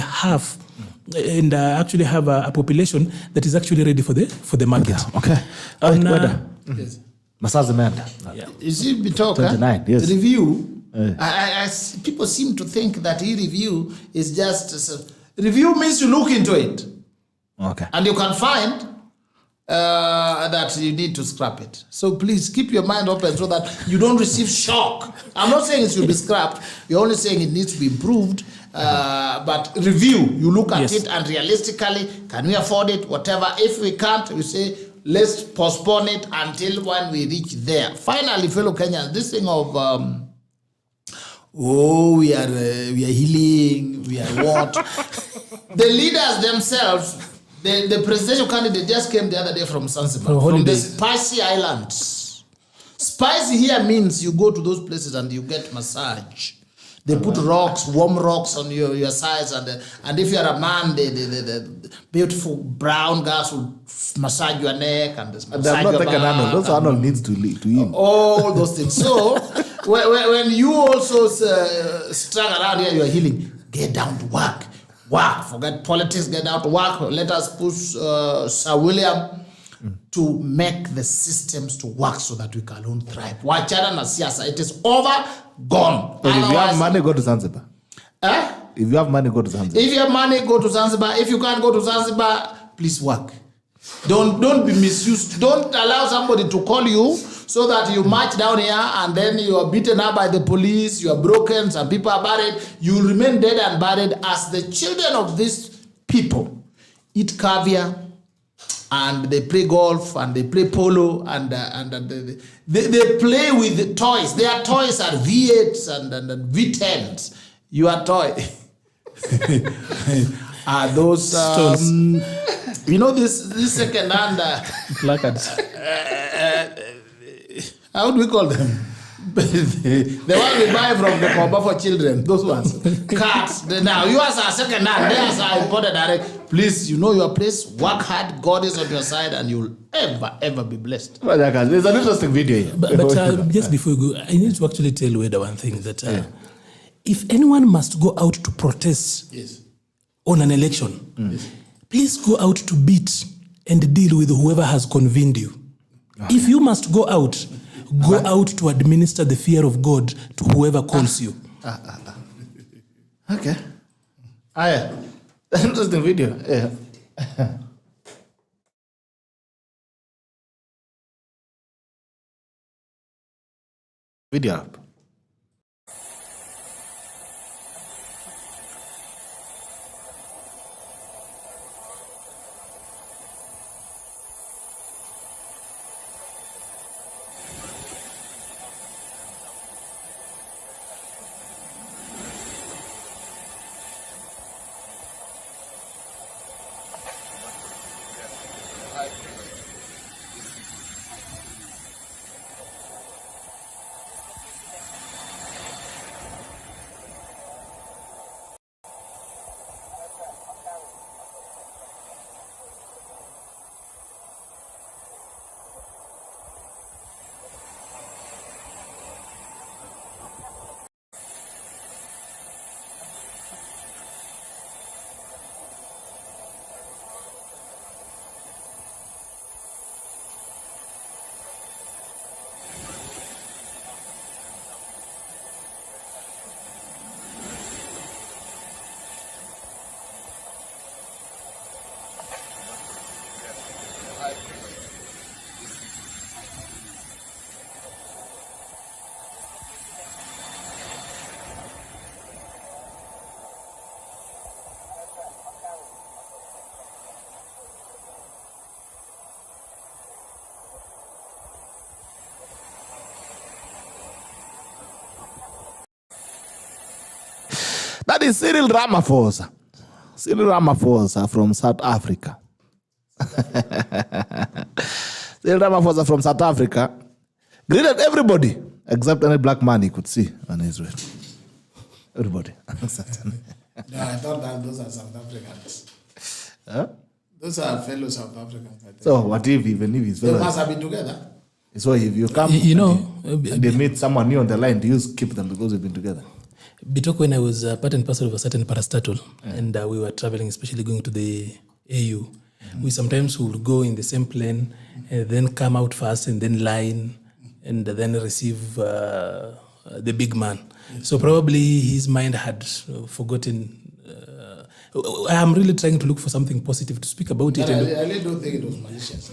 actually have a population that is actually ready for the market. Okay. Yes. Yeah. You see, Bitoka, 29, yes. the review, people seem to think that review is just... review means you look into it. Okay. And you can find that you need to scrap it. So please keep your mind open so that you don't receive shock. I'm not saying it should be scrapped. You're only saying it needs to be improved. But review, you look at it and realistically, can we afford it, whatever. If we can't, we say, let's postpone it until when we reach there. Finally, fellow Kenyans, this thing of, we are healing, we are what? The leaders themselves, The presidential candidate just came the other day from Zanzibar, from the Spicy Islands. Spicy here means you go to those places and you get massage. They put rocks, warm rocks on your sides, and if you're a man, the beautiful brown girls will massage your neck and massage your back. Arnold. Those Arnold needs to eat. All those things. So when you also strung around here, you are healing. Get down to work. Work. Forget politics. Get down to work. Let us push Sir William to make the systems to work so that we can all thrive. Wachana na siasa. It is over, gone. But if you have money, go to Zanzibar. If you have money, go to Zanzibar. If you have money, go to Zanzibar. If you can't go to Zanzibar, please work. Don't be misused. Don't allow somebody to call you so that you march down here and then you are beaten up by the police, you are broken, some people are buried. You will remain dead and buried as the children of these people eat caviar and they play golf and they play polo and they play with the toys. Their toys are V8s and V10s. Your toy are those you know this second hand placards. How do we call them? The one we buy from the Koba for children, those ones. Cards. Now yours are second hand, theirs are imported direct. Please, you know your place, work hard, God is on your side, and you'll ever be blessed. There's an interesting video here. But just before we go, I need to actually tell Weda one thing, that if anyone must go out to protest on an election, please go out to beat and deal with whoever has convened you. Okay. If you must go out, go out to administer the fear of God to whoever calls you. Okay. Interesting video. Yeah. Video up. That is Cyril Ramaphosa. Cyril Ramaphosa from South Africa. Cyril Ramaphosa from South Africa greeted everybody except any black man he could see on Israel. Everybody. No, I thought that those are South Africans. Huh? Those are fellow South Africans. I think. So what if even if he's they must have been together. So if you come and they meet someone new on the line, do you skip them because you've been together? Bitok, when I was part and parcel of a certain parastatal, and we were traveling, especially going to the AU, we sometimes would go in the same plane, and then come out first, and then line, and then receive the big man. So probably his mind had forgotten. I'm really trying to look for something positive to speak about it. I really don't think it was malicious.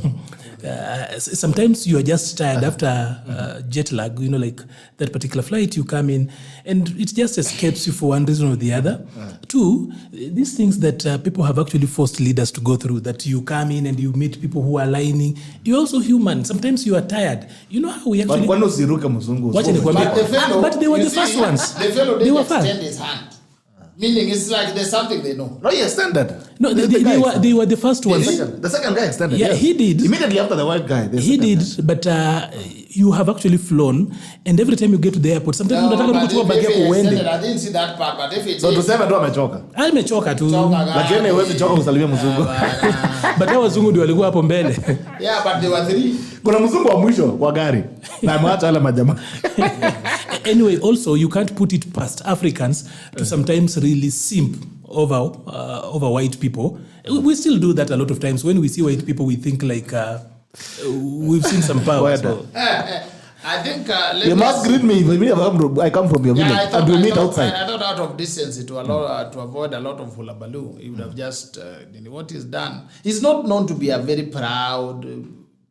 Sometimes you are just tired after jet lag, like that particular flight, you come in and it just escapes you for one reason or the other. Two, these things that people have actually forced leaders to go through, that you come in and you meet people who are lining. You're also human. Sometimes you are tired. You know how we actually... But they were the first ones. The fellow didn't extend his hand. Meaning it's like there's something they know. No, he extended. No, they were the first ones. The second guy extended. Yeah, yes. he did. Immediately after the white guy. He did, but you have actually flown, and every time you get to the airport, sometimes unataka kuchukua bag yako uende. I didn't see that part, but if it So tuseme tu amechoka. Amechoka tu. Lakini huwezi choka usalimie mzungu. But hao wazungu ndio walikuwa hapo mbele. Yeah, but they were 3. Kuna mzungu wa mwisho wa gari. Na ameacha wale majamaa. Anyway, also you can't put it past Africans to sometimes really simp over white people. We still do that a lot of times. When we see white people, we think like we've seen some power. So. I think you must greet me. I come from your village. And we meet outside. I thought out of decency to avoid a lot of hullabaloo. He would have just what he's done. He's not known to be a very proud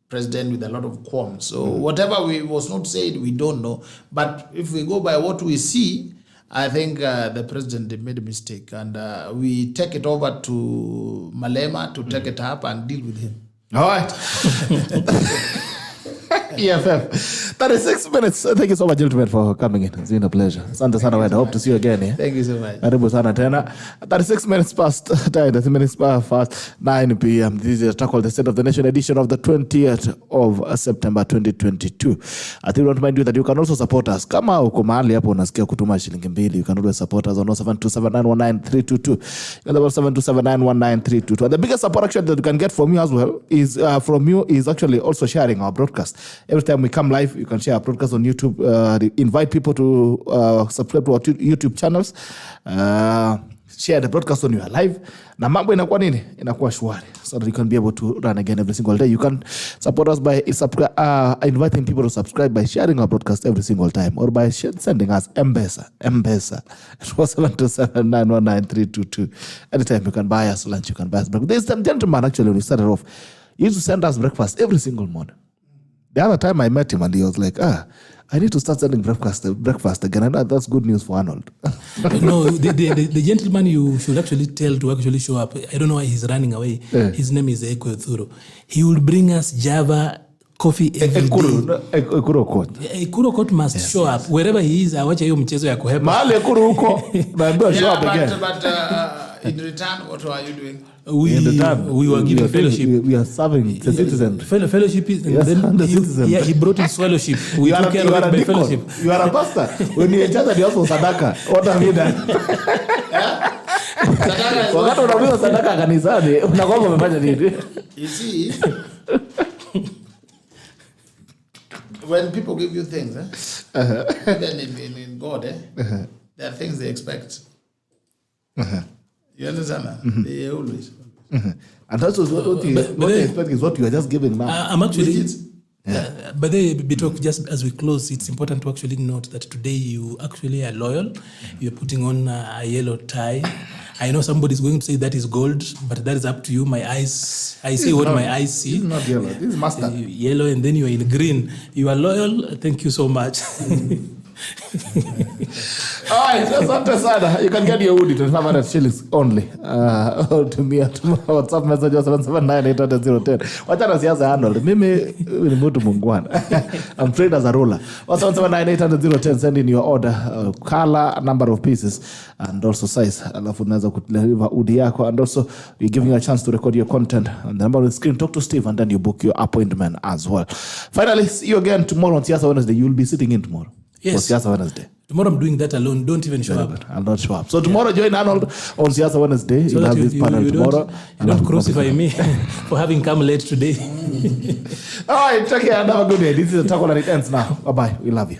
president with a lot of qualms. So whatever was not said, we don't know. But if we go by what we see, I think the president made a mistake, and we take it over to Malema to take it up and deal with him. All right. EFF. 36 minutes. Thank you so much, gentlemen, for coming in. It's been a pleasure. Asante sana Weda. Hope to see you again. Yeah? Thank you so much. Karibu sana tena. 36 minutes past 9 p.m. This is Tackle the State of the Nation edition of the 20th of September 2022. I think we don't mind you that you can also support us. Kama uko mahali hapo unasikia kutuma shilingi 2, you can always support us on 0727919322. 0727919322. And the biggest support actually that you can get from you as well is actually also sharing our broadcast. Every time we come live, you can share our broadcast on YouTube. Invite people to subscribe to our YouTube channels. Share the broadcast when you are live. Na mambo inakuwa nini? Inakuwa shwari. So that you can be able to run again every single day. You can support us by inviting people to subscribe by sharing our broadcast every single time, or by sending us M-Pesa. It was 727919322. Anytime you can buy us lunch, you can buy us breakfast. There's some gentleman actually when we started off, he used to send us breakfast every single morning. The other time I met him and he was like, I need to start sending breakfast again. And that's good news for Arnold. No, the gentleman you should actually tell to actually show up. I don't know why he's running away. His name is Eko Thuro. He will bring us Java coffee every day. Ekuru Court. Ekuru Court must show up. Wherever he is, awache hiyo mchezo ya kuhepa. Mahali Ekuru huko, naambiwa show up again. But in return, what are you doing? We were giving fellowship. We are serving the citizens. Fellowship is, and then he brought his fellowship. We took care of it by fellowship. You are a pastor. When you enter the house for sadaka, what have you done? Wakati unauliza sadaka kanisani, unakuwa umefanya nini? You see, when people give you things, even in God, there are things they expect. You understand that? They always. And that's what you expect is what you are just giving now. I'm actually... but Bitok, just as we close, it's important to actually note that today you actually are loyal. You're putting on a yellow tie. I know somebody's going to say that is gold, but that is up to you. My eyes, I see what my eyes see. This is not yellow. This is mustard. Yellow, and then you are in green. You are loyal. Thank you so much. All right, asante sana. You can get your hoodie 2500 shillings only. To me at WhatsApp message 7798010. Wachana siasa Arnold. Mimi ni mtu mungwana. I'm trained as a ruler. 7798010. Send in your order, color, number of pieces, and also size. Alafu unaweza kudeliver hoodie yako, and also we're giving you a chance to record your content on the number on the screen. Talk to Steve, and then you book your appointment as well. Finally, see you again tomorrow on Siasa Wednesday. You'll be sitting in tomorrow. Yes. For Siasa Wednesday. Tomorrow I'm doing that alone. Don't even show up. I'll not show up. So tomorrow join Arnold on Siasa Wednesday. So you'll have this panel tomorrow. You don't crucify me for having come late today. All right, take care and have a good day. This is a talk and it ends now. Bye-bye. We love you.